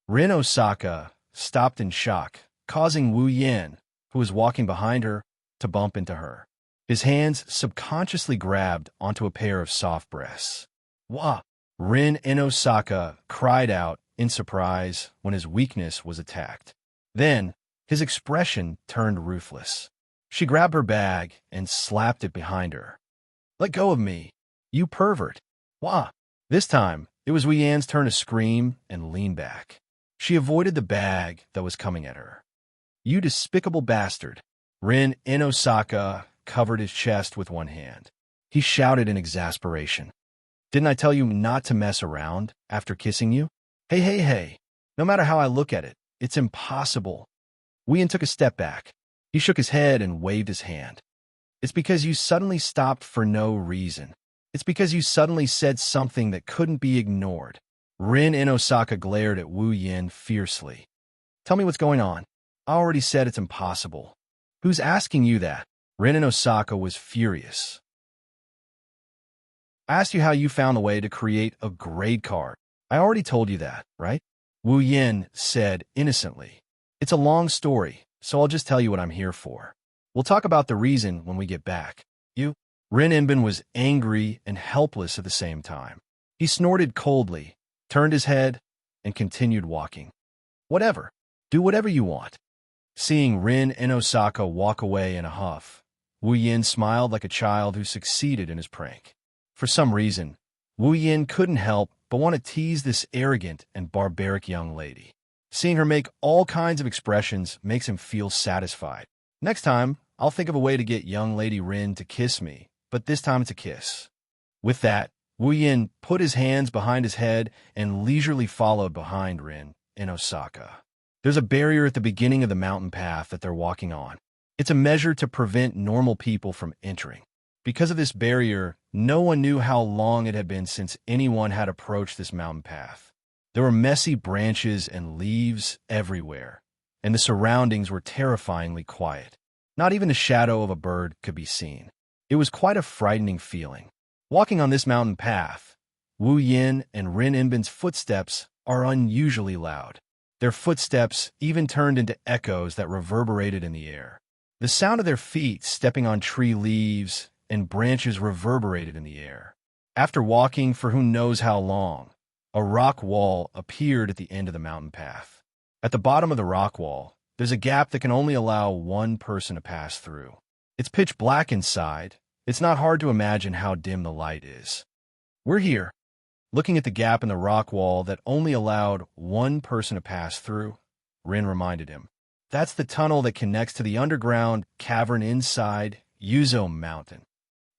Rin Osaka stopped in shock, causing Wu Yin, who was walking behind her, to bump into her. His hands subconsciously grabbed onto a pair of soft breasts. Wah! Rin Inosaka cried out in surprise when his weakness was attacked. Then, his expression turned ruthless. She grabbed her bag and slapped it behind her. Let go of me, you pervert. Wah! This time, it was Wu Yan's turn to scream and lean back. She avoided the bag that was coming at her. You despicable bastard. Rin Inosaka covered his chest with one hand. He shouted in exasperation. Didn't I tell you not to mess around after kissing you? Hey. No matter how I look at it, it's impossible. Wu Yin took a step back. He shook his head and waved his hand. It's because you suddenly stopped for no reason. It's because you suddenly said something that couldn't be ignored. Rin Inosaka glared at Wu Yin fiercely. Tell me what's going on. I already said it's impossible. Who's asking you that? Rin Inosaka was furious. I asked you how you found a way to create a grade card. I already told you that, right? Wu Yin said innocently. It's a long story, so I'll just tell you what I'm here for. We'll talk about the reason when we get back. You? Rin Inbin was angry and helpless at the same time. He snorted coldly, turned his head, and continued walking. Whatever. Do whatever you want. Seeing Rin Inosaka walk away in a huff, Wu Yin smiled like a child who succeeded in his prank. For some reason, Wu Yin couldn't help but want to tease this arrogant and barbaric young lady. Seeing her make all kinds of expressions makes him feel satisfied. Next time, I'll think of a way to get young lady Rin to kiss me, but this time it's a kiss. With that, Wu Yin put his hands behind his head and leisurely followed behind Rin Inosaka. There's a barrier at the beginning of the mountain path that they're walking on. It's a measure to prevent normal people from entering. Because of this barrier, no one knew how long it had been since anyone had approached this mountain path. There were messy branches and leaves everywhere, and the surroundings were terrifyingly quiet. Not even the shadow of a bird could be seen. It was quite a frightening feeling. Walking on this mountain path, Wu Yin and Rin Inbin's footsteps are unusually loud. Their footsteps even turned into echoes that reverberated in the air. The sound of their feet stepping on tree leaves and branches reverberated in the air. After walking for who knows how long, a rock wall appeared at the end of the mountain path. At the bottom of the rock wall, there's a gap that can only allow one person to pass through. It's pitch black inside. It's not hard to imagine how dim the light is. We're here, looking at the gap in the rock wall that only allowed one person to pass through, Rin reminded him. That's the tunnel that connects to the underground cavern inside Yuzo Mountain.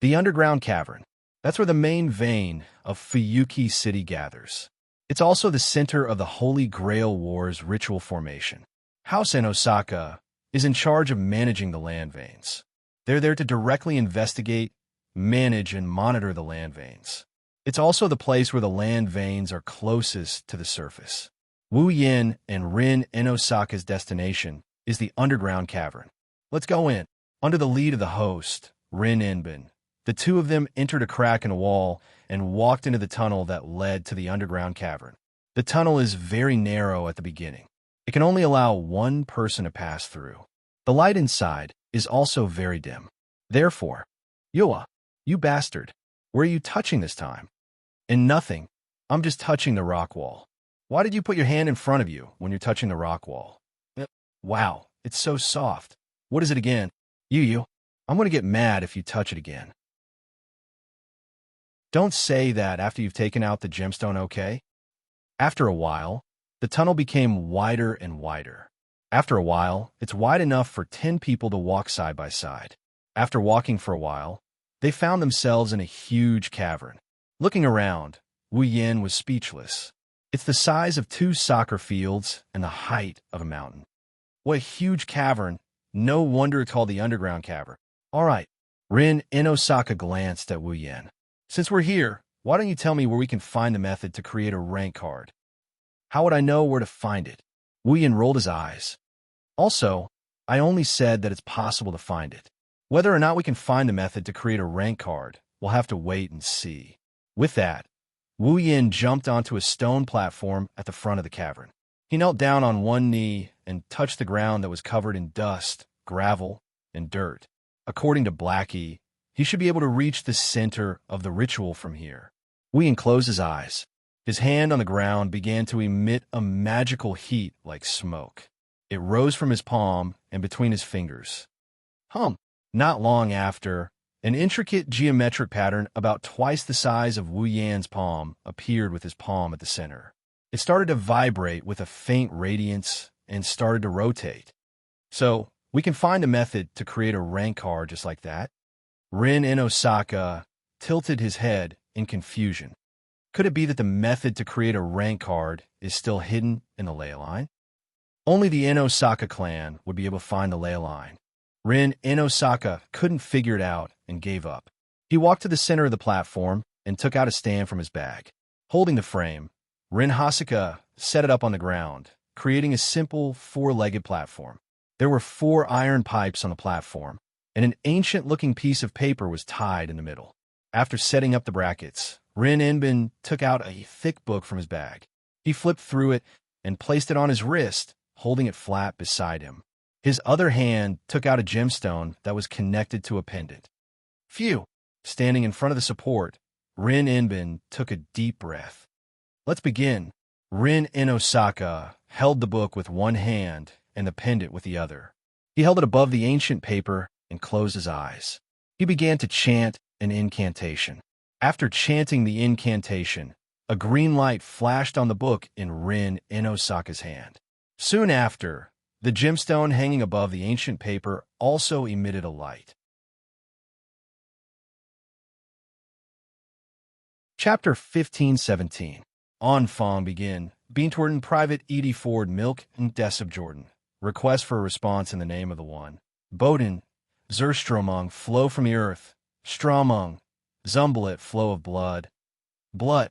The underground cavern. That's where the main vein of Fuyuki City gathers. It's also the center of the Holy Grail War's ritual formation. House in Osaka is in charge of managing the land veins. They're there to directly investigate, manage, and monitor the land veins. It's also the place where the land veins are closest to the surface. Wu Yin and Rin in Osaka's destination is the underground cavern. Let's go in. Under the lead of the host, Rin Inbin, the two of them entered a crack in a wall and walked into the tunnel that led to the underground cavern. The tunnel is very narrow at the beginning. It can only allow one person to pass through. The light inside is also very dim. Therefore, Yua, you bastard, where are you touching this time? And nothing. I'm just touching the rock wall. Why did you put your hand in front of you when you're touching the rock wall? Wow, it's so soft. What is it again? You. I'm going to get mad if you touch it again. Don't say that after you've taken out the gemstone, okay? After a while, the tunnel became wider and wider. After a while, it's wide enough for 10 people to walk side by side. After walking for a while, they found themselves in a huge cavern. Looking around, Wu Yin was speechless. It's the size of 2 soccer fields and the height of a mountain. What a huge cavern. No wonder it's called the underground cavern. All right. Rin in Osaka glanced at Wu Yin. Since we're here, why don't you tell me where we can find the method to create a rank card? How would I know where to find it? Wu Yin rolled his eyes. Also, I only said that it's possible to find it. Whether or not we can find the method to create a rank card, we'll have to wait and see. With that, Wu Yin jumped onto a stone platform at the front of the cavern. He knelt down on one knee and touched the ground that was covered in dust, gravel, and dirt. According to Blackie, he should be able to reach the center of the ritual from here. Wu Yin closed his eyes. His hand on the ground began to emit a magical heat like smoke. It rose from his palm and between his fingers. Not long after, an intricate geometric pattern about twice the size of Wu Yan's palm appeared with his palm at the center. It started to vibrate with a faint radiance and started to rotate. So, we can find a method to create a rank card just like that. Rin in Osaka tilted his head in confusion. Could it be that the method to create a rank card is still hidden in the ley line? Only the in Osaka clan would be able to find the ley line. Rin in Osaka couldn't figure it out and gave up. He walked to the center of the platform and took out a stand from his bag. Holding the frame, Rin Hasaka set it up on the ground, creating a simple 4-legged platform. There were 4 iron pipes on the platform, and an ancient-looking piece of paper was tied in the middle. After setting up the brackets, Rin Inbin took out a thick book from his bag. He flipped through it and placed it on his wrist, holding it flat beside him. His other hand took out a gemstone that was connected to a pendant. Phew! Standing in front of the support, Rin Inbin took a deep breath. Let's begin. Rin in Osaka held the book with one hand and the pendant with the other. He held it above the ancient paper and closed his eyes. He began to chant an incantation. After chanting the incantation, a green light flashed on the book in Rin in Osaka's hand. Soon after, the gemstone hanging above the ancient paper also emitted a light. Chapter 15-17. Onfong begin. Beantworten Private Edie Ford Milk and Desib Jordan. Request for a response in the name of the one. Bodin. Zerstromung. Flow from the earth. Stromung. Zumblet. Flow of blood. Blut.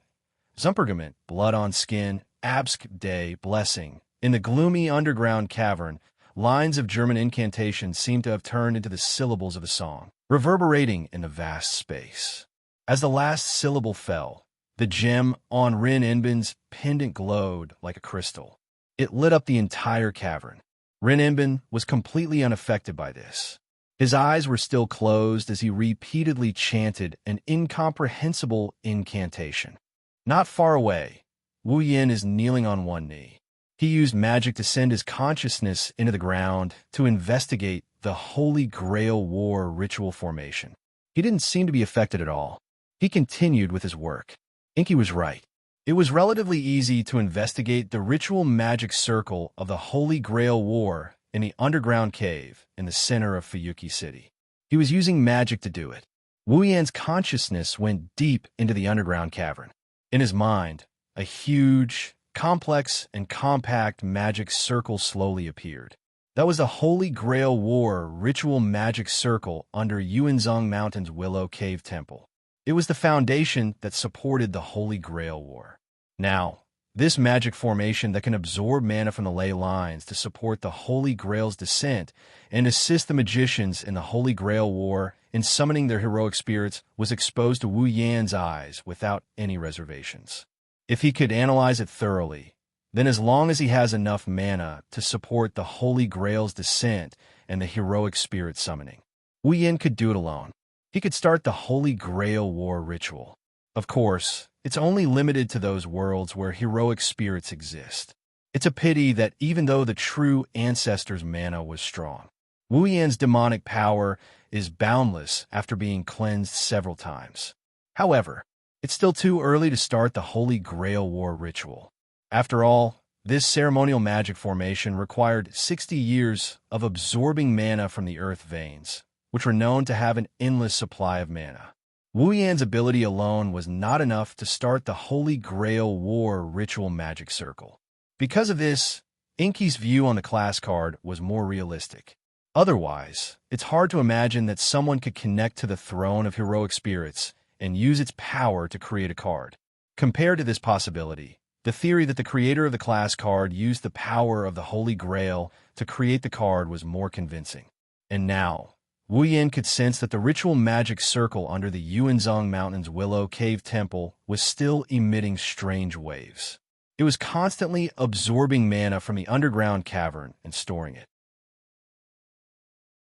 Zumpergament. Blood on skin. Absk Day Blessing. In the gloomy underground cavern, lines of German incantation seemed to have turned into the syllables of a song, reverberating in the vast space. As the last syllable fell, the gem on Rin Inbin's pendant glowed like a crystal. It lit up the entire cavern. Rin Inbin was completely unaffected by this. His eyes were still closed as he repeatedly chanted an incomprehensible incantation. Not far away, Wu Yin is kneeling on one knee. He used magic to send his consciousness into the ground to investigate the Holy Grail War ritual formation. He didn't seem to be affected at all. He continued with his work. Inky was right. It was relatively easy to investigate the ritual magic circle of the Holy Grail War in the underground cave in the center of Fuyuki City. He was using magic to do it. Wu Yan's consciousness went deep into the underground cavern. In his mind, a huge, complex, and compact magic circle slowly appeared. That was the Holy Grail War ritual magic circle under Yuanzong Mountain's Willow Cave Temple. It was the foundation that supported the Holy Grail War. Now, this magic formation that can absorb mana from the ley lines to support the Holy Grail's descent and assist the magicians in the Holy Grail War in summoning their heroic spirits was exposed to Wu Yan's eyes without any reservations. If he could analyze it thoroughly, then as long as he has enough mana to support the Holy Grail's descent and the heroic spirit summoning, Wu Yan could do it alone. He could start the Holy Grail War ritual. Of course, it's only limited to those worlds where heroic spirits exist. It's a pity that even though the true ancestor's mana was strong, Wu Yan's demonic power is boundless after being cleansed several times. However, it's still too early to start the Holy Grail War ritual. After all, this ceremonial magic formation required 60 years of absorbing mana from the earth veins, which were known to have an endless supply of mana. Wu Yan's ability alone was not enough to start the Holy Grail War ritual magic circle. Because of this, Inky's view on the class card was more realistic. Otherwise, it's hard to imagine that someone could connect to the throne of heroic spirits and use its power to create a card. Compared to this possibility, the theory that the creator of the class card used the power of the Holy Grail to create the card was more convincing. And now, Wu Yan could sense that the ritual magic circle under the Yuanzong Mountain's Willow Cave Temple was still emitting strange waves. It was constantly absorbing mana from the underground cavern and storing it.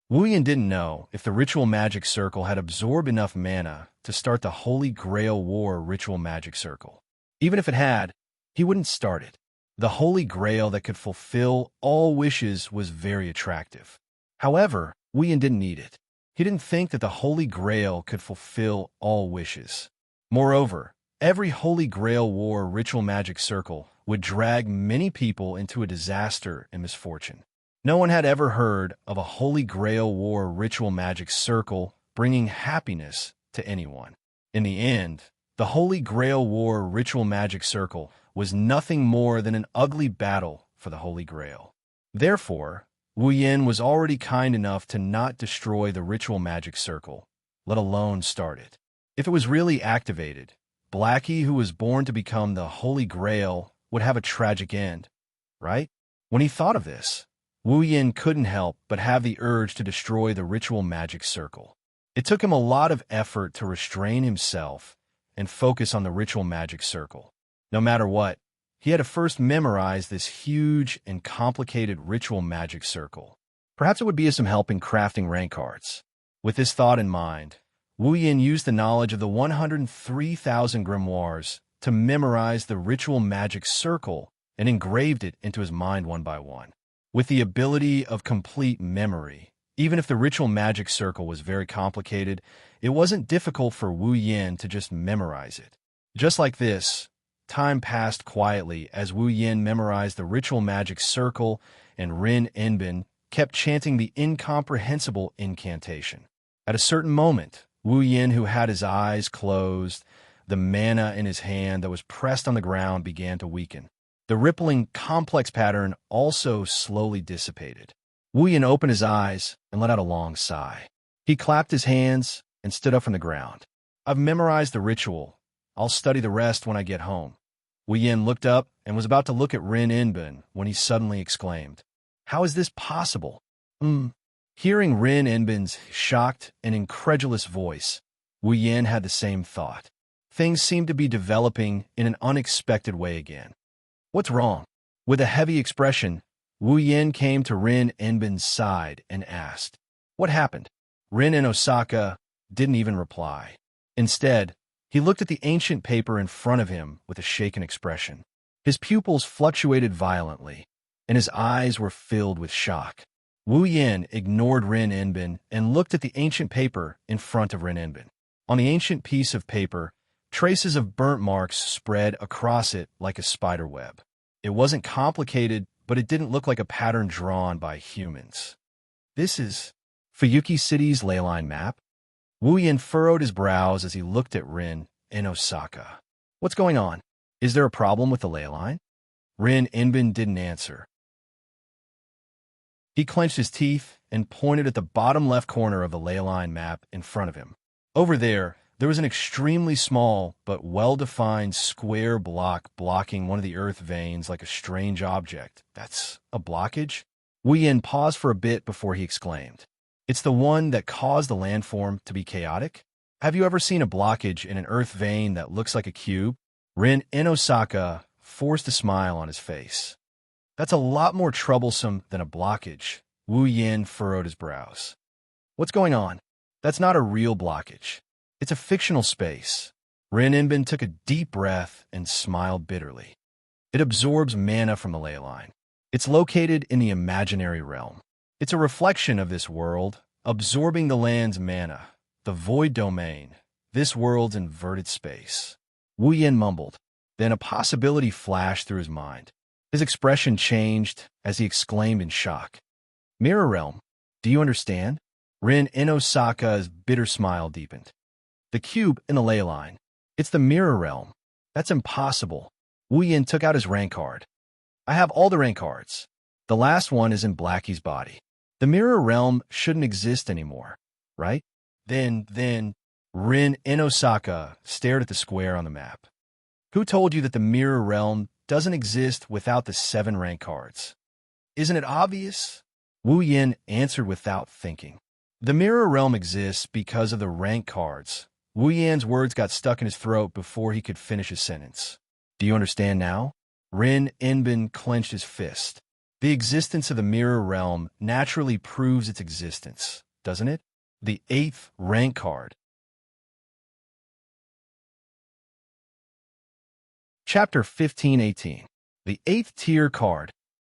Wu Yan didn't know if the ritual magic circle had absorbed enough mana to start the Holy Grail War ritual magic circle. Even if it had, he wouldn't start it. The Holy Grail that could fulfill all wishes was very attractive. However, Wu Yan didn't need it. He didn't think that the Holy Grail could fulfill all wishes. Moreover, every Holy Grail War ritual magic circle would drag many people into a disaster and misfortune. No one had ever heard of a Holy Grail War ritual magic circle bringing happiness to anyone. In the end, the Holy Grail War ritual magic circle was nothing more than an ugly battle for the Holy Grail. Therefore, Wu Yan was already kind enough to not destroy the ritual magic circle, let alone start it. If it was really activated, Blackie, who was born to become the Holy Grail, would have a tragic end, right? When he thought of this, Wu Yan couldn't help but have the urge to destroy the ritual magic circle. It took him a lot of effort to restrain himself and focus on the ritual magic circle. No matter what, he had to first memorize this huge and complicated ritual magic circle. Perhaps it would be of some help in crafting rank cards. With this thought in mind, Wu Yan used the knowledge of the 103,000 grimoires to memorize the ritual magic circle and engraved it into his mind one by one. With the ability of complete memory, even if the ritual magic circle was very complicated, it wasn't difficult for Wu Yan to just memorize it. Just like this, time passed quietly as Wu Yan memorized the ritual magic circle and Rin Enbin kept chanting the incomprehensible incantation. At a certain moment, Wu Yan, who had his eyes closed, the mana in his hand that was pressed on the ground began to weaken. The rippling, complex pattern also slowly dissipated. Wu Yan opened his eyes and let out a long sigh. He clapped his hands and stood up from the ground. I've memorized the ritual. I'll study the rest when I get home. Wu Yin looked up and was about to look at Rin Inbin when he suddenly exclaimed, "How is this possible?" Hearing Rin Inbin's shocked and incredulous voice, Wu Yin had the same thought. Things seemed to be developing in an unexpected way again. "What's wrong?" With a heavy expression, Wu Yin came to Rin Inbin's side and asked, "What happened?" Rin in Osaka didn't even reply. Instead, he looked at the ancient paper in front of him with a shaken expression. His pupils fluctuated violently, and his eyes were filled with shock. Wu Yin ignored Rin Inbin and looked at the ancient paper in front of Rin Inbin. On the ancient piece of paper, traces of burnt marks spread across it like a spider web. It wasn't complicated, but it didn't look like a pattern drawn by humans. "This is Fuyuki City's leyline map?" Wu Yin furrowed his brows as he looked at Rin in Osaka. "What's going on? Is there a problem with the ley line?" Rin Inbin didn't answer. He clenched his teeth and pointed at the bottom left corner of the ley line map in front of him. Over there was an extremely small but well-defined square block blocking one of the earth veins like a strange object. "That's a blockage?" Wu Yin paused for a bit before he exclaimed, "It's the one that caused the landform to be chaotic? Have you ever seen a blockage in an earth vein that looks like a cube?" Rin in Osaka forced a smile on his face. "That's a lot more troublesome than a blockage." Wu Yin furrowed his brows. "What's going on? That's not a real blockage. It's a fictional space." Rin Inbin took a deep breath and smiled bitterly. "It absorbs mana from the ley line. It's located in the imaginary realm. It's a reflection of this world, absorbing the land's mana, the void domain, this world's inverted space." Wu Yin mumbled. Then a possibility flashed through his mind. His expression changed as he exclaimed in shock, "Mirror realm, do you understand?" Rin in Osaka's bitter smile deepened. "The cube in the ley line. It's the mirror realm. That's impossible." Wu Yin took out his rank card. "I have all the rank cards. The last one is in Blackie's body. The mirror realm shouldn't exist anymore, right?" Then, Rin in Osaka stared at the square on the map. "Who told you that the mirror realm doesn't exist without the 7 rank cards? Isn't it obvious?" Wu Yin answered without thinking. "The mirror realm exists because of the rank cards." Wu Yin's words got stuck in his throat before he could finish his sentence. "Do you understand now?" Rin Inbin clenched his fist. "The existence of the mirror realm naturally proves its existence, doesn't it? The 8th rank card." Chapter 1518. The 8th tier card.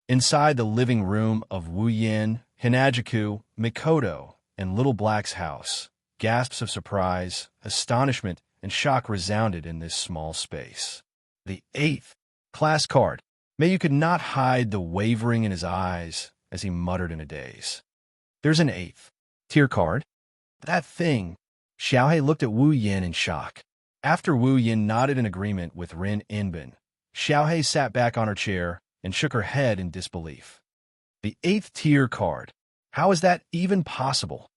Inside the living room of Wu Yin, Hinajuku, Mikoto, and Little Black's house, gasps of surprise, astonishment, and shock resounded in this small space. The 8th class card. Mayu could not hide the wavering in his eyes as he muttered in a daze. "There's an 8th tier card? That thing." Xiaohei looked at Wu Yin in shock. After Wu Yin nodded in agreement with Rin Inbin, Xiaohei sat back on her chair and shook her head in disbelief. "The 8th tier card? How is that even possible?"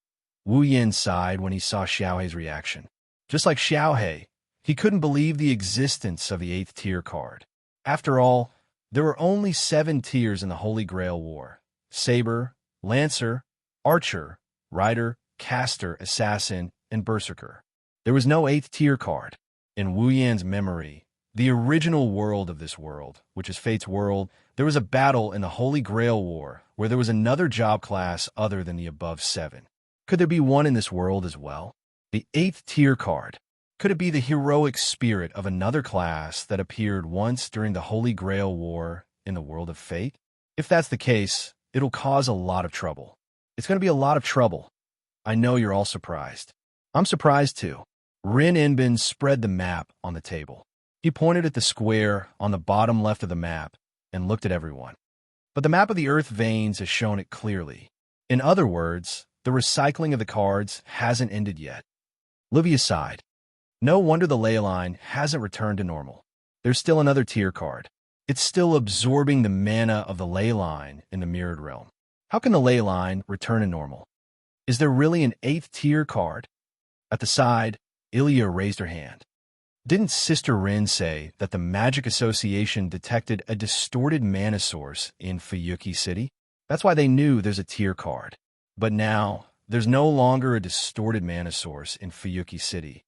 Wu Yin sighed when he saw Xiaohei's reaction. Just like Xiaohei, he couldn't believe the existence of the 8th tier card. After all, there were only 7 tiers in the Holy Grail War: Saber, Lancer, Archer, Rider, Caster, Assassin, and Berserker. There was no 8th tier card. In Wu Yan's memory, the original world of this world, which is Fate's world, there was a battle in the Holy Grail War where there was another job class other than the above 7. Could there be one in this world as well? The 8th tier card. Could it be the heroic spirit of another class that appeared once during the Holy Grail War in the world of Fate? If that's the case, it'll cause a lot of trouble. It's going to be a lot of trouble. I know you're all surprised. I'm surprised too. Rin Inbin spread the map on the table. He pointed at the square on the bottom left of the map and looked at everyone. But the map of the earth veins has shown it clearly. In other words, the recycling of the cards hasn't ended yet. Livia sighed. No wonder the ley line hasn't returned to normal. There's still another tier card. It's still absorbing the mana of the ley line in the mirrored realm. How can the ley line return to normal? Is there really an 8th tier card? At the side, Ilya raised her hand. Didn't Sister Rin say that the Magic Association detected a distorted mana source in Fuyuki City? That's why they knew there's a tier card. But now, there's no longer a distorted mana source in Fuyuki City.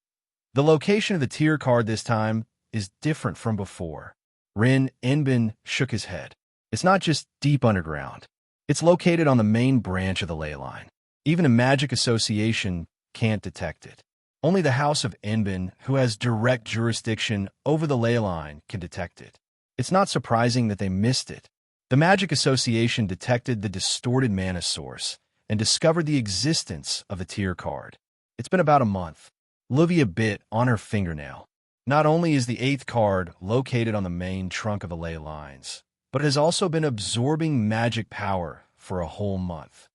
The location of the tier card this time is different from before. Rin Enbin shook his head. It's not just deep underground. It's located on the main branch of the ley line. Even a magic association can't detect it. Only the House of Enbin, who has direct jurisdiction over the ley line, can detect it. It's not surprising that they missed it. The Magic Association detected the distorted mana source and discovered the existence of the tier card. It's been about a month. Livia bit on her fingernail. Not only is the 8th card located on the main trunk of the ley lines, but it has also been absorbing magic power for a whole month.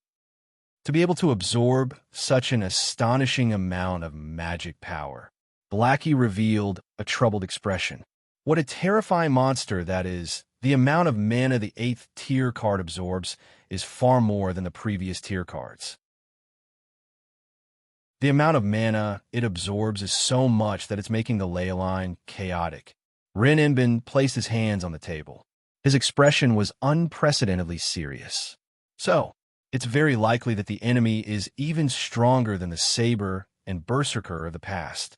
To be able to absorb such an astonishing amount of magic power, Blackie revealed a troubled expression. What a terrifying monster that is. The amount of mana the 8th tier card absorbs is far more than the previous tier cards. The amount of mana it absorbs is so much that it's making the ley line chaotic. Rin Enbin placed his hands on the table. His expression was unprecedentedly serious. So, it's very likely that the enemy is even stronger than the Saber and Berserker of the past.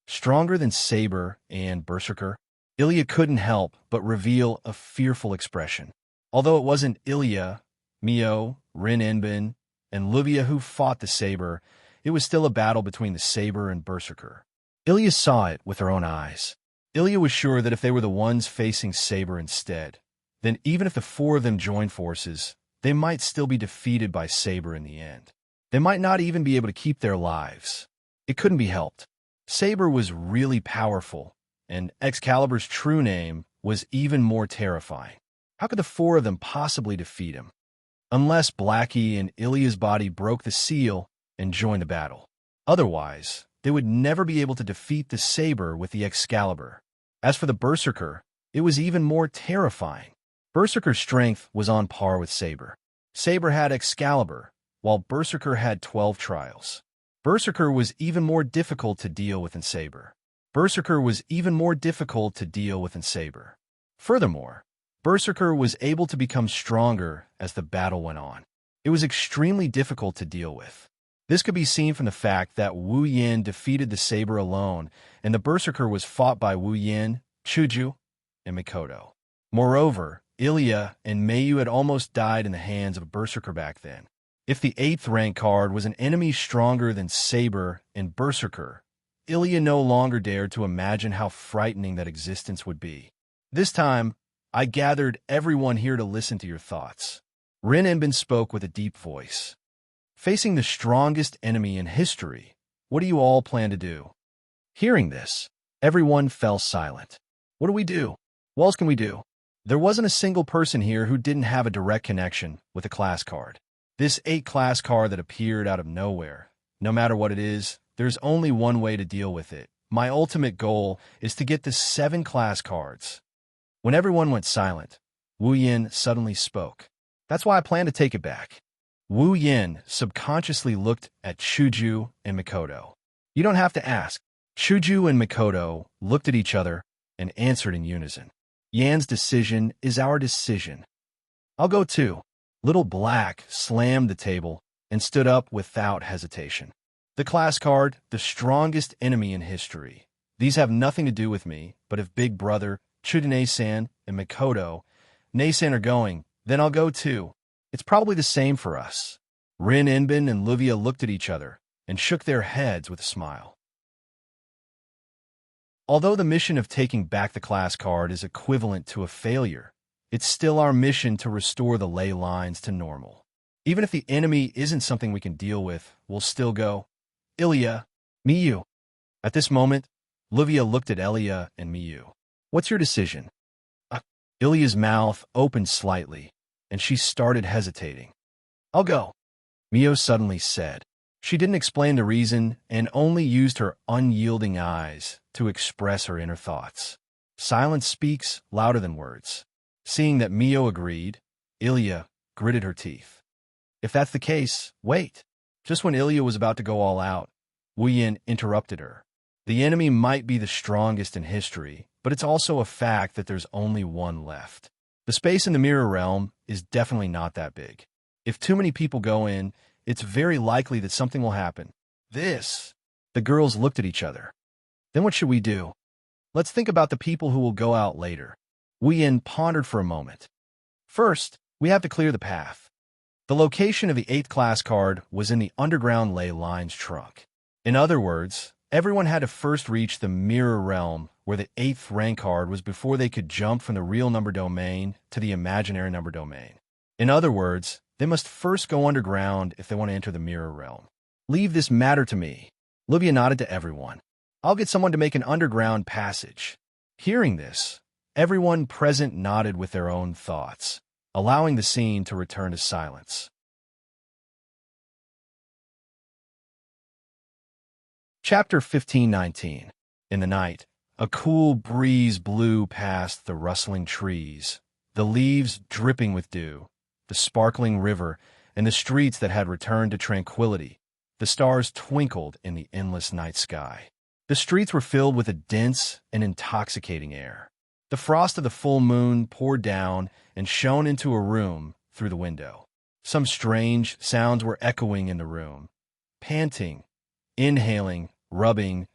Stronger than Saber and Berserker? Ilya couldn't help but reveal a fearful expression. Although it wasn't Ilya, Mio, Rin Enbin, and Livia who fought the Saber, it was still a battle between the Saber and Berserker. Ilya saw it with her own eyes. Ilya was sure that if they were the ones facing Saber instead, then even if the 4 of them joined forces, they might still be defeated by Saber in the end. They might not even be able to keep their lives. It couldn't be helped. Saber was really powerful, and Excalibur's true name was even more terrifying. How could the 4 of them possibly defeat him? Unless Blackie and Ilya's body broke the seal and joined the battle. Otherwise, they would never be able to defeat the Saber with the Excalibur. As for the Berserker, it was even more terrifying. Berserker's strength was on par with Saber. Saber had Excalibur, while Berserker had 12 trials. Berserker was even more difficult to deal with than Saber. Furthermore, Berserker was able to become stronger as the battle went on. It was extremely difficult to deal with. This could be seen from the fact that Wu Yin defeated the Saber alone, and the Berserker was fought by Wu Yin, Chuju, and Mikoto. Moreover, Ilya and Mayu had almost died in the hands of a Berserker back then. If the 8th rank card was an enemy stronger than Saber and Berserker, Ilya no longer dared to imagine how frightening that existence would be. This time, I gathered everyone here to listen to your thoughts. Rin Enbin spoke with a deep voice. Facing the strongest enemy in history, what do you all plan to do? Hearing this, everyone fell silent. What do we do? What else can we do? There wasn't a single person here who didn't have a direct connection with a class card. This 8 class card that appeared out of nowhere. No matter what it is, there's only one way to deal with it. My ultimate goal is to get the 7 class cards. When everyone went silent, Wu Yin suddenly spoke. That's why I plan to take it back. Wu Yin subconsciously looked at Chuju and Mikoto. You don't have to ask. Chuju and Mikoto looked at each other and answered in unison. Yan's decision is our decision. I'll go too. Little Black slammed the table and stood up without hesitation. The class card, the strongest enemy in history. These have nothing to do with me, but if Big Brother, Chudine-san, and Mikoto, Nei-san are going, then I'll go too. It's probably the same for us. Rin Enbin and Livia looked at each other and shook their heads with a smile. Although the mission of taking back the class card is equivalent to a failure, it's still our mission to restore the ley lines to normal. Even if the enemy isn't something we can deal with, we'll still go. Ilya, Miyu. At this moment, Livia looked at Ilya and Miyu. What's your decision? Ilya's mouth opened slightly, and she started hesitating. I'll go, Mio suddenly said. She didn't explain the reason and only used her unyielding eyes to express her inner thoughts. Silence speaks louder than words. Seeing that Mio agreed, Ilya gritted her teeth. If that's the case, wait. Just when Ilya was about to go all out, Wu Yin interrupted her. The enemy might be the strongest in history, but it's also a fact that there's only one left. The space in the mirror realm is definitely not that big. If too many people go in, it's very likely that something will happen. The girls looked at each other. Then what should we do? Let's think about the people who will go out later. Wu Yin pondered for a moment. First, we have to clear the path. The location of the 8th class card was in the underground ley line's trunk. In other words, everyone had to first reach the mirror realm where the 8th rank card was before they could jump from the real number domain to the imaginary number domain. In other words, they must first go underground if they want to enter the mirror realm. Leave this matter to me. Livia nodded to everyone. I'll get someone to make an underground passage. Hearing this, everyone present nodded with their own thoughts, allowing the scene to return to silence. Chapter 15:19. In the night, a cool breeze blew past the rustling trees, the leaves dripping with dew, the sparkling river, and the streets that had returned to tranquility. The stars twinkled in the endless night sky. The streets were filled with a dense and intoxicating air. The frost of the full moon poured down and shone into a room through the window. Some strange sounds were echoing in the room. Panting, inhaling, rubbing,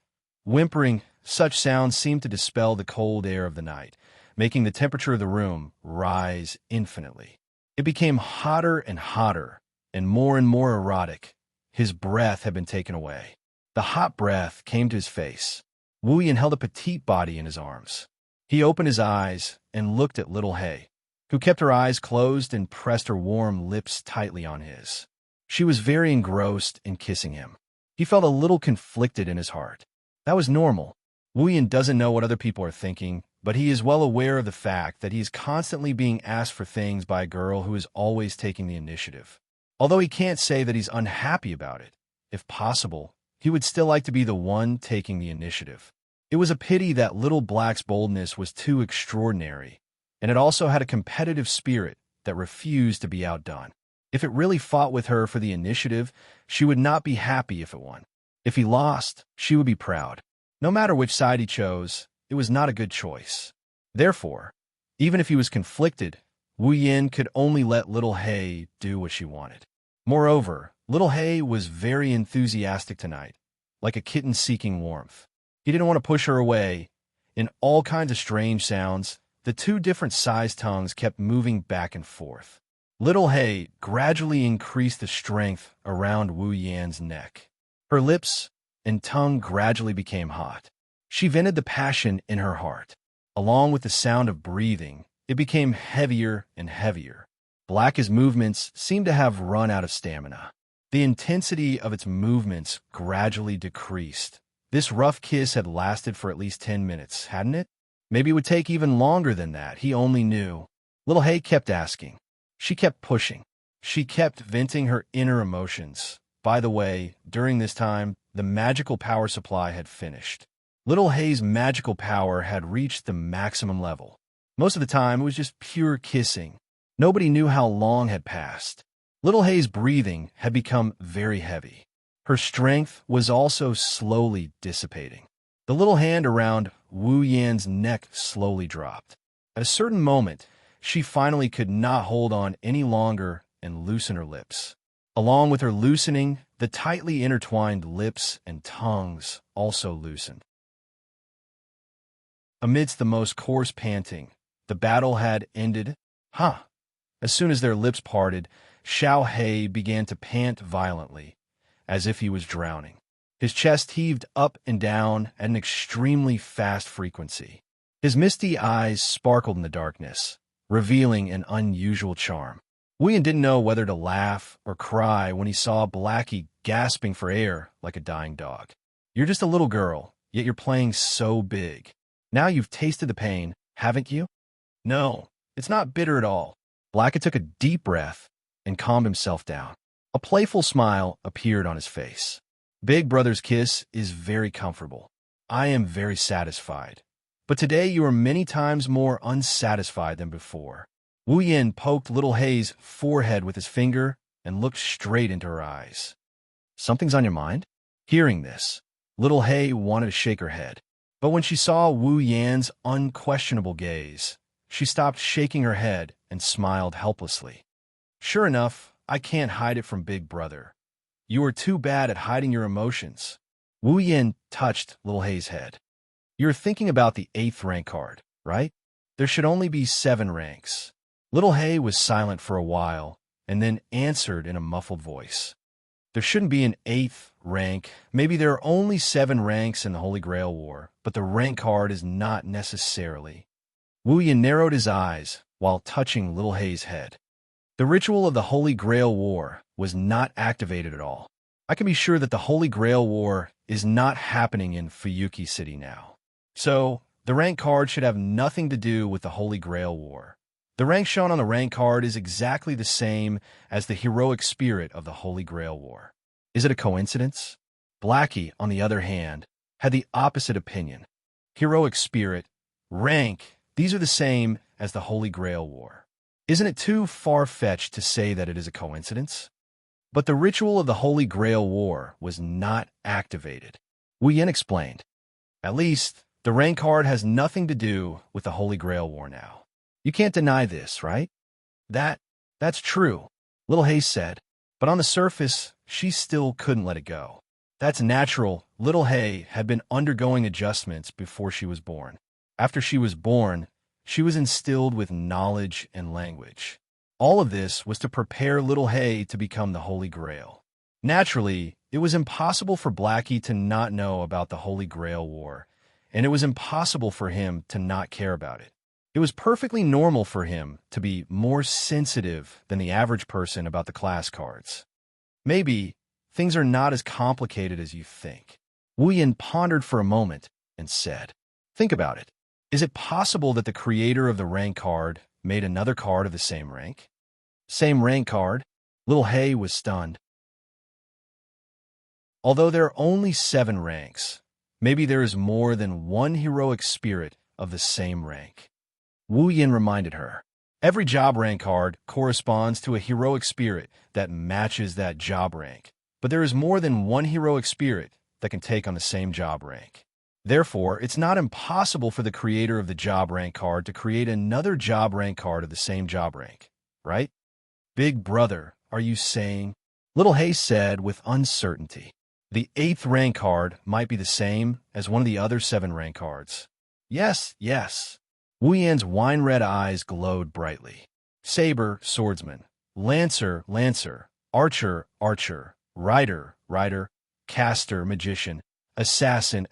whimpering, such sounds seemed to dispel the cold air of the night, making the temperature of the room rise infinitely. It became hotter and more erotic. His breath had been taken away. The hot breath came to his face. Wu Yin held a petite body in his arms. He opened his eyes and looked at little Hei, who kept her eyes closed and pressed her warm lips tightly on his. She was very engrossed in kissing him. He felt a little conflicted in his heart. That was normal. Wu Yin doesn't know what other people are thinking, but he is well aware of the fact that he is constantly being asked for things by a girl who is always taking the initiative. Although he can't say that he's unhappy about it, if possible, he would still like to be the one taking the initiative. It was a pity that little Black's boldness was too extraordinary, and it also had a competitive spirit that refused to be outdone. If it really fought with her for the initiative, she would not be happy if it won. If he lost, she would be proud. No matter which side he chose, it was not a good choice. Therefore, even if he was conflicted, Wu Yin could only let little Hei do what she wanted. Moreover, little Hei was very enthusiastic tonight, like a kitten seeking warmth. He didn't want to push her away. In all kinds of strange sounds, the two different sized tongues kept moving back and forth. Little Hei gradually increased the strength around Wu Yan's neck. Her lips and tongue gradually became hot. She vented the passion in her heart. Along with the sound of breathing, it became heavier and heavier. Black's movements seemed to have run out of stamina. The intensity of its movements gradually decreased. This rough kiss had lasted for at least 10 minutes, hadn't it? Maybe it would take even longer than that, he only knew. Little Hei kept asking. She kept pushing. She kept venting her inner emotions. By the way, during this time, the magical power supply had finished. Little Hei's magical power had reached the maximum level. Most of the time, it was just pure kissing. Nobody knew how long had passed. Little Hei's breathing had become very heavy. Her strength was also slowly dissipating. The little hand around Wu Yan's neck slowly dropped. At a certain moment, she finally could not hold on any longer and loosened her lips. Along with her loosening, the tightly intertwined lips and tongues also loosened. Amidst the most coarse panting, the battle had ended. As soon as their lips parted, Xiao Hei began to pant violently, as if he was drowning. His chest heaved up and down at an extremely fast frequency. His misty eyes sparkled in the darkness, revealing an unusual charm. Wu Yin didn't know whether to laugh or cry when he saw Blackie gasping for air like a dying dog. You're just a little girl, yet you're playing so big. Now you've tasted the pain, haven't you? No, it's not bitter at all. Blackie took a deep breath and calmed himself down. A playful smile appeared on his face. Big Brother's kiss is very comfortable. I am very satisfied. But today you are many times more unsatisfied than before. Wu Yin poked little Hei's forehead with his finger and looked straight into her eyes. Something's on your mind? Hearing this, Little Hay wanted to shake her head. But when she saw Wu Yan's unquestionable gaze, she stopped shaking her head and smiled helplessly. Sure enough, I can't hide it from Big Brother. You are too bad at hiding your emotions. Wu Yan touched Little Hay's head. You're thinking about the 8th rank card, right? There should only be 7 ranks. Little Hay was silent for a while, and then answered in a muffled voice. There shouldn't be an 8th rank. Maybe there are only 7 ranks in the Holy Grail War, but the rank card is not necessarily. Wu Yan narrowed his eyes while touching Little Hay's head. The ritual of the Holy Grail War was not activated at all. I can be sure that the Holy Grail War is not happening in Fuyuki City now. So, the rank card should have nothing to do with the Holy Grail War. The rank shown on the rank card is exactly the same as the heroic spirit of the Holy Grail War. Is it a coincidence? Blackie, on the other hand, had the opposite opinion. Heroic spirit, rank, these are the same as the Holy Grail War. Isn't it too far-fetched to say that it is a coincidence? But the ritual of the Holy Grail War was not activated. Wu Yan explained. At least, the rank card has nothing to do with the Holy Grail War now. You can't deny this, right? That's true, Little Hay said. But on the surface, she still couldn't let it go. That's natural. Little Hay had been undergoing adjustments before she was born. After she was born, she was instilled with knowledge and language. All of this was to prepare Little Hay to become the Holy Grail. Naturally, it was impossible for Blackie to not know about the Holy Grail War, and it was impossible for him to not care about it. It was perfectly normal for him to be more sensitive than the average person about the class cards. Maybe things are not as complicated as you think. Wu Yan pondered for a moment and said, think about it. Is it possible that the creator of the rank card made another card of the same rank? Same rank card? Little Hay was stunned. Although there are only 7 ranks, maybe there is more than one heroic spirit of the same rank. Wu Yan reminded her. Every job rank card corresponds to a heroic spirit that matches that job rank, but there is more than one heroic spirit that can take on the same job rank. Therefore, it's not impossible for the creator of the job rank card to create another job rank card of the same job rank, right? Big Brother, are you saying? Little Hay said with uncertainty. The 8th rank card might be the same as one of the other 7 rank cards. Yes. Wu Yan's wine-red eyes glowed brightly. Saber, swordsman. Lancer, archer, rider, caster, magician, assassin,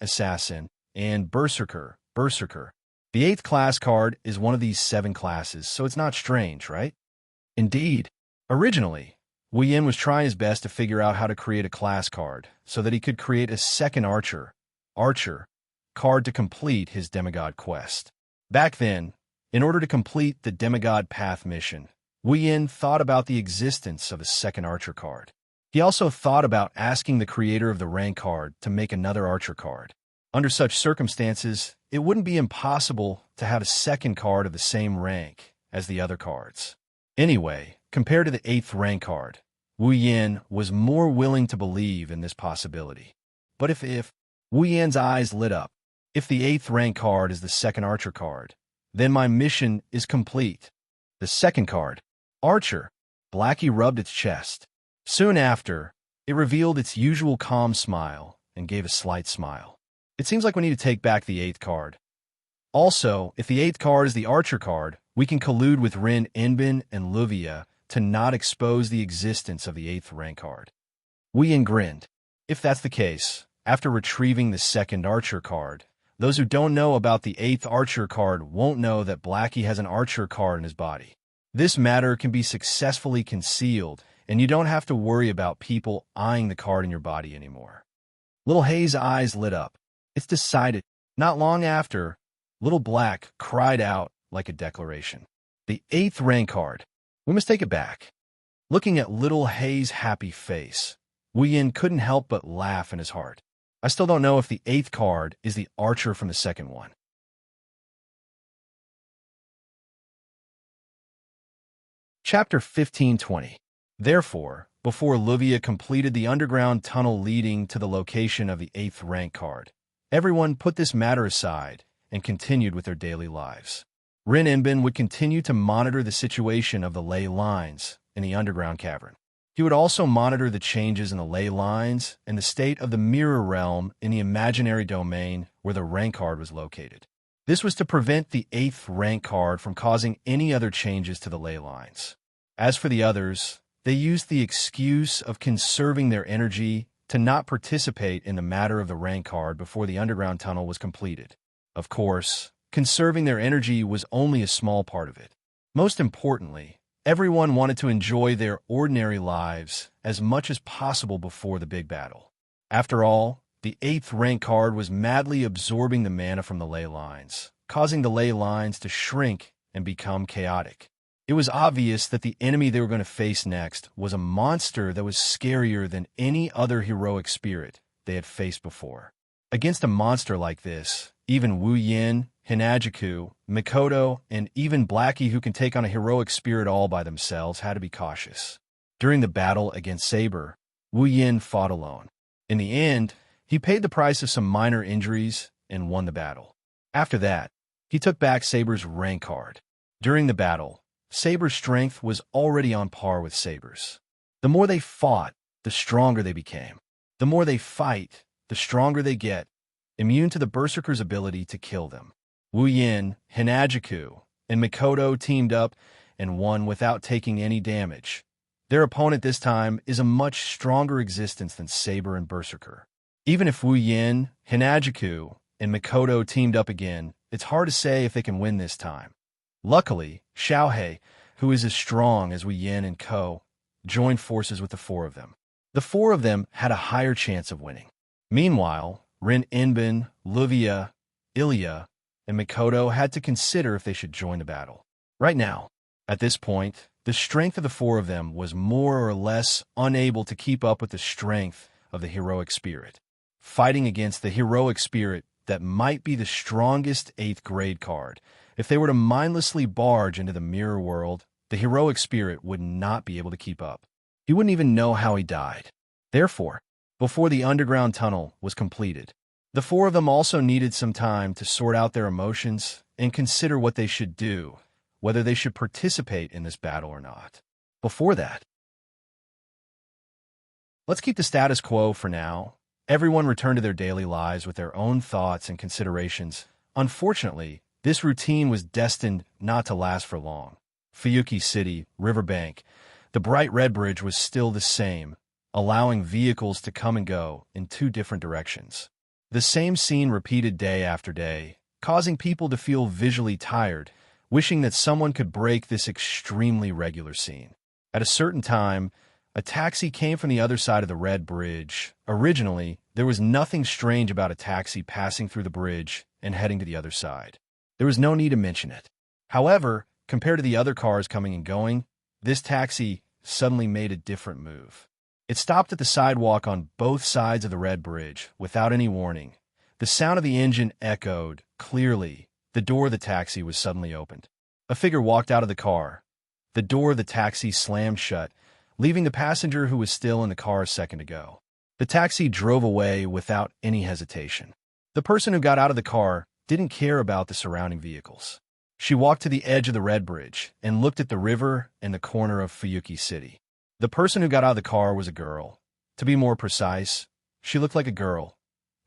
and berserker. The 8th class card is one of these 7 classes, so it's not strange, right? Indeed. Originally, Wu Yan was trying his best to figure out how to create a class card so that he could create a second archer card to complete his demigod quest. Back then, in order to complete the demigod path mission, Wu Yan thought about the existence of a second archer card. He also thought about asking the creator of the rank card to make another archer card. Under such circumstances, it wouldn't be impossible to have a second card of the same rank as the other cards. Anyway, compared to the 8th rank card, Wu Yan was more willing to believe in this possibility. But if Wu Yan's eyes lit up, if the 8th rank card is the second archer card, then my mission is complete. The second card, Archer. Blackie rubbed its chest. Soon after, it revealed its usual calm smile and gave a slight smile. It seems like we need to take back the 8th card. Also, if the 8th card is the Archer card, we can collude with Rin Enbin and Luvia to not expose the existence of the 8th rank card. Wu Yan grinned. If that's the case, after retrieving the second Archer card, those who don't know about the 8th Archer card won't know that Blackie has an Archer card in his body. This matter can be successfully concealed, and you don't have to worry about people eyeing the card in your body anymore. Little Hay's eyes lit up. It's decided. Not long after, Little Black cried out like a declaration. The 8th rank card. We must take it back. Looking at Little Hay's happy face, Wu Yan couldn't help but laugh in his heart. I still don't know if the 8th card is the archer from the second one. Chapter 1520. Therefore, before Luvia completed the underground tunnel leading to the location of the 8th rank card. Everyone put this matter aside and continued with their daily lives. Rin Inbin would continue to monitor the situation of the ley lines in the underground cavern. He would also monitor the changes in the ley lines and the state of the mirror realm in the imaginary domain where the rank card was located. This was to prevent the 8th rank card from causing any other changes to the ley lines. As for the others, they used the excuse of conserving their energy to not participate in the matter of the rank card before the underground tunnel was completed. Of course, conserving their energy was only a small part of it. Most importantly, everyone wanted to enjoy their ordinary lives as much as possible before the big battle. After all, the 8th rank card was madly absorbing the mana from the ley lines, causing the ley lines to shrink and become chaotic. It was obvious that the enemy they were going to face next was a monster that was scarier than any other heroic spirit they had faced before. Against a monster like this, even Wu Yin, Hinajiku, Mikoto, and even Blackie, who can take on a heroic spirit all by themselves, had to be cautious. During the battle against Saber, Wu Yin fought alone. In the end, he paid the price of some minor injuries and won the battle. After that, he took back Saber's rank card. During the battle, Saber's strength was already on par with Saber's. The more they fought, the stronger they became. The more they fight, the stronger they get, immune to the Berserker's ability to kill them. Wu Yin, Hinajiku, and Mikoto teamed up and won without taking any damage. Their opponent this time is a much stronger existence than Saber and Berserker. Even if Wu Yin, Hinajiku, and Mikoto teamed up again, it's hard to say if they can win this time. Luckily, Xiaohei, who is as strong as Wu Yin and Ko, joined forces with the four of them. The four of them had a higher chance of winning. Meanwhile, Rin Inbin, Luvia, Ilya, and Mikoto had to consider if they should join the battle. Right now, at this point, the strength of the four of them was more or less unable to keep up with the strength of the heroic spirit. Fighting against the heroic spirit that might be the strongest 8th grade card, if they were to mindlessly barge into the mirror world, the heroic spirit would not be able to keep up. He wouldn't even know how he died. Therefore, before the underground tunnel was completed, the four of them also needed some time to sort out their emotions and consider what they should do, whether they should participate in this battle or not. Before that, let's keep the status quo for now. Everyone returned to their daily lives with their own thoughts and considerations. Unfortunately, this routine was destined not to last for long. Fuyuki City, Riverbank, the bright red bridge was still the same, allowing vehicles to come and go in two different directions. The same scene repeated day after day, causing people to feel visually tired, wishing that someone could break this extremely regular scene. At a certain time, a taxi came from the other side of the red bridge. Originally, there was nothing strange about a taxi passing through the bridge and heading to the other side. There was no need to mention it. However, compared to the other cars coming and going, this taxi suddenly made a different move. It stopped at the sidewalk on both sides of the red bridge without any warning. The sound of the engine echoed clearly. The door of the taxi was suddenly opened. A figure walked out of the car. The door of the taxi slammed shut, leaving the passenger who was still in the car a second ago. The taxi drove away without any hesitation. The person who got out of the car didn't care about the surrounding vehicles. She walked to the edge of the red bridge and looked at the river and the corner of Fuyuki City. The person who got out of the car was a girl. To be more precise, she looked like a girl.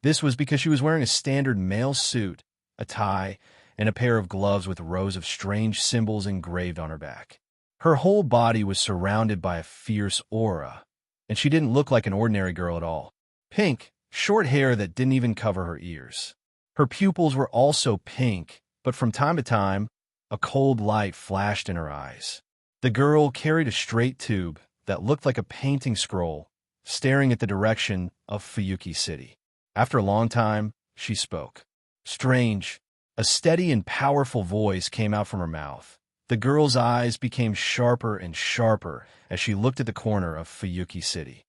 This was because she was wearing a standard male suit, a tie, and a pair of gloves with rows of strange symbols engraved on her back. Her whole body was surrounded by a fierce aura, and she didn't look like an ordinary girl at all. Pink, short hair that didn't even cover her ears. Her pupils were also pink, but from time to time, a cold light flashed in her eyes. The girl carried a straight tube that looked like a painting scroll, staring at the direction of Fuyuki City. After a long time, she spoke. Strange, a steady and powerful voice came out from her mouth. The girl's eyes became sharper and sharper as she looked at the corner of Fuyuki City.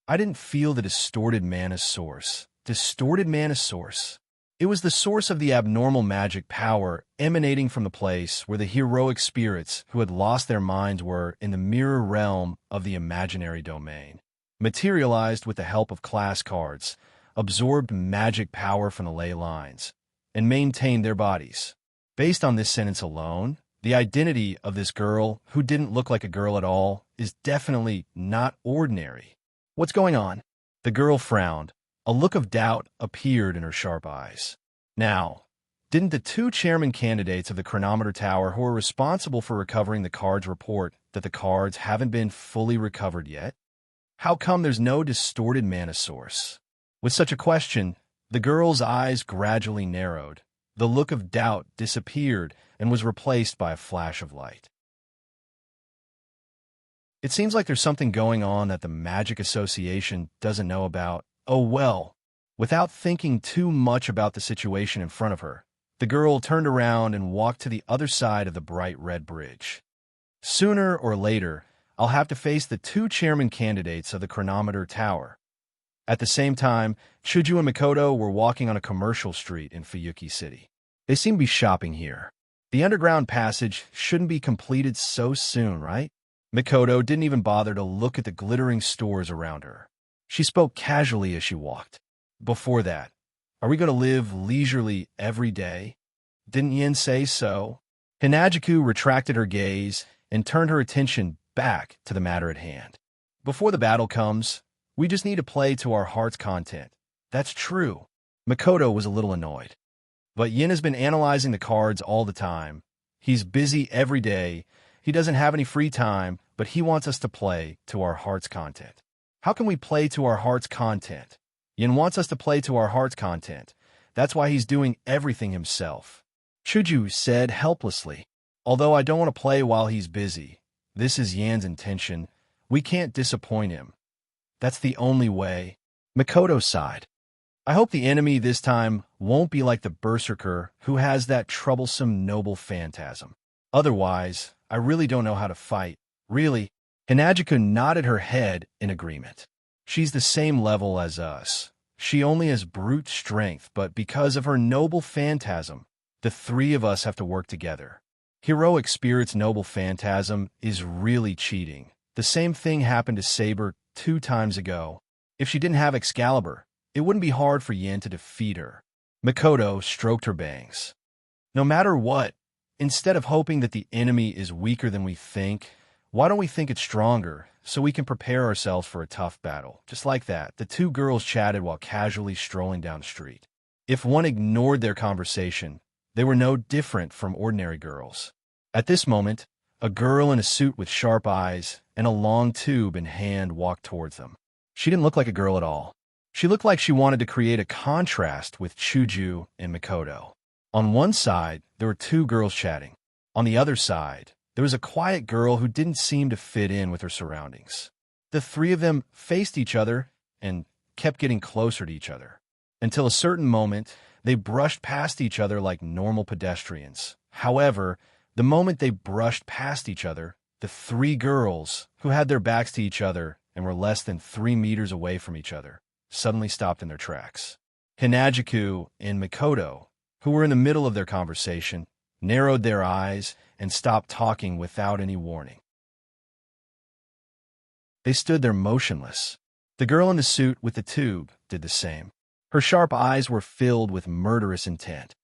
I didn't feel the distorted mana source. Distorted mana source. It was the source of the abnormal magic power emanating from the place where the heroic spirits who had lost their minds were in the mirror realm of the imaginary domain. Materialized with the help of class cards, absorbed magic power from the ley lines, and maintained their bodies. Based on this sentence alone, the identity of this girl, who didn't look like a girl at all, is definitely not ordinary. What's going on? The girl frowned. A look of doubt appeared in her sharp eyes. Now, didn't the two chairman candidates of the chronometer tower who are responsible for recovering the cards report that the cards haven't been fully recovered yet? How come there's no distorted mana source? With such a question, the girl's eyes gradually narrowed. The look of doubt disappeared and was replaced by a flash of light. It seems like there's something going on that the Magic Association doesn't know about. Oh well. Without thinking too much about the situation in front of her, the girl turned around and walked to the other side of the bright red bridge. Sooner or later, I'll have to face the two chairman candidates of the chronometer tower. At the same time, Chuju and Mikoto were walking on a commercial street in Fuyuki City. They seem to be shopping here. The underground passage shouldn't be completed so soon, right? Mikoto didn't even bother to look at the glittering stores around her. She spoke casually as she walked. Before that, are we going to live leisurely every day? Didn't Yin say so? Hinajiku retracted her gaze and turned her attention back to the matter at hand. Before the battle comes, we just need to play to our heart's content. That's true. Mikoto was a little annoyed. But Yin has been analyzing the cards all the time. He's busy every day. He doesn't have any free time, but he wants us to play to our heart's content. How can we play to our heart's content? Yin wants us to play to our heart's content. That's why he's doing everything himself. Chuju said helplessly. Although I don't want to play while he's busy. This is Yan's intention. We can't disappoint him. That's the only way. Mikoto sighed. I hope the enemy this time won't be like the berserker who has that troublesome noble phantasm. Otherwise, I really don't know how to fight. Really? Hinajiku nodded her head in agreement. She's the same level as us. She only has brute strength, but because of her noble phantasm, the three of us have to work together. Heroic Spirit's noble phantasm is really cheating. The same thing happened to Saber 2 times ago. If she didn't have Excalibur, it wouldn't be hard for Yin to defeat her. Mikoto stroked her bangs. No matter what, instead of hoping that the enemy is weaker than we think, why don't we think it's stronger, so we can prepare ourselves for a tough battle? Just like that, the two girls chatted while casually strolling down the street. If one ignored their conversation, they were no different from ordinary girls. At this moment, a girl in a suit with sharp eyes and a long tube in hand walked towards them. She didn't look like a girl at all. She looked like she wanted to create a contrast with Chuju and Mikoto. On one side, there were two girls chatting. On the other side, there was a quiet girl who didn't seem to fit in with her surroundings. The three of them faced each other and kept getting closer to each other. Until a certain moment, they brushed past each other like normal pedestrians. However, the moment they brushed past each other, the three girls, who had their backs to each other and were less than 3 meters away from each other, suddenly stopped in their tracks. Hinajiku and Mikoto, who were in the middle of their conversation, narrowed their eyes and stopped talking without any warning. They stood there motionless. The girl in the suit with the tube did the same. Her sharp eyes were filled with murderous intent.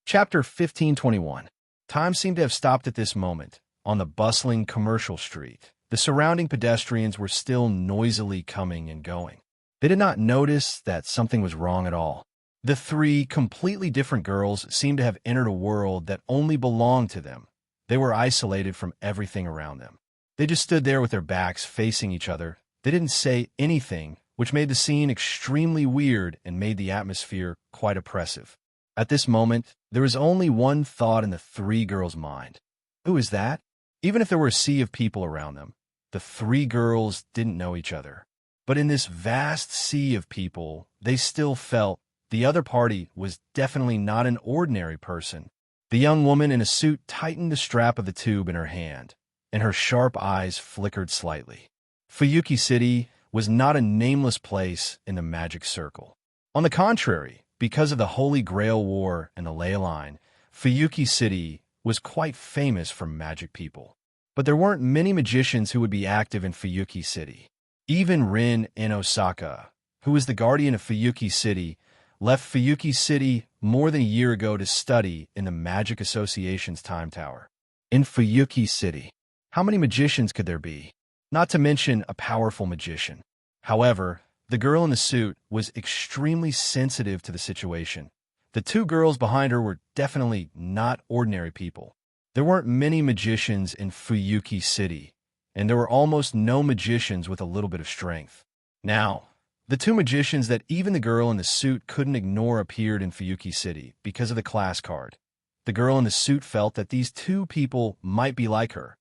Chapter 1521. Time seemed to have stopped at this moment. On the bustling commercial street, the surrounding pedestrians were still noisily coming and going. They did not notice that something was wrong at all. The three completely different girls seemed to have entered a world that only belonged to them. They were isolated from everything around them. They just stood there with their backs facing each other. They didn't say anything, which made the scene extremely weird and made the atmosphere quite oppressive. At this moment, there was only one thought in the three girls' mind. Who is that? Even if there were a sea of people around them, the three girls didn't know each other. But in this vast sea of people, they still felt the other party was definitely not an ordinary person. The young woman in a suit tightened the strap of the tube in her hand, and her sharp eyes flickered slightly. Fuyuki City was not a nameless place in the magic circle. On the contrary, because of the Holy Grail War and the ley line, Fuyuki City was quite famous for magic people. But there weren't many magicians who would be active in Fuyuki City. Even Rin in Osaka, who was the guardian of Fuyuki City, left Fuyuki City more than a year ago to study in the Magic Association's Time Tower. In Fuyuki City, how many magicians could there be? Not to mention a powerful magician. However, the girl in the suit was extremely sensitive to the situation. The two girls behind her were definitely not ordinary people. There weren't many magicians in Fuyuki City, and there were almost no magicians with a little bit of strength. Now, the two magicians that even the girl in the suit couldn't ignore appeared in Fuyuki City because of the class card. The girl in the suit felt that these two people might be like her.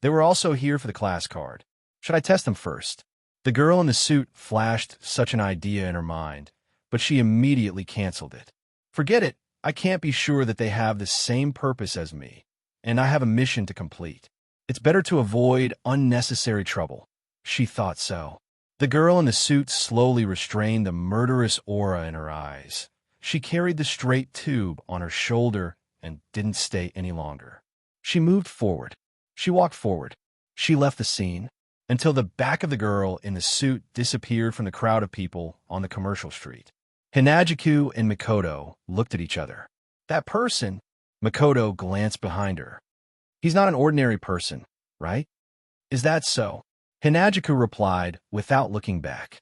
They were also here for the class card. Should I test them first? The girl in the suit flashed such an idea in her mind, but she immediately canceled it. Forget it. I can't be sure that they have the same purpose as me, and I have a mission to complete. It's better to avoid unnecessary trouble. She thought so. The girl in the suit slowly restrained the murderous aura in her eyes. She carried the straight tube on her shoulder and didn't stay any longer. She moved forward. She walked forward. She left the scene until the back of the girl in the suit disappeared from the crowd of people on the commercial street. Hinajiku and Mikoto looked at each other. That person? Mikoto glanced behind her. He's not an ordinary person, right? Is that so? Hinajiku replied without looking back.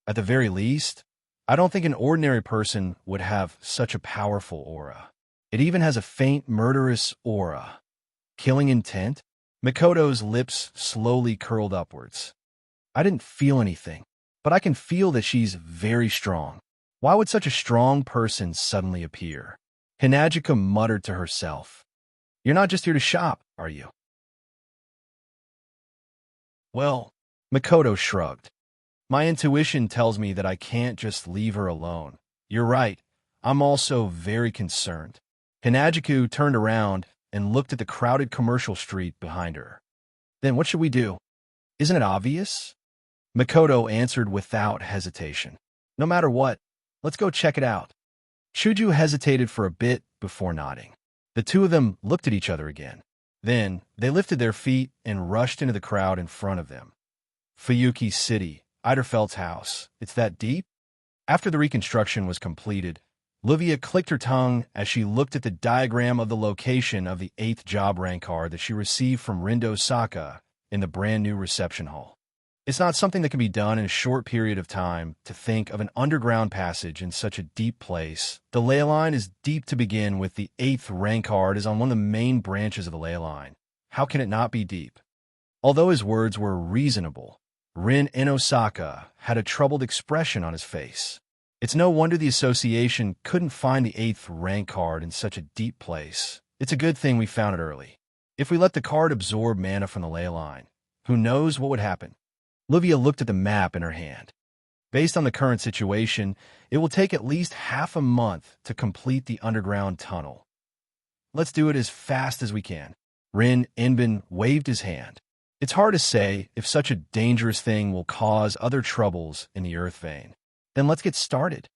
At the very least, I don't think an ordinary person would have such a powerful aura. It even has a faint murderous aura. Killing intent? Mikoto's lips slowly curled upwards. I didn't feel anything, but I can feel that she's very strong. Why would such a strong person suddenly appear? Hinajika muttered to herself. You're not just here to shop, are you? Well, Mikoto shrugged. My intuition tells me that I can't just leave her alone. You're right. I'm also very concerned. Hinajiku turned around and looked at the crowded commercial street behind her. Then what should we do? Isn't it obvious? Mikoto answered without hesitation. No matter what, let's go check it out. Chuju hesitated for a bit before nodding. The two of them looked at each other again. Then they lifted their feet and rushed into the crowd in front of them. Fuyuki City, Eiderfeld's house. It's that deep? After the reconstruction was completed, Livia clicked her tongue as she looked at the diagram of the location of the 8th job rank card that she received from Rindo Saka in the brand-new reception hall. It's not something that can be done in a short period of time to think of an underground passage in such a deep place. The ley line is deep to begin with. The 8th rank card is on one of the main branches of the ley line. How can it not be deep? Although his words were reasonable, Rin in Osaka had a troubled expression on his face. It's no wonder the association couldn't find the 8th rank card in such a deep place. It's a good thing we found it early. If we let the card absorb mana from the ley line, who knows what would happen? Livia looked at the map in her hand. Based on the current situation, it will take at least half a month to complete the underground tunnel. Let's do it as fast as we can. Rin Inbin waved his hand. It's hard to say if such a dangerous thing will cause other troubles in the earth vein. Then let's get started.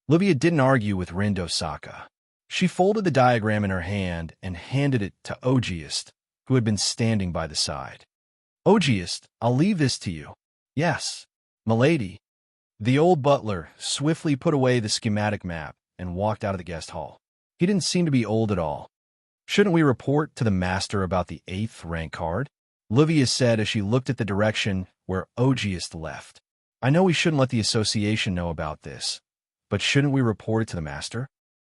Livia didn't argue with Rindo Saka. She folded the diagram in her hand and handed it to Ogiest, who had been standing by the side. Ogiest, I'll leave this to you. Yes, milady. The old butler swiftly put away the schematic map and walked out of the guest hall. He didn't seem to be old at all. Shouldn't we report to the master about the 8th rank card? Livia said as she looked at the direction where Ogiest left. I know we shouldn't let the association know about this, but shouldn't we report it to the master?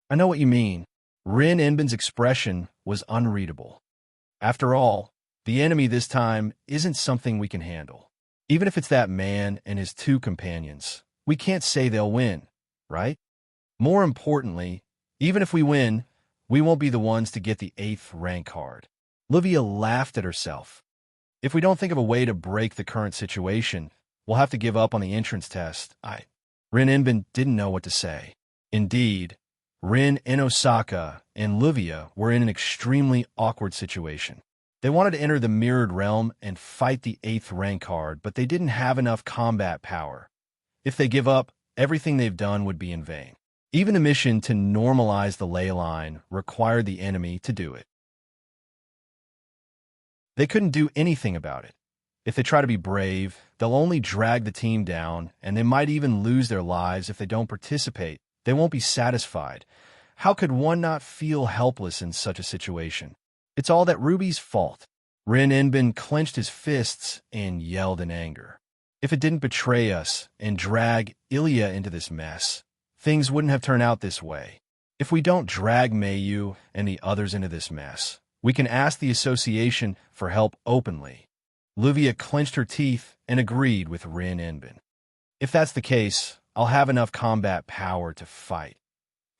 I know what you mean. Rin Inbin's expression was unreadable. After all, the enemy this time isn't something we can handle. Even if it's that man and his two companions, we can't say they'll win, right? More importantly, even if we win, we won't be the ones to get the 8th rank card. Livia laughed at herself. If we don't think of a way to break the current situation, we'll have to give up on the entrance test. Rin Inbin didn't know what to say. Indeed, Rin in Osaka and Livia were in an extremely awkward situation. They wanted to enter the mirrored realm and fight the 8th rank card, but they didn't have enough combat power. If they give up, everything they've done would be in vain. Even a mission to normalize the ley line required the enemy to do it. They couldn't do anything about it. If they try to be brave, they'll only drag the team down, and they might even lose their lives if they don't participate. They won't be satisfied. How could one not feel helpless in such a situation? It's all that Ruby's fault. Rin Enbin clenched his fists and yelled in anger. If it didn't betray us and drag Ilya into this mess, things wouldn't have turned out this way. If we don't drag Mayu and the others into this mess, we can ask the association for help openly. Luvia clenched her teeth and agreed with Rin Enbin. If that's the case, I'll have enough combat power to fight.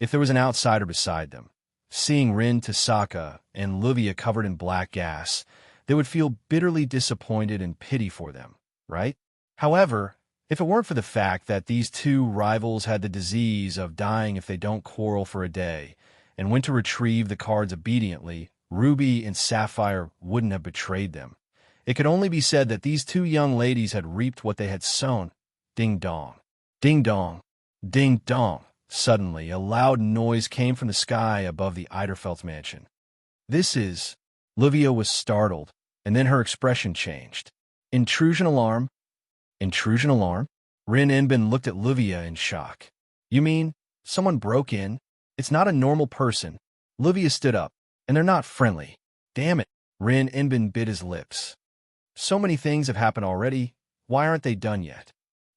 If there was an outsider beside them, seeing Rin Tasaka and Luvia covered in black gas, they would feel bitterly disappointed and pity for them, right? However, if it weren't for the fact that these two rivals had the disease of dying if they don't quarrel for a day, and went to retrieve the cards obediently, Ruby and Sapphire wouldn't have betrayed them. It could only be said that these two young ladies had reaped what they had sown. Ding dong. Ding dong. Ding dong. Suddenly, a loud noise came from the sky above the Eiderfelt mansion. This is... Luvia was startled, and then her expression changed. Intrusion alarm? Intrusion alarm? Rin Enbin looked at Luvia in shock. You mean, someone broke in? It's not a normal person. Luvia stood up, and they're not friendly. Damn it. Rin Enbin bit his lips. So many things have happened already. Why aren't they done yet?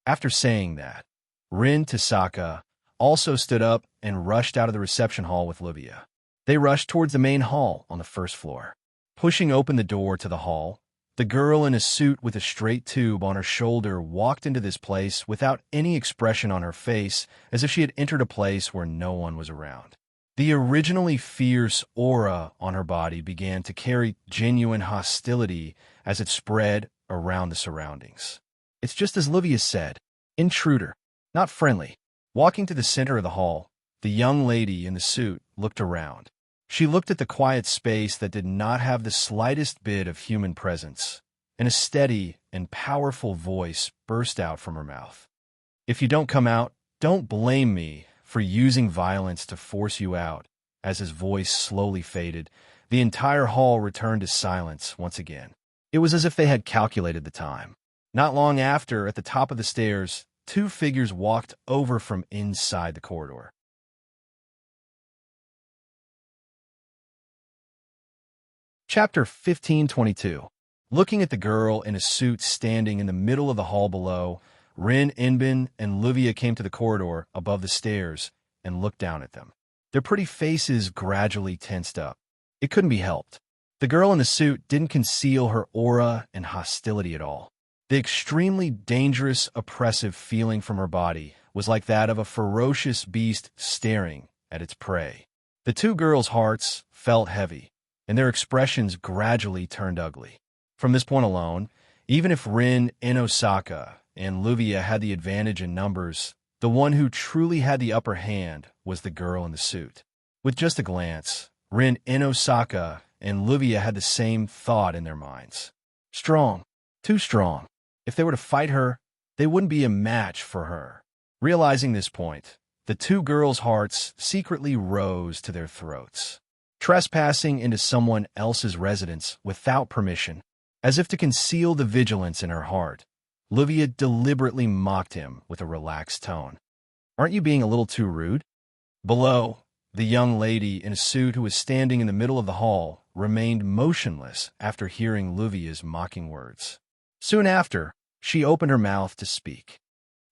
After saying that, Rin Tasaka also stood up and rushed out of the reception hall with Luvia. They rushed towards the main hall on the first floor. Pushing open the door to the hall, the girl in a suit with a straight tube on her shoulder walked into this place without any expression on her face, as if she had entered a place where no one was around. The originally fierce aura on her body began to carry genuine hostility as it spread around the surroundings. It's just as Luvia said, intruder, not friendly. Walking to the center of the hall, the young lady in the suit looked around. She looked at the quiet space that did not have the slightest bit of human presence, and a steady and powerful voice burst out from her mouth. If you don't come out, don't blame me for using violence to force you out. As his voice slowly faded, the entire hall returned to silence once again. It was as if they had calculated the time. Not long after, at the top of the stairs, two figures walked over from inside the corridor. Chapter 1522. Looking at the girl in a suit standing in the middle of the hall below, Rin Enbin and Luvia came to the corridor above the stairs and looked down at them. Their pretty faces gradually tensed up. It couldn't be helped. The girl in the suit didn't conceal her aura and hostility at all. The extremely dangerous, oppressive feeling from her body was like that of a ferocious beast staring at its prey. The two girls' hearts felt heavy, and their expressions gradually turned ugly. From this point alone, even if Rin Inosaka and Luvia had the advantage in numbers, the one who truly had the upper hand was the girl in the suit. With just a glance, Rin Inosaka and Luvia had the same thought in their minds. Strong. Too strong. If they were to fight her, they wouldn't be a match for her. Realizing this point, the two girls' hearts secretly rose to their throats. Trespassing into someone else's residence without permission, as if to conceal the vigilance in her heart, Luvia deliberately mocked him with a relaxed tone. Aren't you being a little too rude? Below, the young lady in a suit who was standing in the middle of the hall remained motionless after hearing Luvia's mocking words. Soon after, she opened her mouth to speak.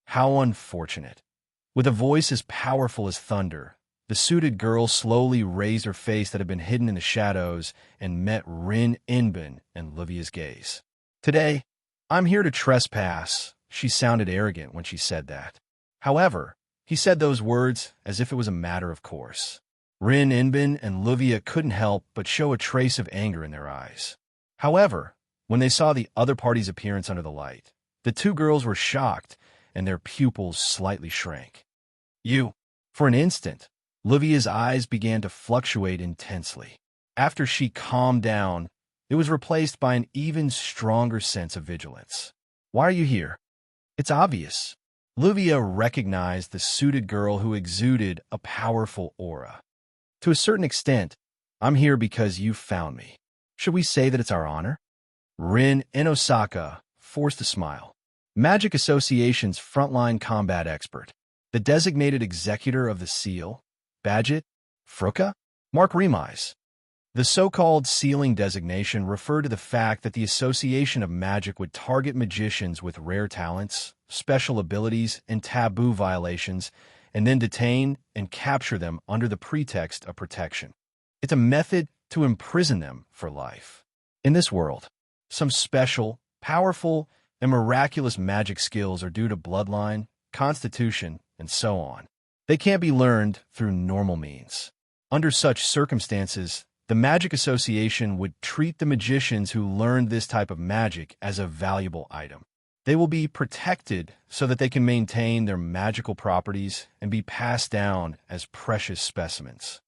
How unfortunate. With a voice as powerful as thunder, the suited girl slowly raised her face that had been hidden in the shadows and met Rin Enbin and Luvia's gaze. Today, I'm here to trespass. She sounded arrogant when she said that. However, he said those words as if it was a matter of course. Rin Enbin and Luvia couldn't help but show a trace of anger in their eyes. However, when they saw the other party's appearance under the light, the two girls were shocked and their pupils slightly shrank. You. For an instant, Luvia's eyes began to fluctuate intensely. After she calmed down, It was replaced by an even stronger sense of vigilance. Why are you here? It's obvious. Luvia recognized the suited girl who exuded a powerful aura. To a certain extent, I'm here because you found me. Should we say that it's our honor? Rin Inosaka forced a smile. Magic Association's frontline combat expert, the designated executor of the seal, Badget, Fruka, Mark Remise. The so-called sealing designation referred to the fact that the Association of Magic would target magicians with rare talents, special abilities, and taboo violations, and then detain and capture them under the pretext of protection. It's a method to imprison them for life. In this world, some special, powerful, and miraculous magic skills are due to bloodline, constitution, and so on. They can't be learned through normal means. Under such circumstances, the Magic Association would treat the magicians who learned this type of magic as a valuable item. They will be protected so that they can maintain their magical properties and be passed down as precious specimens.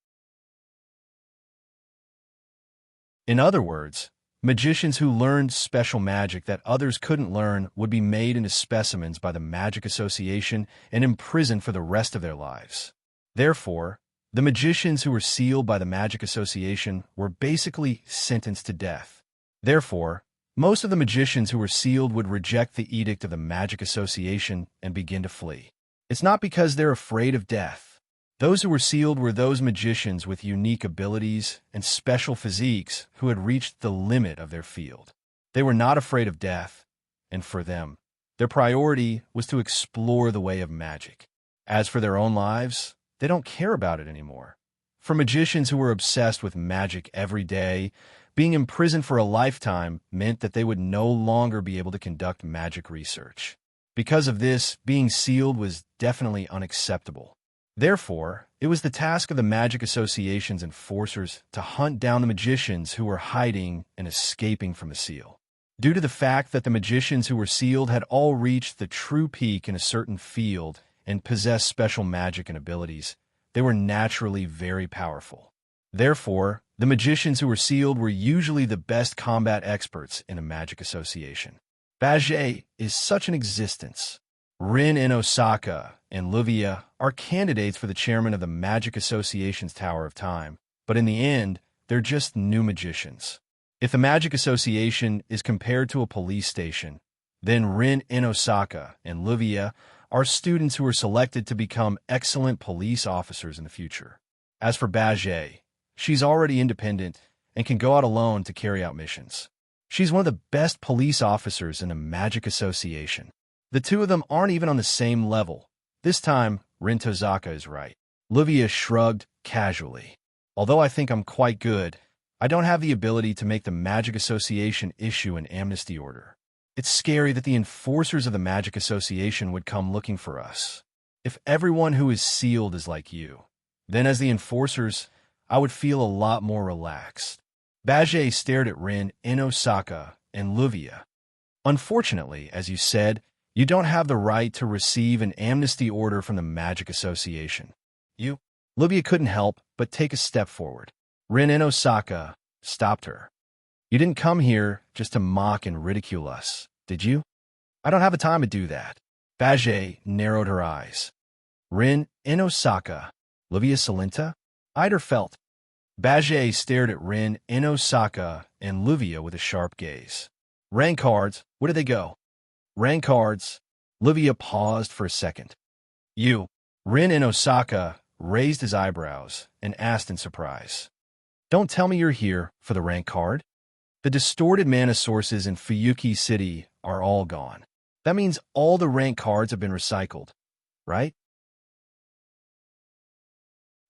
In other words, magicians who learned special magic that others couldn't learn would be made into specimens by the Magic Association and imprisoned for the rest of their lives. Therefore, the magicians who were sealed by the Magic Association were basically sentenced to death. Therefore, most of the magicians who were sealed would reject the edict of the Magic Association and begin to flee. It's not because they're afraid of death. Those who were sealed were those magicians with unique abilities and special physiques who had reached the limit of their field. They were not afraid of death, and for them, their priority was to explore the way of magic. As for their own lives, they don't care about it anymore. For magicians who were obsessed with magic every day, being imprisoned for a lifetime meant that they would no longer be able to conduct magic research. Because of this, being sealed was definitely unacceptable. Therefore, it was the task of the Magic Association's enforcers to hunt down the magicians who were hiding and escaping from the seal. Due to the fact that the magicians who were sealed had all reached the true peak in a certain field and possessed special magic and abilities, they were naturally very powerful. Therefore, the magicians who were sealed were usually the best combat experts in a Magic Association. Baget is such an existence. Rin Inosaka and Luvia are candidates for the chairman of the Magic Association's Tower of Time, but in the end, they're just new magicians. If the Magic Association is compared to a police station, then Rin Inosaka and Luvia are students who are selected to become excellent police officers in the future. As for Baget, she's already independent and can go out alone to carry out missions. She's one of the best police officers in the Magic Association. The two of them aren't even on the same level. This time, Rin Tozaka is right. Luvia shrugged casually. Although I think I'm quite good, I don't have the ability to make the Magic Association issue an amnesty order. It's scary that the enforcers of the Magic Association would come looking for us. If everyone who is sealed is like you, then as the enforcers, I would feel a lot more relaxed. Baget stared at Rin Inosaka and Luvia. Unfortunately, as you said, you don't have the right to receive an amnesty order from the Magic Association. Luvia couldn't help but take a step forward. Rin Inosaka stopped her. You didn't come here just to mock and ridicule us, did you? I don't have the time to do that. Baget narrowed her eyes. Rin Inosaka, Luvia Salinta? Eider felt. Baget stared at Rin Inosaka and Luvia with a sharp gaze. Rank cards, where did they go? Rank cards. Luvia paused for a second. You. Rin Inosaka raised his eyebrows and asked in surprise. Don't tell me you're here for the rank card? The distorted mana sources in Fuyuki City are all gone. That means all the rank cards have been recycled, right?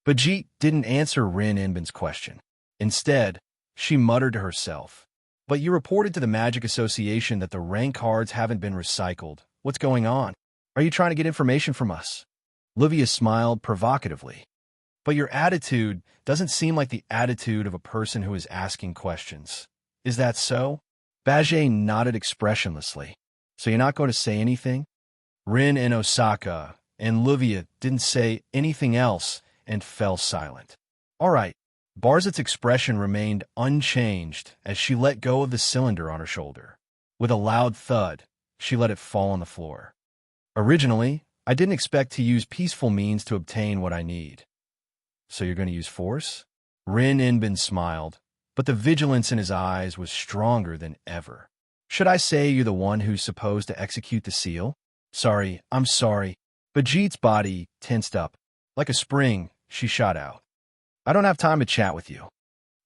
Bajit didn't answer Rin Inbin's question. Instead, she muttered to herself. But you reported to the Magic Association that the rank cards haven't been recycled. What's going on? Are you trying to get information from us? Luvia smiled provocatively. But your attitude doesn't seem like the attitude of a person who is asking questions. Is that so? Baget nodded expressionlessly. So you're not going to say anything? Rin Inosaka and Luvia didn't say anything else and fell silent. All right, Barzit's expression remained unchanged as she let go of the cylinder on her shoulder. With a loud thud, she let it fall on the floor. Originally, I didn't expect to use peaceful means to obtain what I need. So you're going to use force? Rin Inbin smiled, but the vigilance in his eyes was stronger than ever. Should I say you're the one who's supposed to execute the seal? Sorry, I'm sorry. Bajit's body tensed up. Like a spring, she shot out. I don't have time to chat with you.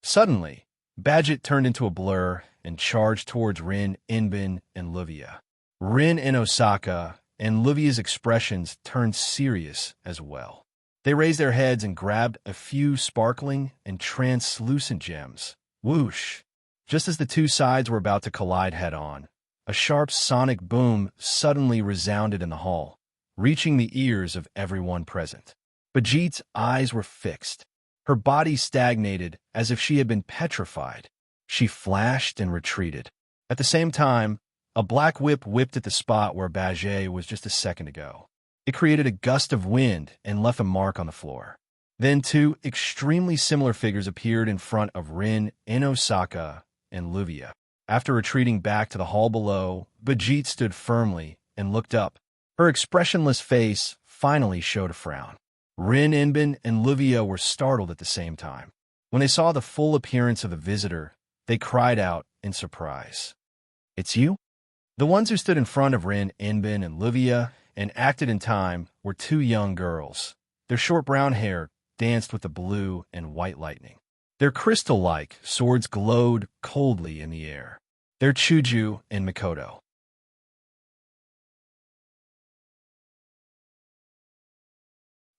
Suddenly, Badget turned into a blur and charged towards Rin, Inbin, and Luvia. Rin and Osaka and Luvia's expressions turned serious as well. They raised their heads and grabbed a few sparkling and translucent gems. Whoosh! Just as the two sides were about to collide head-on, a sharp sonic boom suddenly resounded in the hall, reaching the ears of everyone present. Bajit's eyes were fixed. Her body stagnated as if she had been petrified. She flashed and retreated. At the same time, a black whip whipped at the spot where Badget was just a second ago. It created a gust of wind and left a mark on the floor. Then two extremely similar figures appeared in front of Rin, Osaka, and Luvia. After retreating back to the hall below, Bajit stood firmly and looked up. Her expressionless face finally showed a frown. Rin, Inbin, and Luvia were startled at the same time. When they saw the full appearance of the visitor, they cried out in surprise. "It's you?" The ones who stood in front of Rin, Inbin, and Luvia and acted in time were two young girls. Their short brown hair danced with the blue and white lightning. Their crystal-like swords glowed coldly in the air. They're Chuju and Mikoto.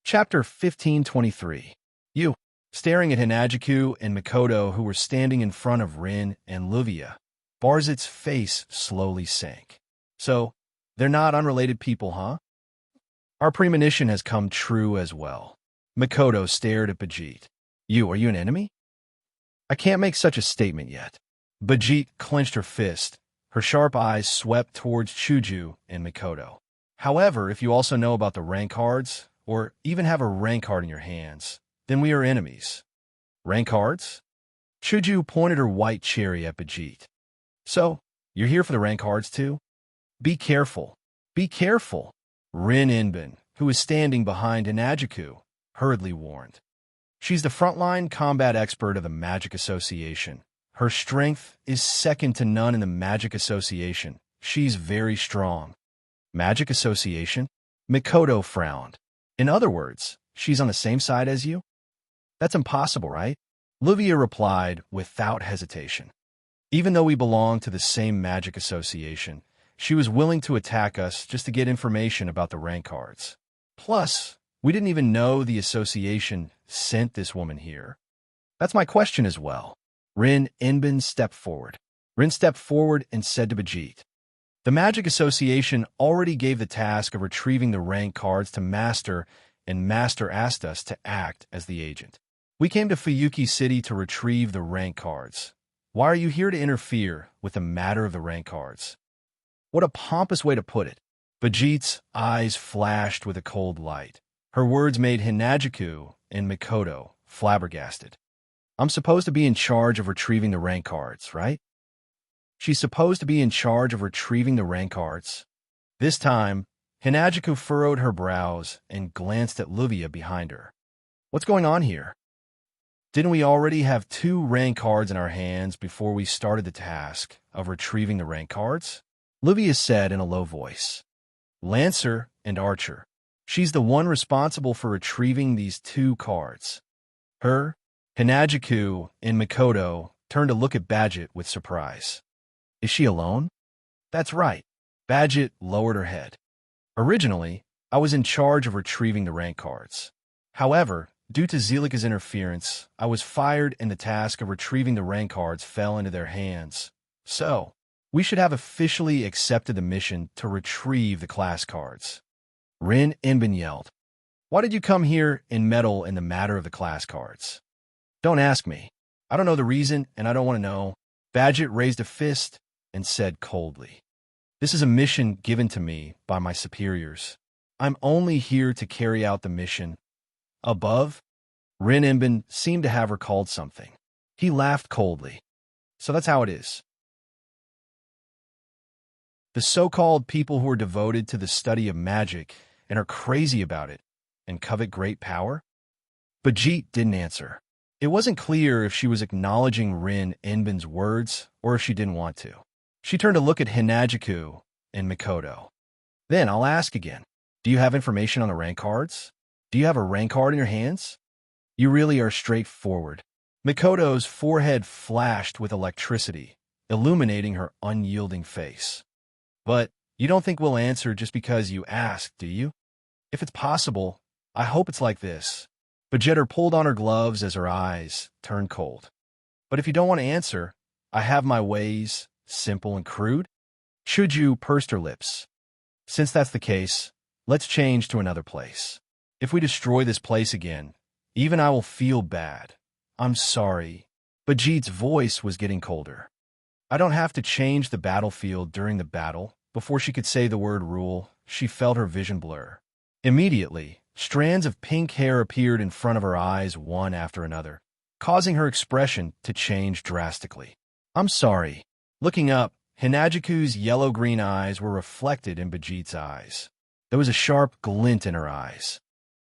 Chapter 1523. You, staring at Hinajiku and Mikoto who were standing in front of Rin and Luvia. Barzit's face slowly sank. So, they're not unrelated people, huh? Our premonition has come true as well. Mikoto stared at Bajit. Are you an enemy? I can't make such a statement yet. Bajit clenched her fist. Her sharp eyes swept towards Chuju and Mikoto. However, if you also know about the rank cards, or even have a rank card in your hands, then we are enemies. Rank cards? Chuju pointed her white cherry at Bajit. So, you're here for the rank cards too? Be careful. Be careful. Rin Inbin, who was standing behind Hinajiku, hurriedly warned. She's the frontline combat expert of the Magic Association. Her strength is second to none in the Magic Association. She's very strong. Magic Association? Mikoto frowned. In other words, she's on the same side as you? That's impossible, right? Luvia replied without hesitation. Even though we belong to the same Magic Association, she was willing to attack us just to get information about the rank cards. Plus, we didn't even know the association sent this woman here. That's my question as well. Rin Inbin stepped forward. Rin stepped forward and said to Bajit, the Magic Association already gave the task of retrieving the rank cards to Master, and Master asked us to act as the agent. We came to Fuyuki City to retrieve the rank cards. Why are you here to interfere with the matter of the rank cards? What a pompous way to put it. Bajit's eyes flashed with a cold light. Her words made Hinajiku and Mikoto flabbergasted. I'm supposed to be in charge of retrieving the rank cards, right? She's supposed to be in charge of retrieving the rank cards. This time, Hinajiku furrowed her brows and glanced at Luvia behind her. What's going on here? Didn't we already have 2 rank cards in our hands before we started the task of retrieving the rank cards? Luvia said in a low voice. Lancer and Archer. She's the one responsible for retrieving these 2 cards. Her, Hinajiku, and Mikoto turned to look at Badget with surprise. Is she alone? That's right. Badget lowered her head. Originally, I was in charge of retrieving the rank cards. However, due to Zelika's interference, I was fired and the task of retrieving the rank cards fell into their hands. So, we should have officially accepted the mission to retrieve the class cards. Rin Inbin yelled. Why did you come here and meddle in the matter of the class cards? Don't ask me. I don't know the reason, and I don't want to know. Badget raised a fist and said coldly. This is a mission given to me by my superiors. I'm only here to carry out the mission. Above, Rin Inbin seemed to have recalled something. He laughed coldly. So that's how it is. The so-called people who are devoted to the study of magic and are crazy about it and covet great power? Bajit didn't answer. It wasn't clear if she was acknowledging Rin Inbin's words or if she didn't want to. She turned to look at Hinajiku and Mikoto. Then I'll ask again. Do you have information on the rank cards? Do you have a rank card in your hands? You really are straightforward. Mikoto's forehead flashed with electricity, illuminating her unyielding face. But you don't think we'll answer just because you asked, do you? If it's possible, I hope it's like this. Bajetter pulled on her gloves as her eyes turned cold. But if you don't want to answer, I have my ways, simple and crude. Chuju pursed her lips. Since that's the case, let's change to another place. If we destroy this place again, even I will feel bad. I'm sorry. Bajit's voice was getting colder. I don't have to change the battlefield during the battle. Before she could say the word rule, she felt her vision blur. Immediately, strands of pink hair appeared in front of her eyes one after another, causing her expression to change drastically. I'm sorry. Looking up, Hinajiku's yellow-green eyes were reflected in Bajit's eyes. There was a sharp glint in her eyes.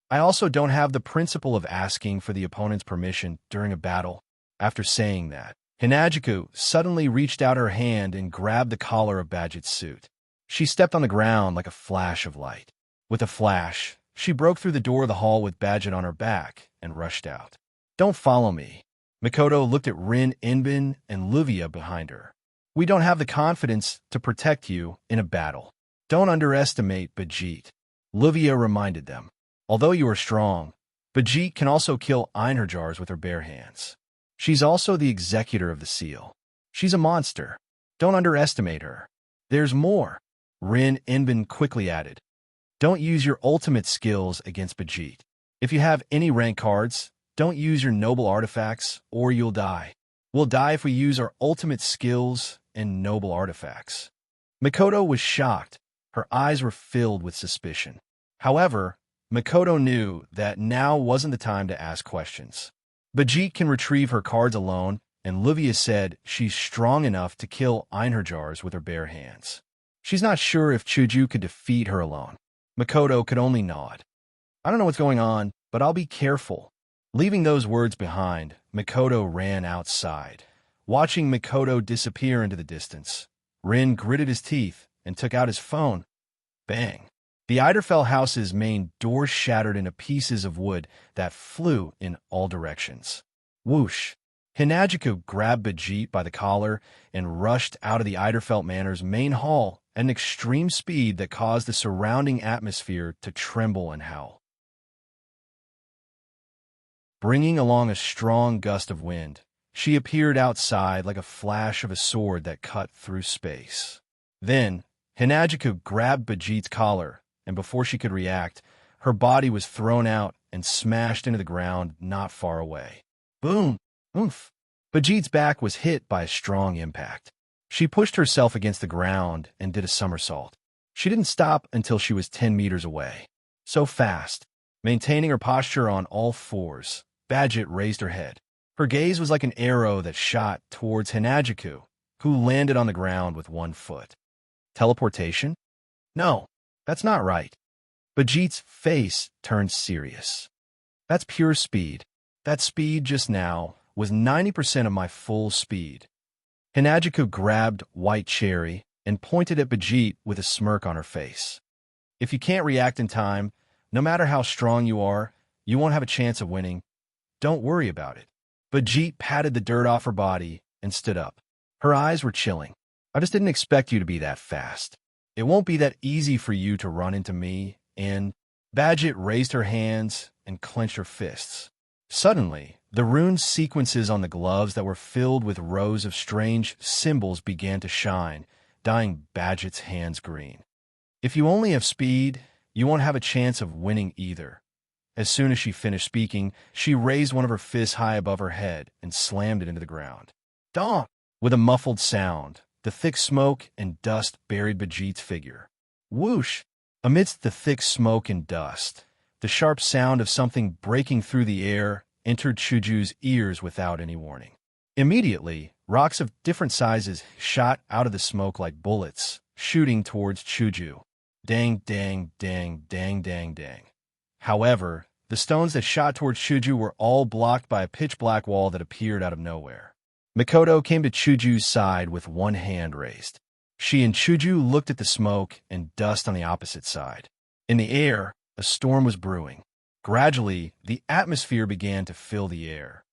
I also don't have the principle of asking for the opponent's permission during a battle. After saying that, Hinajiku suddenly reached out her hand and grabbed the collar of Bajit's suit. She stepped on the ground like a flash of light. With a flash, she broke through the door of the hall with Bajit on her back and rushed out. Don't follow me. Mikoto looked at Rin Inbin and Luvia behind her. We don't have the confidence to protect you in a battle. Don't underestimate Bajit. Luvia reminded them. Although you are strong, Bajit can also kill Einherjars with her bare hands. She's also the executor of the seal. She's a monster. Don't underestimate her. There's more. Rin Inbin quickly added. Don't use your ultimate skills against Bajit. If you have any rank cards, don't use your noble artifacts or you'll die. We'll die if we use our ultimate skills and noble artifacts. Mikoto was shocked. Her eyes were filled with suspicion. However, Mikoto knew that now wasn't the time to ask questions. Bajit can retrieve her cards alone, and Luvia said she's strong enough to kill Einherjars with her bare hands. She's not sure if Chuju could defeat her alone. Mikoto could only nod. I don't know what's going on, but I'll be careful. Leaving those words behind, Mikoto ran outside. Watching Mikoto disappear into the distance, Rin gritted his teeth and took out his phone. Bang. The Eiderfell house's main door shattered into pieces of wood that flew in all directions. Whoosh! Hinajiku grabbed Bajit by the collar and rushed out of the Eiderfell Manor's main hall at an extreme speed that caused the surrounding atmosphere to tremble and howl. Bringing along a strong gust of wind, she appeared outside like a flash of a sword that cut through space. Then, Hinajiku grabbed Bajit's collar, and before she could react, her body was thrown out and smashed into the ground not far away. Boom! Oomph! Bajit's back was hit by a strong impact. She pushed herself against the ground and did a somersault. She didn't stop until she was 10 meters away. So fast. Maintaining her posture on all fours, Bajit raised her head. Her gaze was like an arrow that shot towards Hinajiku, who landed on the ground with one foot. Teleportation? No, that's not right. Bajit's face turned serious. That's pure speed. That speed just now was 90% of my full speed. Hinajiku grabbed White Cherry and pointed at Bajit with a smirk on her face. If you can't react in time, no matter how strong you are, you won't have a chance of winning. Don't worry about it. Bajit patted the dirt off her body and stood up. Her eyes were chilling. I just didn't expect you to be that fast. It won't be that easy for you to run into me, and Bajit raised her hands and clenched her fists. Suddenly, the rune sequences on the gloves that were filled with rows of strange symbols began to shine, dyeing Bajit's hands green. If you only have speed, you won't have a chance of winning either. As soon as she finished speaking, she raised one of her fists high above her head and slammed it into the ground. Donk! With a muffled sound, the thick smoke and dust buried Bajit's figure. Whoosh! Amidst the thick smoke and dust, the sharp sound of something breaking through the air entered Chuju's ears without any warning. Immediately, rocks of different sizes shot out of the smoke like bullets, shooting towards Chuju. Dang, dang, dang, dang, dang, dang. However, the stones that shot towards Chuju were all blocked by a pitch-black wall that appeared out of nowhere. Mikoto came to Chuju's side with one hand raised. She and Chuju looked at the smoke and dust on the opposite side. In the air, a storm was brewing. Gradually, the atmosphere began to fill the air.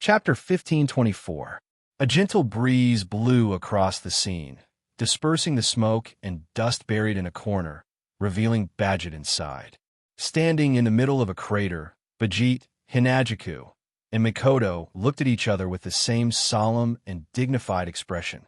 Chapter 1524. A gentle breeze blew across the scene, dispersing the smoke and dust buried in a corner, revealing Badget inside. Standing in the middle of a crater, Bajit, Hinajiku, and Mikoto looked at each other with the same solemn and dignified expression.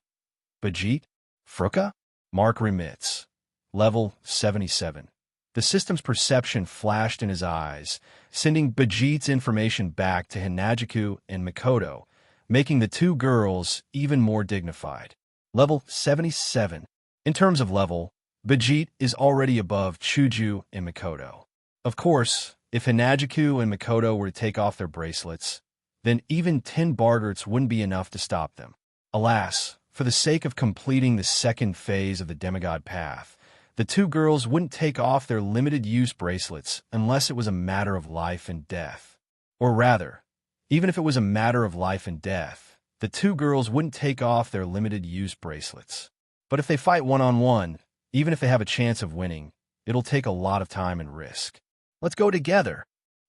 Bajit? Fruka? Mark remits. Level 77. The system's perception flashed in his eyes, sending Bajit's information back to Hinajiku and Mikoto, making the two girls even more dignified. Level 77. In terms of level, Bajit is already above Chuju and Mikoto. Of course, if Hinajiku and Mikoto were to take off their bracelets, then even 10 bargerts wouldn't be enough to stop them. Alas, for the sake of completing the second phase of the demigod path, the two girls wouldn't take off their limited-use bracelets unless it was a matter of life and death. Or rather, even if it was a matter of life and death, the two girls wouldn't take off their limited-use bracelets. But if they fight one-on-one, even if they have a chance of winning, it'll take a lot of time and risk. Let's go together.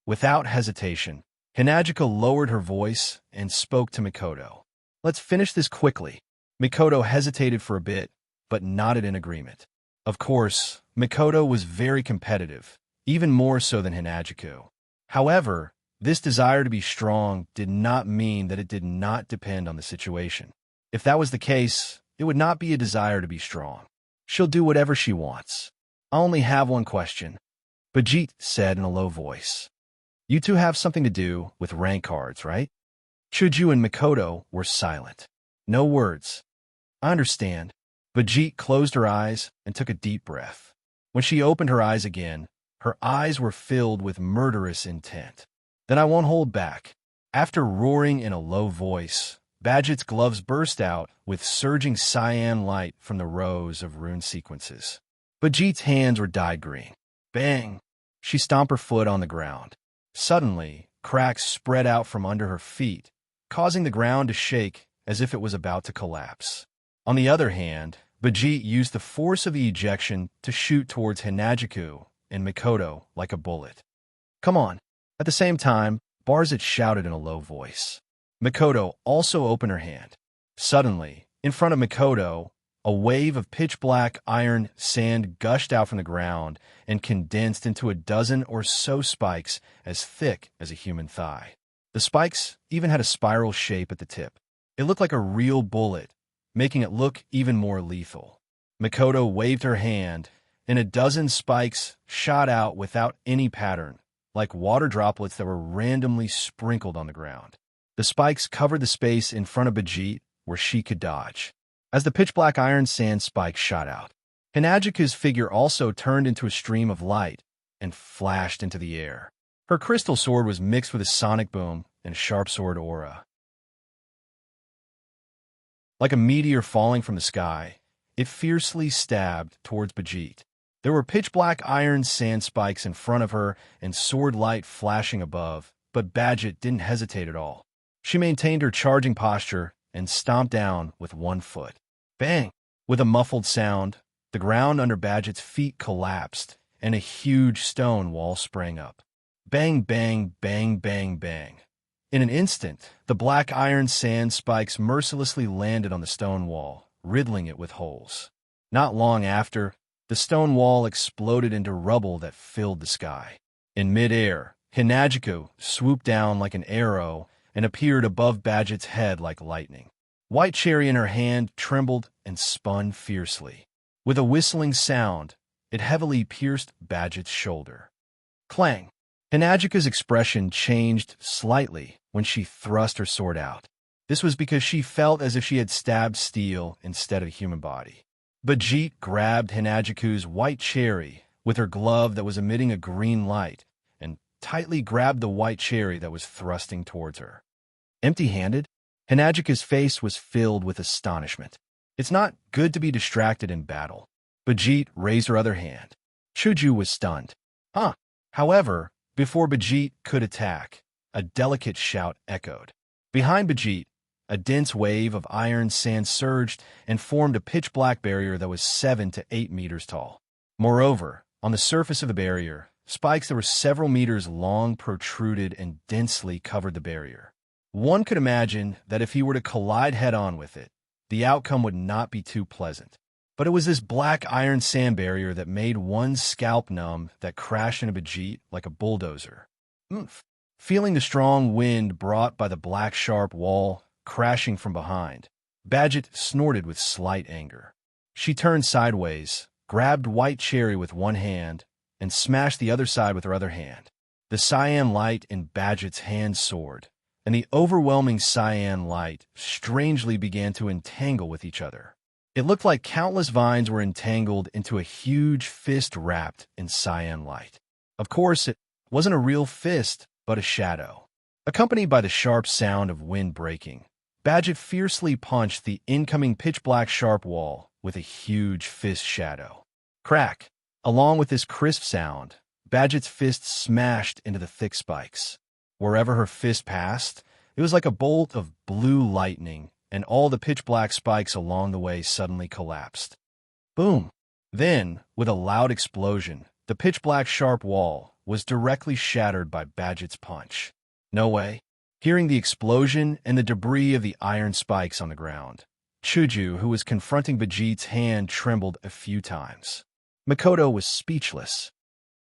Without hesitation, Hinajika lowered her voice and spoke to Mikoto. Let's finish this quickly. Mikoto hesitated for a bit, but nodded in agreement. Of course, Mikoto was very competitive, even more so than Hinajiku. However, this desire to be strong did not mean that it did not depend on the situation. If that was the case, it would not be a desire to be strong. She'll do whatever she wants. I only have one question, Bajit said in a low voice. You two have something to do with rank cards, right? Chuju and Mikoto were silent. No words. I understand. Bajit closed her eyes and took a deep breath. When she opened her eyes again, her eyes were filled with murderous intent. Then I won't hold back. After roaring in a low voice, Badget's gloves burst out with surging cyan light from the rows of rune sequences. Bajit's hands were dyed green. Bang! She stomped her foot on the ground. Suddenly, cracks spread out from under her feet, causing the ground to shake as if it was about to collapse. On the other hand, Bajit used the force of the ejection to shoot towards Hinajiku and Mikoto like a bullet. Come on! At the same time, Barzit shouted in a low voice. Mikoto also opened her hand. Suddenly, in front of Mikoto, a wave of pitch-black iron sand gushed out from the ground and condensed into a dozen or so spikes as thick as a human thigh. The spikes even had a spiral shape at the tip. It looked like a real bullet, making it look even more lethal. Mikoto waved her hand, and a dozen spikes shot out without any pattern, like water droplets that were randomly sprinkled on the ground. The spikes covered the space in front of Bajit where she could dodge. As the pitch-black iron sand spikes shot out, Hinajika's figure also turned into a stream of light and flashed into the air. Her crystal sword was mixed with a sonic boom and a sharp sword aura. Like a meteor falling from the sky, it fiercely stabbed towards Bajit. There were pitch-black iron sand spikes in front of her and sword light flashing above, but Badget didn't hesitate at all. She maintained her charging posture and stomped down with one foot. Bang! With a muffled sound, the ground under Badget's feet collapsed, and a huge stone wall sprang up. Bang, bang, bang, bang, bang. In an instant, the black iron sand spikes mercilessly landed on the stone wall, riddling it with holes. Not long after, the stone wall exploded into rubble that filled the sky. In mid-air, Hinajiku swooped down like an arrow and appeared above Badget's head like lightning. White Cherry in her hand trembled and spun fiercely. With a whistling sound, it heavily pierced Badget's shoulder. Clang! Hinajika's expression changed slightly when she thrust her sword out. This was because she felt as if she had stabbed steel instead of a human body. Bajit grabbed Hinajiku's White Cherry with her glove that was emitting a green light, and tightly grabbed the white cherry that was thrusting towards her. Empty-handed, Hinajika's face was filled with astonishment. It's not good to be distracted in battle. Bajit raised her other hand. Chuju was stunned. Huh. However, before Bajit could attack, a delicate shout echoed. Behind Bajit, a dense wave of iron sand surged and formed a pitch-black barrier that was 7 to 8 meters tall. Moreover, on the surface of the barrier, spikes that were several meters long protruded and densely covered the barrier. One could imagine that if he were to collide head-on with it, the outcome would not be too pleasant. But it was this black iron sand barrier that made one's scalp numb that crashed into Bajit like a bulldozer. Oomph. Feeling the strong wind brought by the black sharp wall crashing from behind, Bajit snorted with slight anger. She turned sideways, grabbed white cherry with one hand, and smashed the other side with her other hand. The cyan light in Bajit's hand soared, and the overwhelming cyan light strangely began to entangle with each other. It looked like countless vines were entangled into a huge fist wrapped in cyan light. Of course, it wasn't a real fist, but a shadow. Accompanied by the sharp sound of wind breaking, Bajit fiercely punched the incoming pitch-black sharp wall with a huge fist shadow. Crack! Along with this crisp sound, Bajit's fist smashed into the thick spikes. Wherever her fist passed, it was like a bolt of blue lightning, and all the pitch-black spikes along the way suddenly collapsed. Boom! Then, with a loud explosion, the pitch-black sharp wall was directly shattered by Bajit's punch. No way. Hearing the explosion and the debris of the iron spikes on the ground, Chuju, who was confronting Bajit's hand, trembled a few times. Makoto was speechless.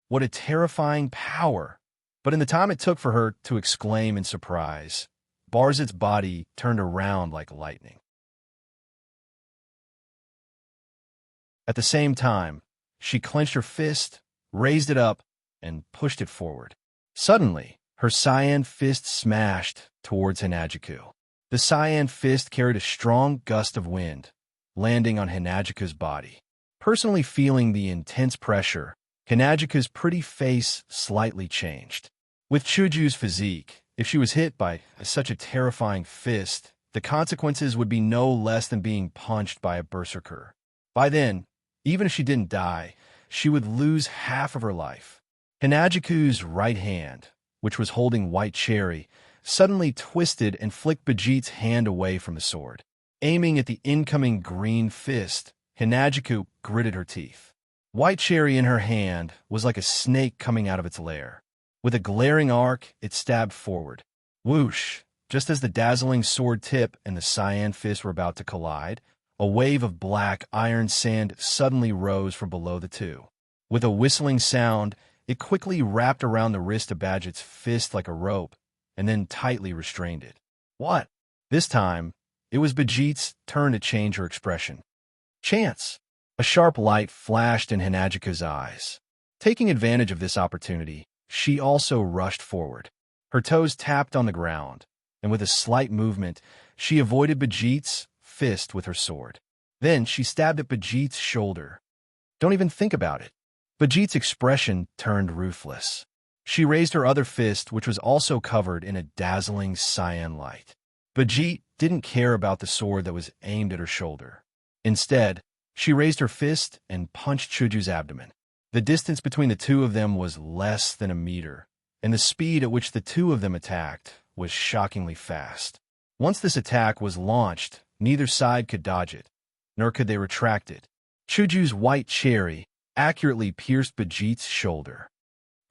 What a terrifying power! But in the time it took for her to exclaim in surprise, Barzit's body turned around like lightning. At the same time, she clenched her fist, raised it up, and pushed it forward. Suddenly, her cyan fist smashed towards Hinajiku. The cyan fist carried a strong gust of wind, landing on Hinajika's body. Personally feeling the intense pressure, Hinajika's pretty face slightly changed. With Chuju's physique, if she was hit by such a terrifying fist, the consequences would be no less than being punched by a berserker. By then, even if she didn't die, she would lose half of her life. Hinajiku's right hand, which was holding white cherry, suddenly twisted and flicked Bajit's hand away from the sword. Aiming at the incoming green fist, Hinajiku gritted her teeth. White cherry in her hand was like a snake coming out of its lair. With a glaring arc, it stabbed forward. Whoosh! Just as the dazzling sword tip and the cyan fist were about to collide, a wave of black iron sand suddenly rose from below the two. With a whistling sound, it quickly wrapped around the wrist of Bajit's fist like a rope, and then tightly restrained it. What? This time, it was Bajit's turn to change her expression. Chance! A sharp light flashed in Hinajika's eyes. Taking advantage of this opportunity, she also rushed forward. Her toes tapped on the ground, and with a slight movement, she avoided Bajit's fist with her sword. Then she stabbed at Bajit's shoulder. Don't even think about it. Bajit's expression turned ruthless. She raised her other fist, which was also covered in a dazzling cyan light. Bajit didn't care about the sword that was aimed at her shoulder. Instead, she raised her fist and punched Chuju's abdomen. The distance between the two of them was less than a meter, and the speed at which the two of them attacked was shockingly fast. Once this attack was launched, neither side could dodge it, nor could they retract it. Chuju's white cherry accurately pierced Bajit's shoulder.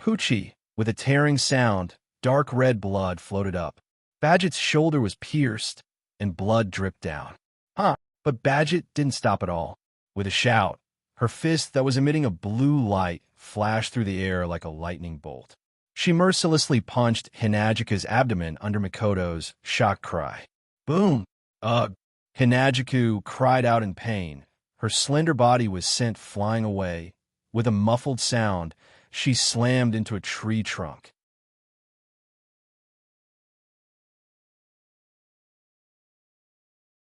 Poochie! With a tearing sound, dark red blood floated up. Bajit's shoulder was pierced, and blood dripped down. But Bajit didn't stop at all. With a shout, her fist that was emitting a blue light flashed through the air like a lightning bolt. She mercilessly punched Hinajika's abdomen under Makoto's shocked cry. Boom! Ugh! Hinajiku cried out in pain. Her slender body was sent flying away. With a muffled sound, she slammed into a tree trunk.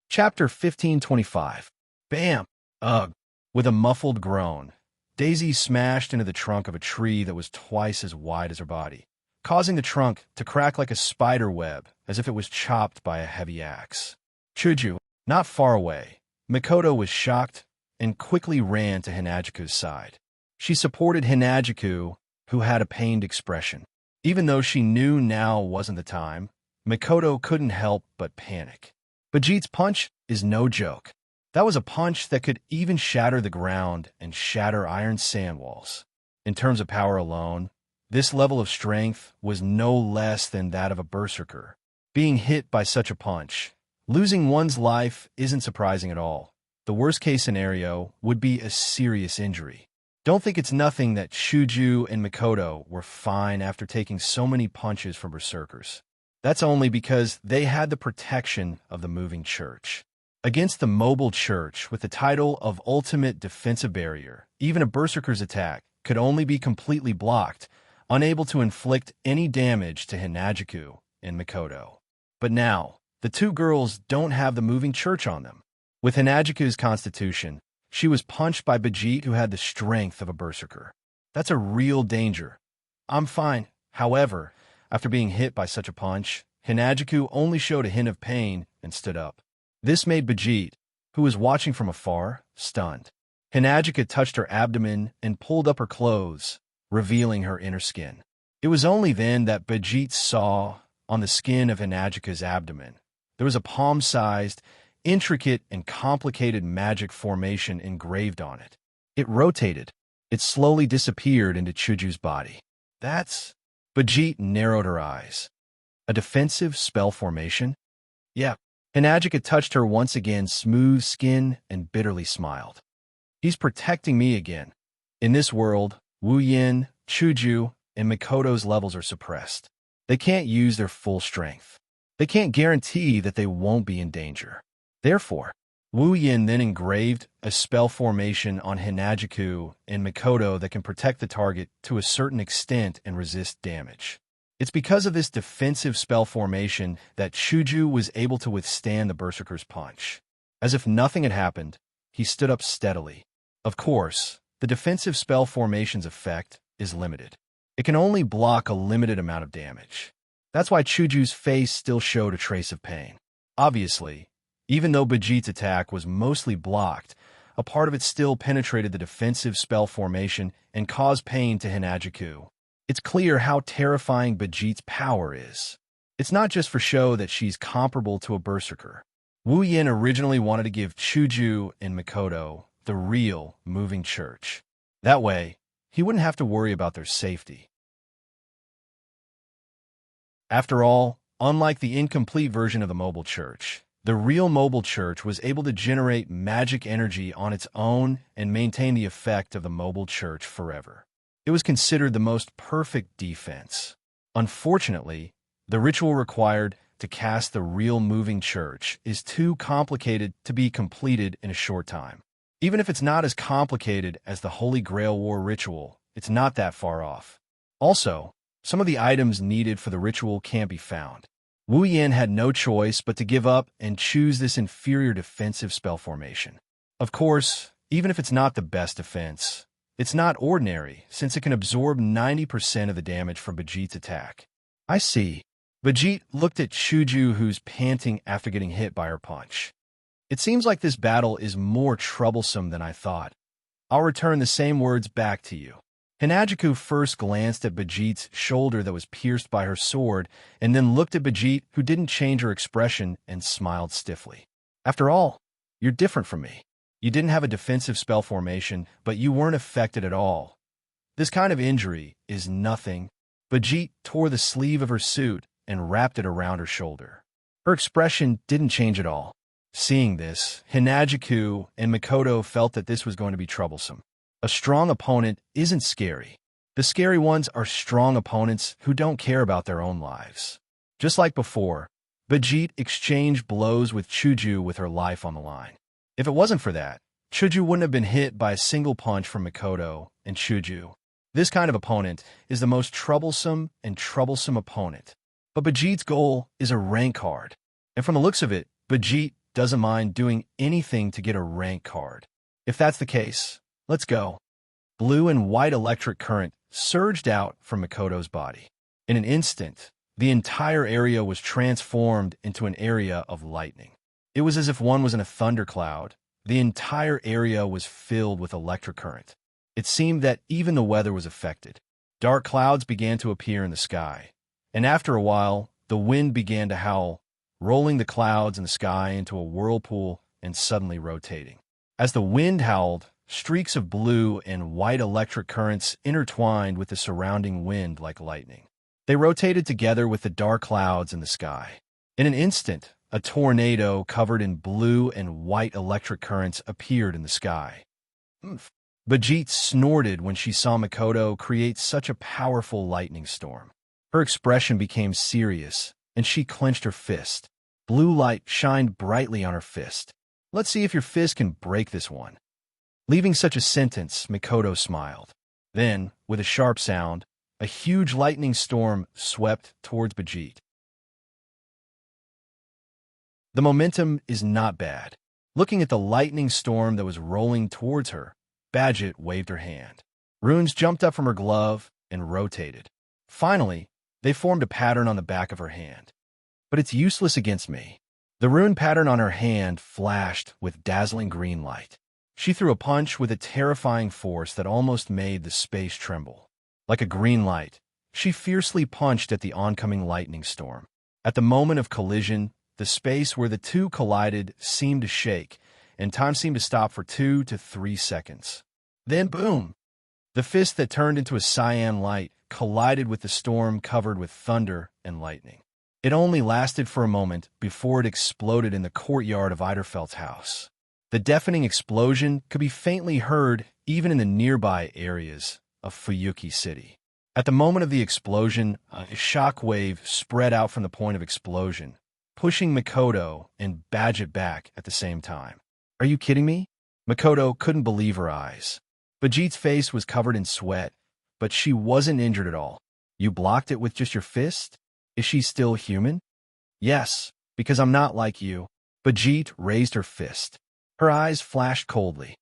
Chapter 1525. Bam! Ugh! With a muffled groan, Daisy smashed into the trunk of a tree that was twice as wide as her body, causing the trunk to crack like a spider web as if it was chopped by a heavy axe. Chuju, not far away, Mikoto was shocked and quickly ran to Hinagiku's side. She supported Hinagiku, who had a pained expression. Even though she knew now wasn't the time, Mikoto couldn't help but panic. Vegeta's punch is no joke. That was a punch that could even shatter the ground and shatter iron sand walls. In terms of power alone, this level of strength was no less than that of a berserker. Being hit by such a punch, losing one's life isn't surprising at all. The worst-case scenario would be a serious injury. Don't think it's nothing that Shuju and Mikoto were fine after taking so many punches from berserkers. That's only because they had the protection of the moving church. Against the mobile church with the title of ultimate defensive barrier, even a berserker's attack could only be completely blocked, unable to inflict any damage to Hinagiku and Mikoto. But now, the two girls don't have the moving church on them. With Hinagiku's constitution, she was punched by Vegeta, who had the strength of a berserker. That's a real danger. I'm fine. However, after being hit by such a punch, Hinagiku only showed a hint of pain and stood up. This made Vegeta, who was watching from afar, stunned. Hinagika touched her abdomen and pulled up her clothes, revealing her inner skin. It was only then that Vegeta saw, on the skin of Hinagika's abdomen, there was a palm-sized, intricate and complicated magic formation engraved on it. It rotated. It slowly disappeared into Chuju's body. That's... Vegeta narrowed her eyes. A defensive spell formation? Yeah. Hinagika touched her once again, smooth skin, and bitterly smiled. He's protecting me again. In this world, Wu Yin, Chuju, and Mikoto's levels are suppressed. They can't use their full strength. They can't guarantee that they won't be in danger. Therefore, Wu Yin then engraved a spell formation on Hinagiku and Mikoto that can protect the target to a certain extent and resist damage. It's because of this defensive spell formation that Shuju was able to withstand the berserker's punch. As if nothing had happened, he stood up steadily. Of course, the defensive spell formation's effect is limited. It can only block a limited amount of damage. That's why Chuju's face still showed a trace of pain. Obviously, even though Vegeta's attack was mostly blocked, a part of it still penetrated the defensive spell formation and caused pain to Hinagiku. It's clear how terrifying Vegeta's power is. It's not just for show that she's comparable to a berserker. Wu Yin originally wanted to give Chuju and Mikoto the real moving church. That way, he wouldn't have to worry about their safety. After all, unlike the incomplete version of the mobile church, the real mobile church was able to generate magic energy on its own and maintain the effect of the mobile church forever. It was considered the most perfect defense. Unfortunately, the ritual required to cast the real moving church is too complicated to be completed in a short time. Even if it's not as complicated as the Holy Grail War ritual, it's not that far off. Also, some of the items needed for the ritual can't be found. Wu Yin had no choice but to give up and choose this inferior defensive spell formation. Of course, even if it's not the best defense, it's not ordinary, since it can absorb 90% of the damage from Vegeta's attack. I see. Vegeta looked at Shuju, who's panting after getting hit by her punch. It seems like this battle is more troublesome than I thought. I'll return the same words back to you. Hinagiku first glanced at Vegeta's shoulder that was pierced by her sword, and then looked at Vegeta, who didn't change her expression, and smiled stiffly. After all, you're different from me. You didn't have a defensive spell formation, but you weren't affected at all. This kind of injury is nothing. Vegeta tore the sleeve of her suit and wrapped it around her shoulder. Her expression didn't change at all. Seeing this, Hinagiku and Mikoto felt that this was going to be troublesome. A strong opponent isn't scary. The scary ones are strong opponents who don't care about their own lives. Just like before, Vegeta exchanged blows with Chuju with her life on the line. If it wasn't for that, Chuju wouldn't have been hit by a single punch from Mikoto and Chuju. This kind of opponent is the most troublesome opponent. But Vegeta's goal is a rank card. And from the looks of it, Vegeta doesn't mind doing anything to get a rank card. If that's the case, let's go. blue and white electric current surged out from Makoto's body. In an instant, the entire area was transformed into an area of lightning. It was as if one was in a thundercloud. The entire area was filled with electric current. It seemed that even the weather was affected. Dark clouds began to appear in the sky, and after a while, the wind began to howl, rolling the clouds in the sky into a whirlpool and suddenly rotating. As the wind howled, streaks of blue and white electric currents intertwined with the surrounding wind like lightning. They rotated together with the dark clouds in the sky. In an instant, a tornado covered in blue and white electric currents appeared in the sky. Vegeta snorted when she saw Makoto create such a powerful lightning storm. Her expression became serious, and she clenched her fist. Blue light shined brightly on her fist. "Let's see if your fist can break this one." Leaving such a sentence, Makoto smiled. Then, with a sharp sound, a huge lightning storm swept towards Vegeta. The momentum is not bad. Looking at the lightning storm that was rolling towards her, Badget waved her hand. Runes jumped up from her glove and rotated. Finally, they formed a pattern on the back of her hand. But it's useless against me. The rune pattern on her hand flashed with dazzling green light. She threw a punch with a terrifying force that almost made the space tremble. Like a green light, she fiercely punched at the oncoming lightning storm. At the moment of collision, the space where the two collided seemed to shake, and time seemed to stop for 2 to 3 seconds. Then boom! The fist that turned into a cyan light collided with the storm covered with thunder and lightning. It only lasted for a moment before it exploded in the courtyard of Eiderfeld's house. The deafening explosion could be faintly heard even in the nearby areas of Fuyuki City. At the moment of the explosion, a shock wave spread out from the point of explosion, pushing Makoto and Badget back at the same time. "Are you kidding me?" Makoto couldn't believe her eyes. Vegeta's face was covered in sweat, but she wasn't injured at all. "You blocked it with just your fist? Is she still human?" "Yes, because I'm not like you." Vegeta raised her fist. Her eyes flashed coldly.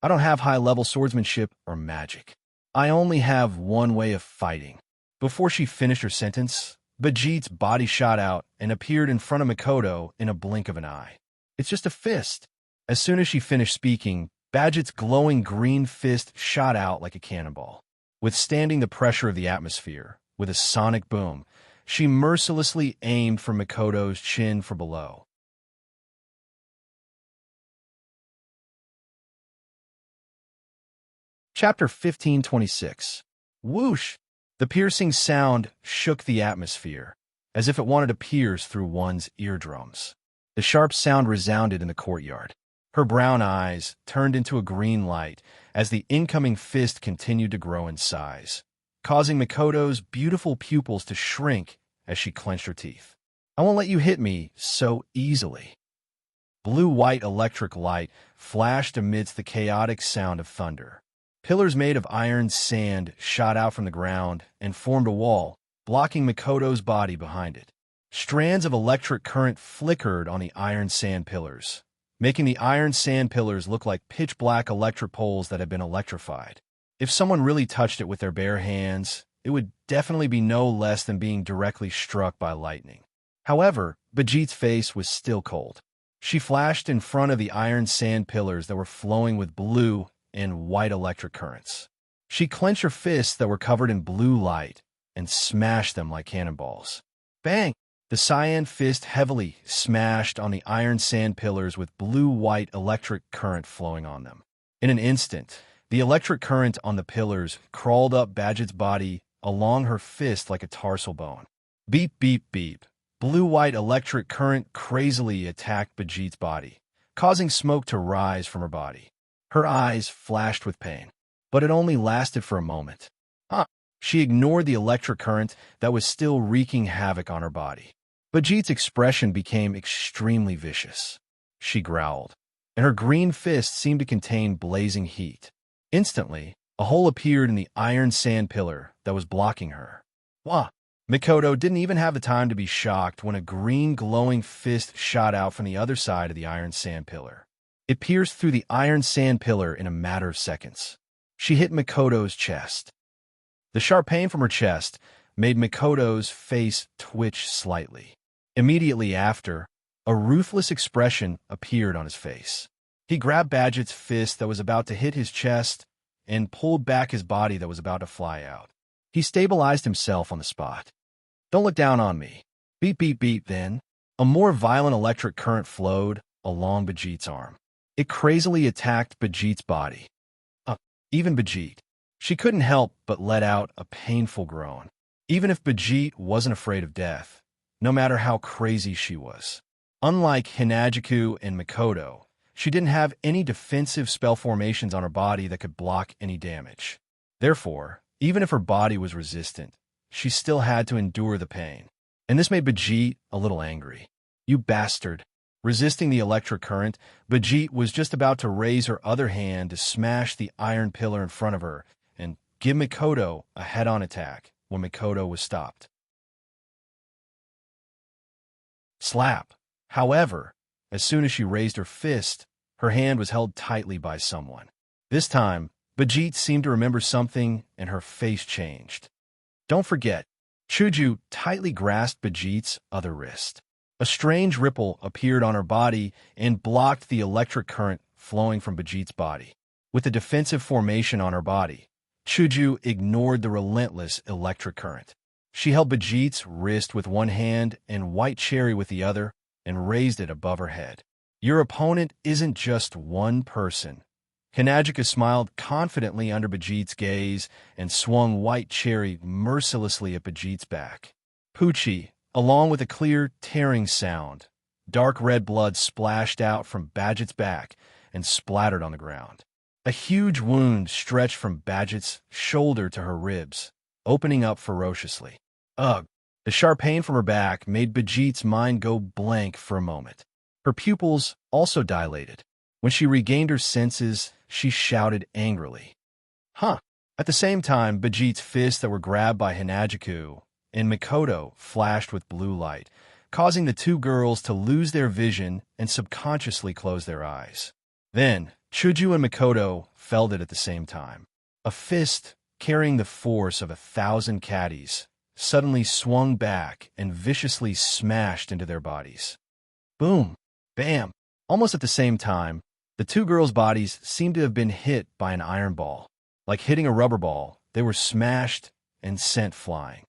"I don't have high-level swordsmanship or magic. I only have one way of fighting." Before she finished her sentence, Vegeta's body shot out and appeared in front of Makoto in a blink of an eye. "It's just a fist." As soon as she finished speaking, Badget's glowing green fist shot out like a cannonball. Withstanding the pressure of the atmosphere, with a sonic boom, she mercilessly aimed for Makoto's chin from below. Chapter 1526. Whoosh! The piercing sound shook the atmosphere, as if it wanted to pierce through one's eardrums. The sharp sound resounded in the courtyard. Her brown eyes turned into a green light as the incoming fist continued to grow in size, causing Makoto's beautiful pupils to shrink as she clenched her teeth. "I won't let you hit me so easily." Blue-white electric light flashed amidst the chaotic sound of thunder. Pillars made of iron sand shot out from the ground and formed a wall, blocking Makoto's body behind it. Strands of electric current flickered on the iron sand pillars, making the iron sand pillars look like pitch-black electric poles that had been electrified. If someone really touched it with their bare hands, it would definitely be no less than being directly struck by lightning. However, Vegeta's face was still cold. She flashed in front of the iron sand pillars that were flowing with blue and white electric currents. She clenched her fists that were covered in blue light and smashed them like cannonballs. Bang! The cyan fist heavily smashed on the iron sand pillars with blue-white electric current flowing on them. In an instant, the electric current on the pillars crawled up Badget's body along her fist like a tarsal bone. Beep, beep, beep. Blue-white electric current crazily attacked Vegeta's body, causing smoke to rise from her body. Her eyes flashed with pain, but it only lasted for a moment. She ignored the electric current that was still wreaking havoc on her body. Vegeta's expression became extremely vicious. She growled, and her green fist seemed to contain blazing heat. Instantly, a hole appeared in the iron sand pillar that was blocking her. Wah! Makoto didn't even have the time to be shocked when a green glowing fist shot out from the other side of the iron sand pillar. It pierced through the iron sand pillar in a matter of seconds. she hit Mikoto's chest. The sharp pain from her chest made Mikoto's face twitch slightly. Immediately after, a ruthless expression appeared on his face. He grabbed Badget's fist that was about to hit his chest and pulled back his body that was about to fly out. He stabilized himself on the spot. "Don't look down on me." Beep, beep, beep. Then, a more violent electric current flowed along Bajit's arm. It crazily attacked Bajit's body. Even Bajit. She couldn't help but let out a painful groan. Even if Bajit wasn't afraid of death, no matter how crazy she was. Unlike Hinajiku and Mikoto, she didn't have any defensive spell formations on her body that could block any damage. Therefore, even if her body was resistant, she still had to endure the pain. And this made Bajit a little angry. "You bastard." Resisting the electric current, Bajit was just about to raise her other hand to smash the iron pillar in front of her and give Mikoto a head-on attack when Mikoto was stopped. Slap. However, as soon as she raised her fist, her hand was held tightly by someone. This time, Bajit seemed to remember something and her face changed. Don't forget, Chuju tightly grasped Bajit's other wrist. A strange ripple appeared on her body and blocked the electric current flowing from Bajit's body. With a defensive formation on her body, Chuju ignored the relentless electric current. She held Bajit's wrist with one hand and White Cherry with the other and raised it above her head. "Your opponent isn't just one person." Hinajika smiled confidently under Bajit's gaze and swung White Cherry mercilessly at Bajit's back. Poochie, along with a clear, tearing sound, dark red blood splashed out from Badget's back and splattered on the ground. A huge wound stretched from Badget's shoulder to her ribs, opening up ferociously. Ugh! The sharp pain from her back made Bajit's mind go blank for a moment. Her pupils also dilated. When she regained her senses, she shouted angrily. Huh! At the same time, Bajit's fists that were grabbed by Hinajiku and Mikoto flashed with blue light, causing the two girls to lose their vision and subconsciously close their eyes. Then, Chuju and Mikoto felt it at the same time. A fist, carrying the force of 1,000 caddies, suddenly swung back and viciously smashed into their bodies. Boom! Bam! Almost at the same time, the two girls' bodies seemed to have been hit by an iron ball. Like hitting a rubber ball, they were smashed and sent flying.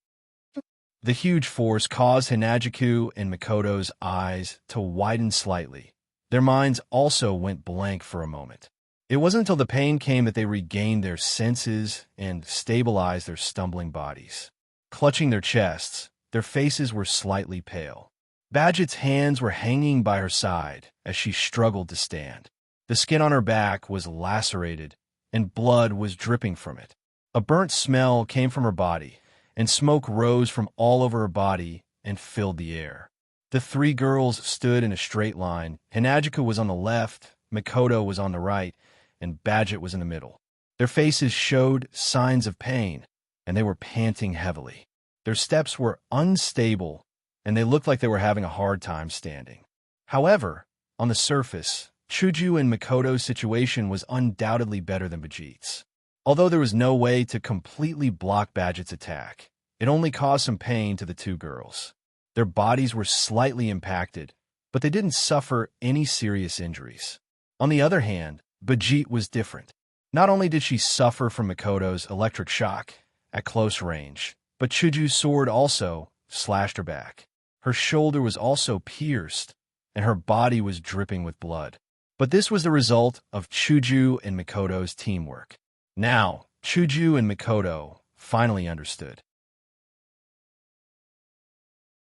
The huge force caused Hinajiku and Mikoto's eyes to widen slightly. Their minds also went blank for a moment. It wasn't until the pain came that they regained their senses and stabilized their stumbling bodies. Clutching their chests, their faces were slightly pale. Badget's hands were hanging by her side as she struggled to stand. The skin on her back was lacerated, and blood was dripping from it. A burnt smell came from her body, and smoke rose from all over her body and filled the air. The three girls stood in a straight line. Hinajiku was on the left, Mikoto was on the right, and Badget was in the middle. Their faces showed signs of pain, and they were panting heavily. Their steps were unstable, and they looked like they were having a hard time standing. However, on the surface, Chuju and Mikoto's situation was undoubtedly better than Bajit's. Although there was no way to completely block Badget's attack, it only caused some pain to the two girls. Their bodies were slightly impacted, but they didn't suffer any serious injuries. On the other hand, Bajit was different. Not only did she suffer from Mikoto's electric shock at close range, but Chuju's sword also slashed her back. Her shoulder was also pierced, and her body was dripping with blood. But this was the result of Chuju and Mikoto's teamwork. Now, Chuju and Mikoto finally understood.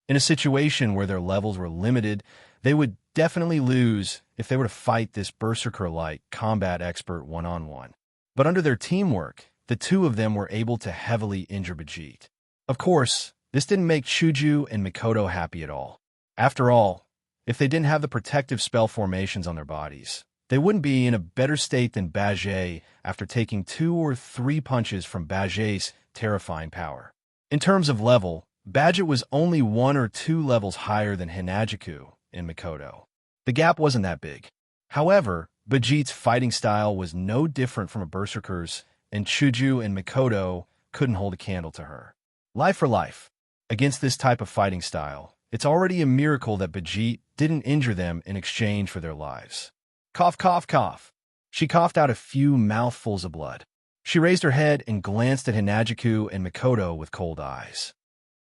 In a situation where their levels were limited, they would definitely lose if they were to fight this berserker-like combat expert one-on-one. But under their teamwork, the two of them were able to heavily injure Bajit. Of course, this didn't make Chuju and Mikoto happy at all. After all, if they didn't have the protective spell formations on their bodies, they wouldn't be in a better state than Badget after taking 2 or 3 punches from Badget's terrifying power. In terms of level, Badget was only 1 or 2 levels higher than Hinajiku and Mikoto. The gap wasn't that big. However, Bajit's fighting style was no different from a berserker's, and Chuju and Mikoto couldn't hold a candle to her. Life for life. Against this type of fighting style, it's already a miracle that Bajit didn't injure them in exchange for their lives. Cough, cough, cough. She coughed out a few mouthfuls of blood. She raised her head and glanced at Hinajiku and Mikoto with cold eyes.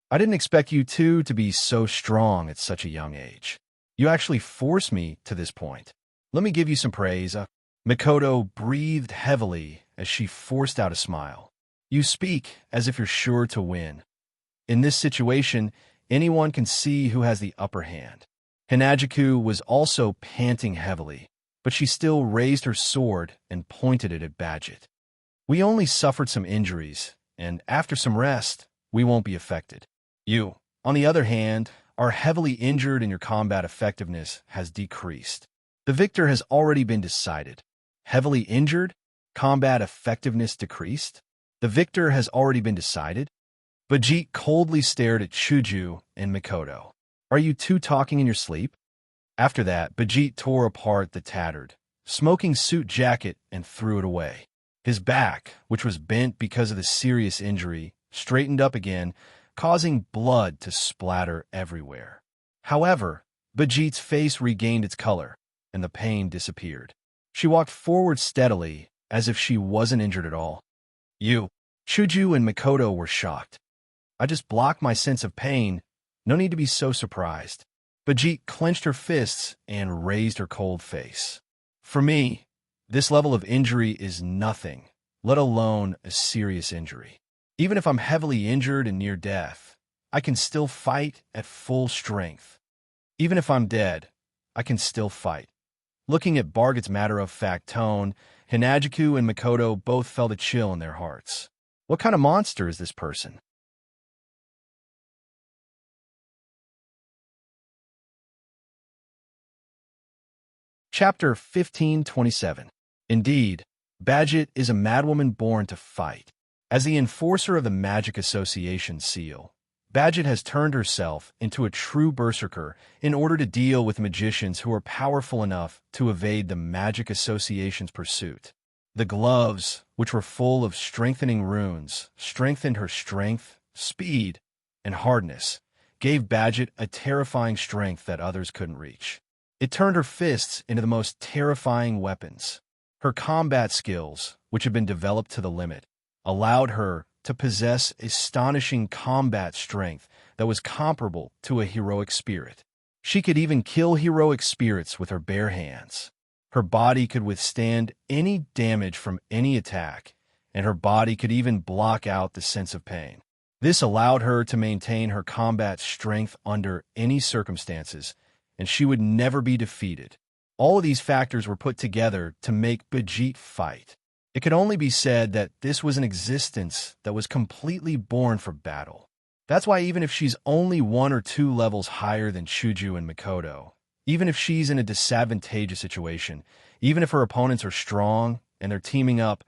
I didn't expect you two to be so strong at such a young age. You actually forced me to this point. Let me give you some praise. Mikoto breathed heavily as she forced out a smile. You speak as if you're sure to win. In this situation, anyone can see who has the upper hand. Hinajiku was also panting heavily, but she still raised her sword and pointed it at Bajit. We only suffered some injuries, and after some rest, we won't be affected. You, on the other hand, are heavily injured and your combat effectiveness has decreased. The victor has already been decided. Heavily injured? Combat effectiveness decreased? The victor has already been decided? Bajit coldly stared at Chuju and Mikoto. Are you two talking in your sleep? After that, Bajit tore apart the tattered, smoking suit jacket and threw it away. His back, which was bent because of the serious injury, straightened up again, causing blood to splatter everywhere. However, Bajit's face regained its color, and the pain disappeared. She walked forward steadily, as if she wasn't injured at all. You, Chuju and Mikoto were shocked. I just blocked my sense of pain. No need to be so surprised. Bajit clenched her fists and raised her cold face. For me, this level of injury is nothing, let alone a serious injury. Even if I'm heavily injured and near death, I can still fight at full strength. Even if I'm dead, I can still fight. Looking at Bargit's matter-of-fact tone, Hinajiku and Mikoto both felt a chill in their hearts. What kind of monster is this person? Chapter 1527. Indeed, Bajit is a madwoman born to fight. As the enforcer of the Magic Association seal, Bajit has turned herself into a true berserker in order to deal with magicians who are powerful enough to evade the Magic Association's pursuit. The gloves, which were full of strengthening runes, strengthened her strength, speed, and hardness, gave Bajit a terrifying strength that others couldn't reach. It turned her fists into the most terrifying weapons. Her combat skills, which had been developed to the limit, allowed her to possess astonishing combat strength that was comparable to a heroic spirit. She could even kill heroic spirits with her bare hands. Her body could withstand any damage from any attack, and her body could even block out the sense of pain. This allowed her to maintain her combat strength under any circumstances, and she would never be defeated. All of these factors were put together to make Bajit fight. It could only be said that this was an existence that was completely born for battle. That's why even if she's only 1 or 2 levels higher than Chuju and Mikoto, even if she's in a disadvantageous situation, even if her opponents are strong and they're teaming up,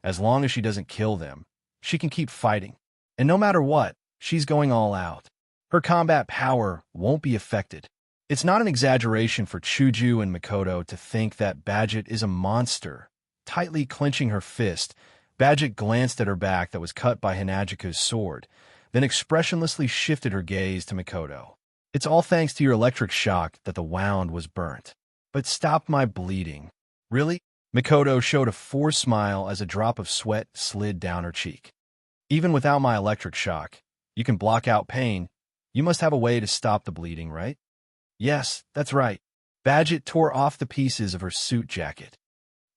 as long as she doesn't kill them, she can keep fighting. And no matter what, she's going all out. Her combat power won't be affected. It's not an exaggeration for Chuju and Mikoto to think that Bajit is a monster. Tightly clenching her fist, Bajit glanced at her back that was cut by Hinajiku's sword, then expressionlessly shifted her gaze to Mikoto. It's all thanks to your electric shock that the wound was burnt. But stop my bleeding. Really? Mikoto showed a forced smile as a drop of sweat slid down her cheek. Even without my electric shock, you can block out pain. You must have a way to stop the bleeding, right? Yes, that's right. Bajit tore off the pieces of her suit jacket.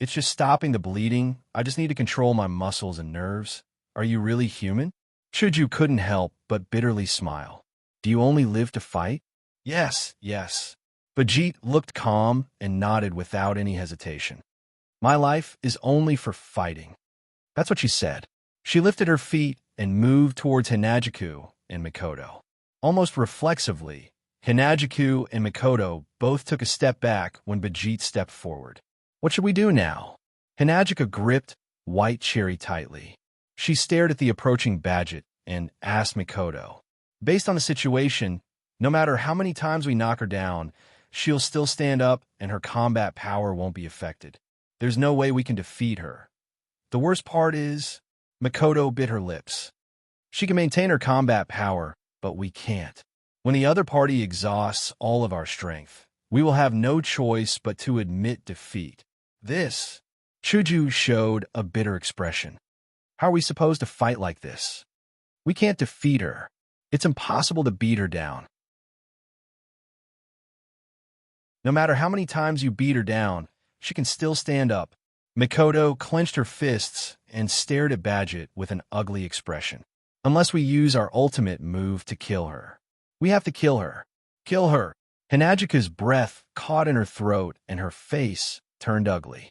It's just stopping the bleeding. I just need to control my muscles and nerves. Are you really human? Chuju couldn't help but bitterly smile. Do you only live to fight? Yes, yes. Bajit looked calm and nodded without any hesitation. My life is only for fighting. That's what she said. She lifted her feet and moved towards Hinajiku and Mikoto. Almost reflexively, Hinajiku and Mikoto both took a step back when Bajit stepped forward. What should we do now? Hinajika gripped White Cherry tightly. She stared at the approaching Bajit and asked Mikoto. Based on the situation, no matter how many times we knock her down, she'll still stand up and her combat power won't be affected. There's no way we can defeat her. The worst part is, Makoto bit her lips. She can maintain her combat power, but we can't. When the other party exhausts all of our strength, we will have no choice but to admit defeat. This, Chuju showed a bitter expression. How are we supposed to fight like this? We can't defeat her. It's impossible to beat her down. No matter how many times you beat her down, she can still stand up. Makoto clenched her fists and stared at Badget with an ugly expression. Unless we use our ultimate move to kill her. We have to kill her. Kill her. Hinagika's breath caught in her throat and her face turned ugly.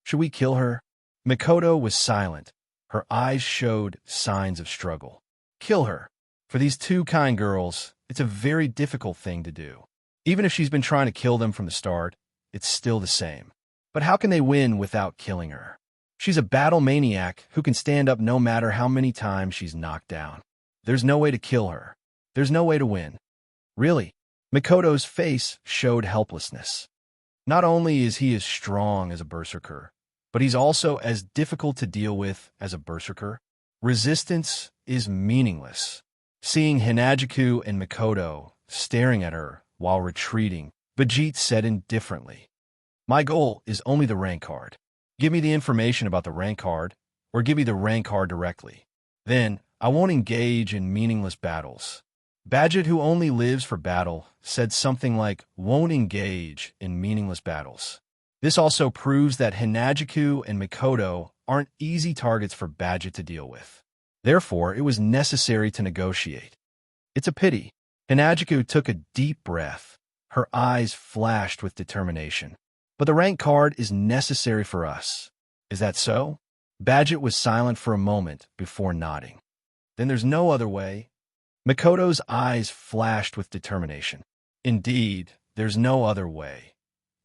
Should we kill her? Makoto was silent. Her eyes showed signs of struggle. Kill her. For these two kind girls, it's a very difficult thing to do. Even if she's been trying to kill them from the start, it's still the same. But how can they win without killing her? She's a battle maniac who can stand up no matter how many times she's knocked down. There's no way to kill her. There's no way to win. Really? Makoto's face showed helplessness. Not only is he as strong as a berserker, but he's also as difficult to deal with as a berserker. Resistance is meaningless. Seeing Hinagiku and Makoto staring at her while retreating, Vegeta said indifferently, "My goal is only the rank card. Give me the information about the rank card, or give me the rank card directly. Then, I won't engage in meaningless battles." Badget, who only lives for battle, said something like, "won't engage in meaningless battles." This also proves that Hinagiku and Makoto aren't easy targets for Badget to deal with. Therefore, it was necessary to negotiate. It's a pity. Hinagiku took a deep breath. Her eyes flashed with determination. But the rank card is necessary for us. Is that so? Badget was silent for a moment before nodding. Then there's no other way. Makoto's eyes flashed with determination. Indeed, there's no other way.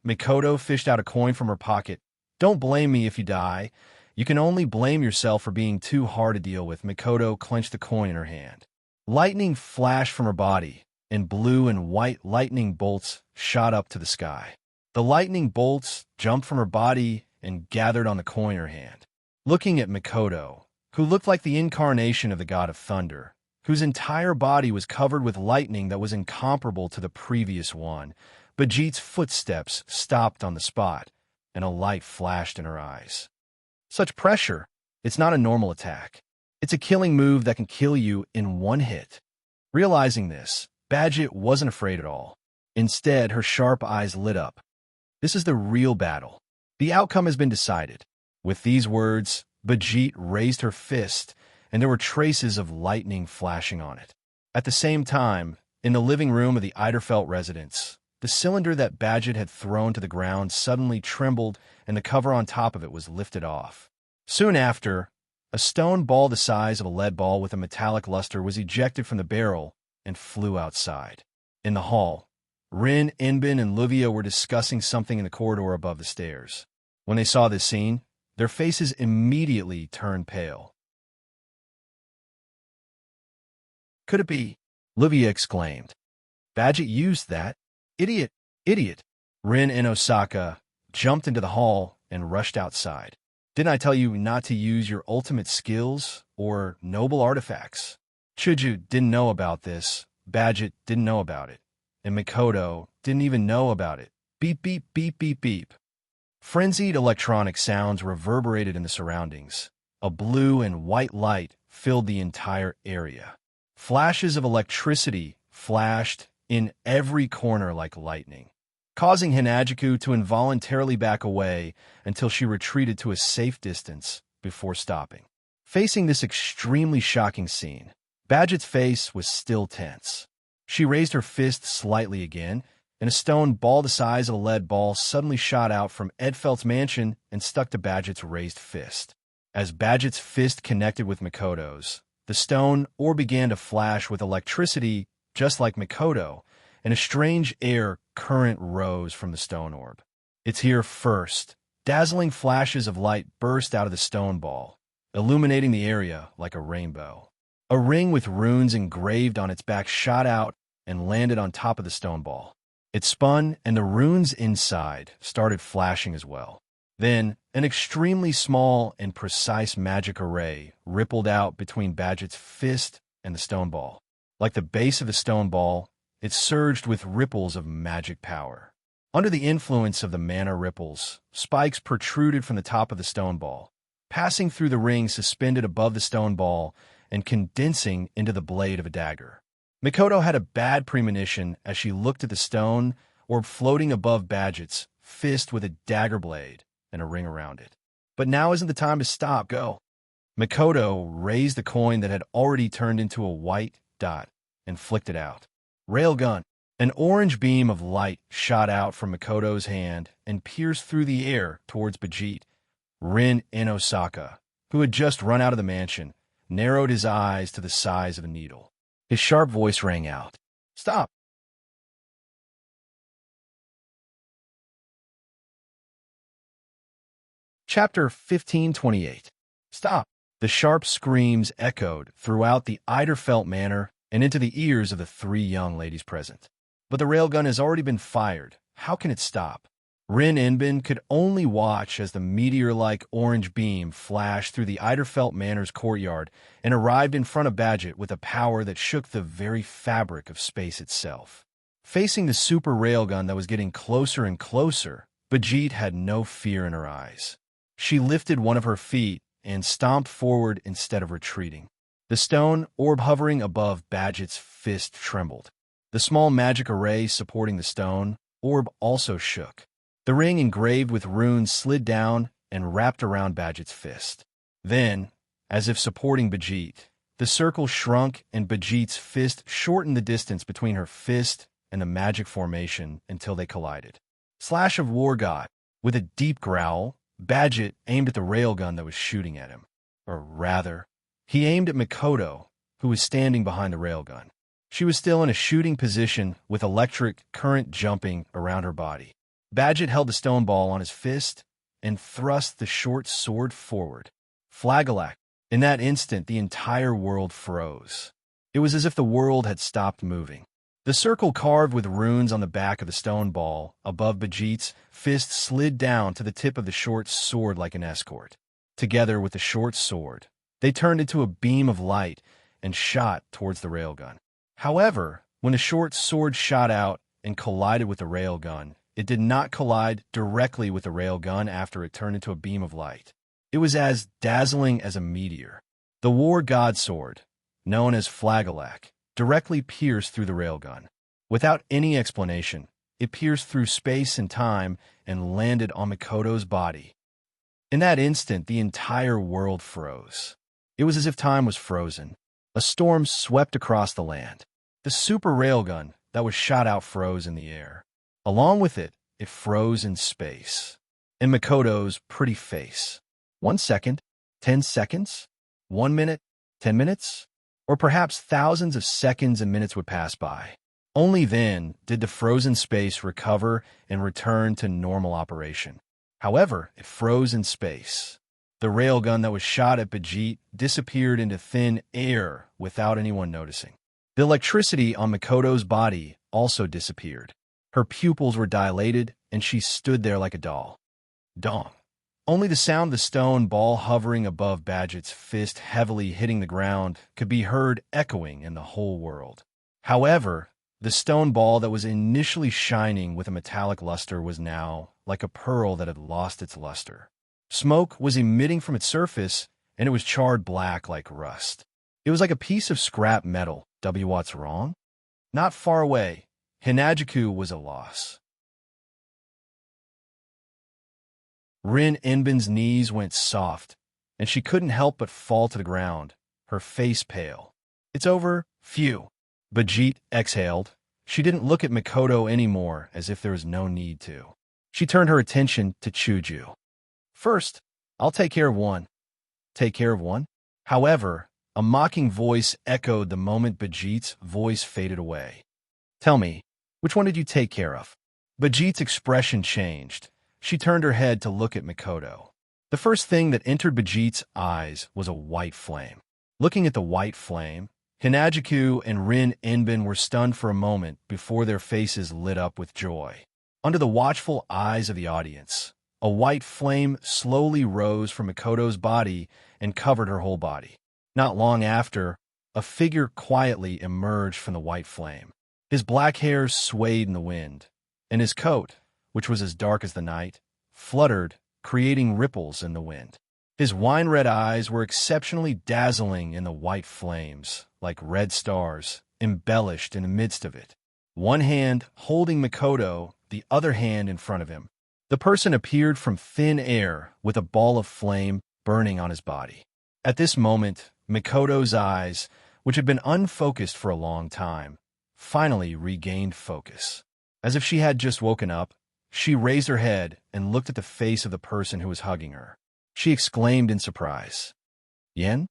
Makoto fished out a coin from her pocket. "Don't blame me if you die. You can only blame yourself for being too hard to deal with." Makoto clenched the coin in her hand. Lightning flashed from her body, and blue and white lightning bolts shot up to the sky. The lightning bolts jumped from her body and gathered on the coin in her hand. Looking at Makoto, who looked like the incarnation of the god of thunder, whose entire body was covered with lightning that was incomparable to the previous one, Vegeta's footsteps stopped on the spot, and a light flashed in her eyes. Such pressure, it's not a normal attack. It's a killing move that can kill you in one hit. Realizing this, Badget wasn't afraid at all. Instead, her sharp eyes lit up. This is the real battle. The outcome has been decided. With these words, Vegeta raised her fist, and there were traces of lightning flashing on it. At the same time, in the living room of the Eiderfeld residence, the cylinder that Badget had thrown to the ground suddenly trembled, and the cover on top of it was lifted off. Soon after, a stone ball the size of a lead ball with a metallic luster was ejected from the barrel and flew outside. In the hall, Rin, Inbin, and Luvia were discussing something in the corridor above the stairs. When they saw this scene, their faces immediately turned pale. "Could it be?" Luvia exclaimed. "Badget used that. Idiot! Idiot!" Rin and Osaka jumped into the hall and rushed outside. "Didn't I tell you not to use your ultimate skills or noble artifacts?" Chuju didn't know about this, Badget didn't know about it, and Makoto didn't even know about it. Beep, beep, beep, beep, beep. Frenzied electronic sounds reverberated in the surroundings. A blue and white light filled the entire area. Flashes of electricity flashed in every corner like lightning, causing Hinagiku to involuntarily back away until she retreated to a safe distance before stopping. Facing this extremely shocking scene, Badget's face was still tense. She raised her fist slightly again, and a stone ball the size of a lead ball suddenly shot out from Edfeld's mansion and stuck to Badget's raised fist. As Badget's fist connected with Makoto's, the stone orb began to flash with electricity just like Makoto, and a strange air current rose from the stone orb. "It's here first." Dazzling flashes of light burst out of the stone ball, illuminating the area like a rainbow. A ring with runes engraved on its back shot out and landed on top of the stone ball. It spun, and the runes inside started flashing as well. Then, An extremely small and precise magic array rippled out between Badget's fist and the stone ball. Like the base of the stone ball, it surged with ripples of magic power. Under the influence of the mana ripples, spikes protruded from the top of the stone ball, passing through the ring suspended above the stone ball and condensing into the blade of a dagger. Mikoto had a bad premonition as she looked at the stone orb floating above Badget's fist with a dagger blade and a ring around it. But now isn't the time to stop. Go. Mikoto raised the coin that had already turned into a white dot and flicked it out. Railgun. An orange beam of light shot out from Mikoto's hand and pierced through the air towards Bajit. Rin Inosaka, who had just run out of the mansion, narrowed his eyes to the size of a needle. His sharp voice rang out. Stop! Chapter 1528. Stop! The sharp screams echoed throughout the Eiderfelt manor and into the ears of the three young ladies present. But the railgun has already been fired. How can it stop? Rin Inbin could only watch as the meteor-like orange beam flashed through the Eiderfelt Manor's courtyard and arrived in front of Badget with a power that shook the very fabric of space itself. Facing the super railgun that was getting closer and closer, Bajit had no fear in her eyes. She lifted one of her feet and stomped forward instead of retreating. The stone orb hovering above Badget's fist trembled. The small magic array supporting the stone orb also shook. The ring engraved with runes slid down and wrapped around Badget's fist. Then, as if supporting Bajit, the circle shrunk and Bajit's fist shortened the distance between her fist and the magic formation until they collided. Slash of War God. With a deep growl, Badget aimed at the railgun that was shooting at him. Or rather, he aimed at Mikoto, who was standing behind the railgun. She was still in a shooting position with electric current jumping around her body. Badget held the stone ball on his fist and thrust the short sword forward. Flagalak. In that instant, the entire world froze. It was as if the world had stopped moving. The circle carved with runes on the back of the stone ball above Bajit's fist slid down to the tip of the short sword like an escort. Together with the short sword, they turned into a beam of light and shot towards the railgun. However, when the short sword shot out and collided with the railgun, it did not collide directly with the railgun after it turned into a beam of light. It was as dazzling as a meteor. The war god sword, known as Flagalak, directly pierced through the railgun. Without any explanation, it pierced through space and time and landed on Mikoto's body. In that instant, the entire world froze. It was as if time was frozen. A storm swept across the land. The super railgun that was shot out froze in the air. Along with it, it froze in space. In Mikoto's pretty face. 1 second, 10 seconds, 1 minute, 10 minutes, or perhaps thousands of seconds and minutes would pass by. Only then did the frozen space recover and return to normal operation. However, it froze in space. The railgun that was shot at Bajit disappeared into thin air without anyone noticing. The electricity on Mikoto's body also disappeared. Her pupils were dilated, and she stood there like a doll. Dong. Only the sound of the stone ball hovering above Badget's fist heavily hitting the ground could be heard echoing in the whole world. However, the stone ball that was initially shining with a metallic luster was now like a pearl that had lost its luster. Smoke was emitting from its surface, and it was charred black like rust. It was like a piece of scrap metal. What's wrong? Not far away, Hinajuku was a loss. Rin Inbin's knees went soft, and she couldn't help but fall to the ground, her face pale. It's over, phew. Bajit exhaled. She didn't look at Mikoto anymore, as if there was no need to. She turned her attention to Chuju. First, I'll take care of one. Take care of one? However, a mocking voice echoed the moment Bajit's voice faded away. Tell me, which one did you take care of? Bajit's expression changed. She turned her head to look at Mikoto. The first thing that entered Bajit's eyes was a white flame. Looking at the white flame, Hinajuku and Rin Inbin were stunned for a moment before their faces lit up with joy. Under the watchful eyes of the audience, A white flame slowly rose from Mikoto's body and covered her whole body. Not long after, a figure quietly emerged from the white flame. His black hair swayed in the wind, and his coat, which was as dark as the night, fluttered, creating ripples in the wind. His wine-red eyes were exceptionally dazzling in the white flames, like red stars, embellished in the midst of it. One hand holding Mikoto, the other hand in front of him. The person appeared from thin air with a ball of flame burning on his body. At this moment, Mikoto's eyes, which had been unfocused for a long time, finally regained focus. As if she had just woken up, she raised her head and looked at the face of the person who was hugging her. She exclaimed in surprise, "Yen?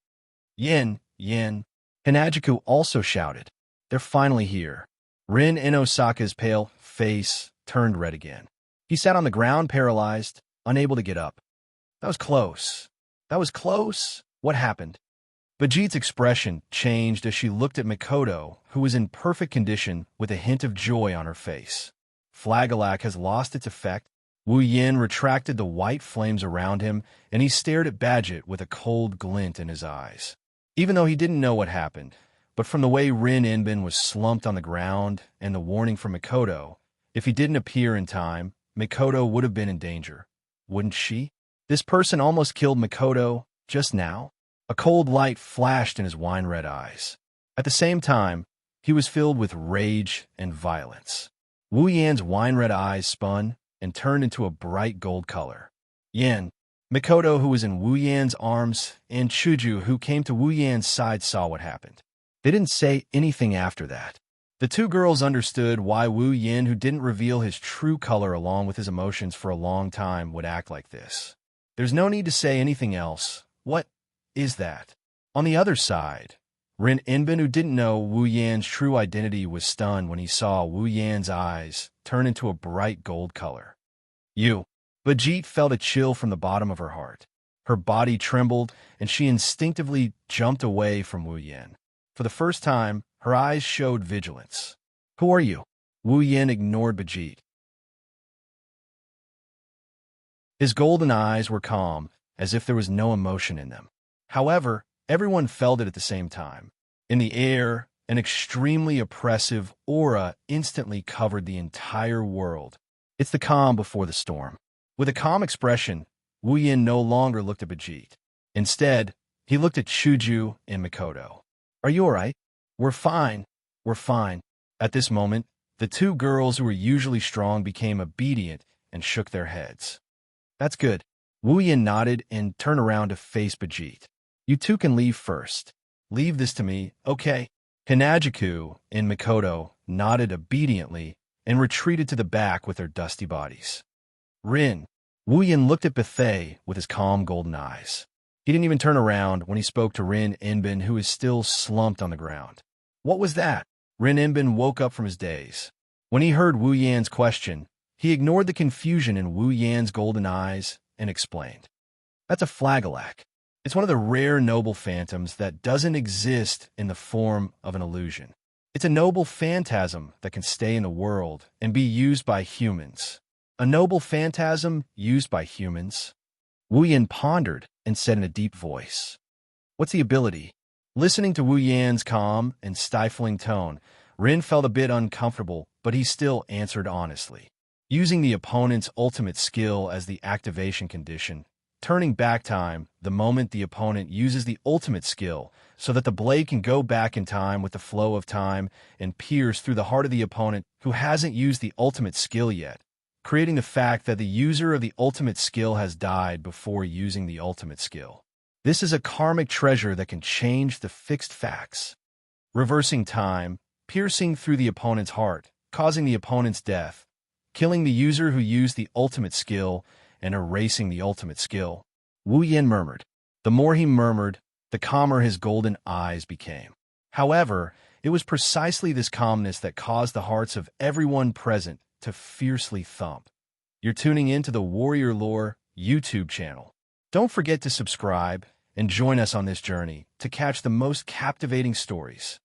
Yen, Yen." Hinajiku also shouted, "They're finally here." Rin Inosaka's pale face turned red again. He sat on the ground paralyzed, unable to get up. That was close. That was close. What happened? Vijit's expression changed as she looked at Mikoto, who was in perfect condition with a hint of joy on her face. Flagellac has lost its effect. Wu Yin retracted the white flames around him, and he stared at Badget with a cold glint in his eyes. Even though he didn't know what happened, but from the way Rin Inbin was slumped on the ground and the warning from Mikoto, if he didn't appear in time, Mikoto would have been in danger. Wouldn't she? This person almost killed Mikoto just now. A cold light flashed in his wine-red eyes. At the same time, he was filled with rage and violence. Wu Yan's wine-red eyes spun and turned into a bright gold color. Yan. Mikoto, who was in Wu Yan's arms, and Chuju, who came to Wu Yan's side, saw what happened. They didn't say anything after that. The two girls understood why Wu Yin, who didn't reveal his true color along with his emotions for a long time, would act like this. There's no need to say anything else. What is that? On the other side, Rin Inbin, who didn't know Wu Yan's true identity, was stunned when he saw Wu Yan's eyes turn into a bright gold color. You. Vijit felt a chill from the bottom of her heart. Her body trembled, and she instinctively jumped away from Wu Yan. For the first time, her eyes showed vigilance. Who are you? Wu Yan ignored Vijit. His golden eyes were calm, as if there was no emotion in them. However, everyone felt it at the same time. In the air, an extremely oppressive aura instantly covered the entire world. It's the calm before the storm. With a calm expression, Wu Yin no longer looked at Vijit. Instead, he looked at Chuju and Mikoto. Are you all right? We're fine. We're fine. At this moment, the two girls who were usually strong became obedient and shook their heads. That's good. Wu Yin nodded and turned around to face Vijit. You two can leave first. Leave this to me, okay? Hinajiku and Mikoto nodded obediently and retreated to the back with their dusty bodies. Rin. Wu Yin looked at Bethay with his calm golden eyes. He didn't even turn around when he spoke to Rin Inbin, who is still slumped on the ground. What was that? Rin Inbin woke up from his daze. When he heard Wu Yan's question, he ignored the confusion in Wu Yan's golden eyes and explained. That's a Flagellac. It's one of the rare noble phantoms that doesn't exist in the form of an illusion. It's a noble phantasm that can stay in the world and be used by humans. A noble phantasm used by humans? Wu Yan pondered and said in a deep voice. What's the ability? Listening to Wu Yan's calm and stifling tone, Rin felt a bit uncomfortable, but he still answered honestly. Using the opponent's ultimate skill as the activation condition, turning back time the moment the opponent uses the ultimate skill so that the blade can go back in time with the flow of time and pierce through the heart of the opponent who hasn't used the ultimate skill yet, creating the fact that the user of the ultimate skill has died before using the ultimate skill. This is a karmic treasure that can change the fixed facts. Reversing time, piercing through the opponent's heart, causing the opponent's death, killing the user who used the ultimate skill, and erasing the ultimate skill. Wu Yan murmured. The more he murmured, the calmer his golden eyes became. However, it was precisely this calmness that caused the hearts of everyone present to fiercely thump. You're tuning in to the Warrior Lore YouTube channel. Don't forget to subscribe and join us on this journey to catch the most captivating stories.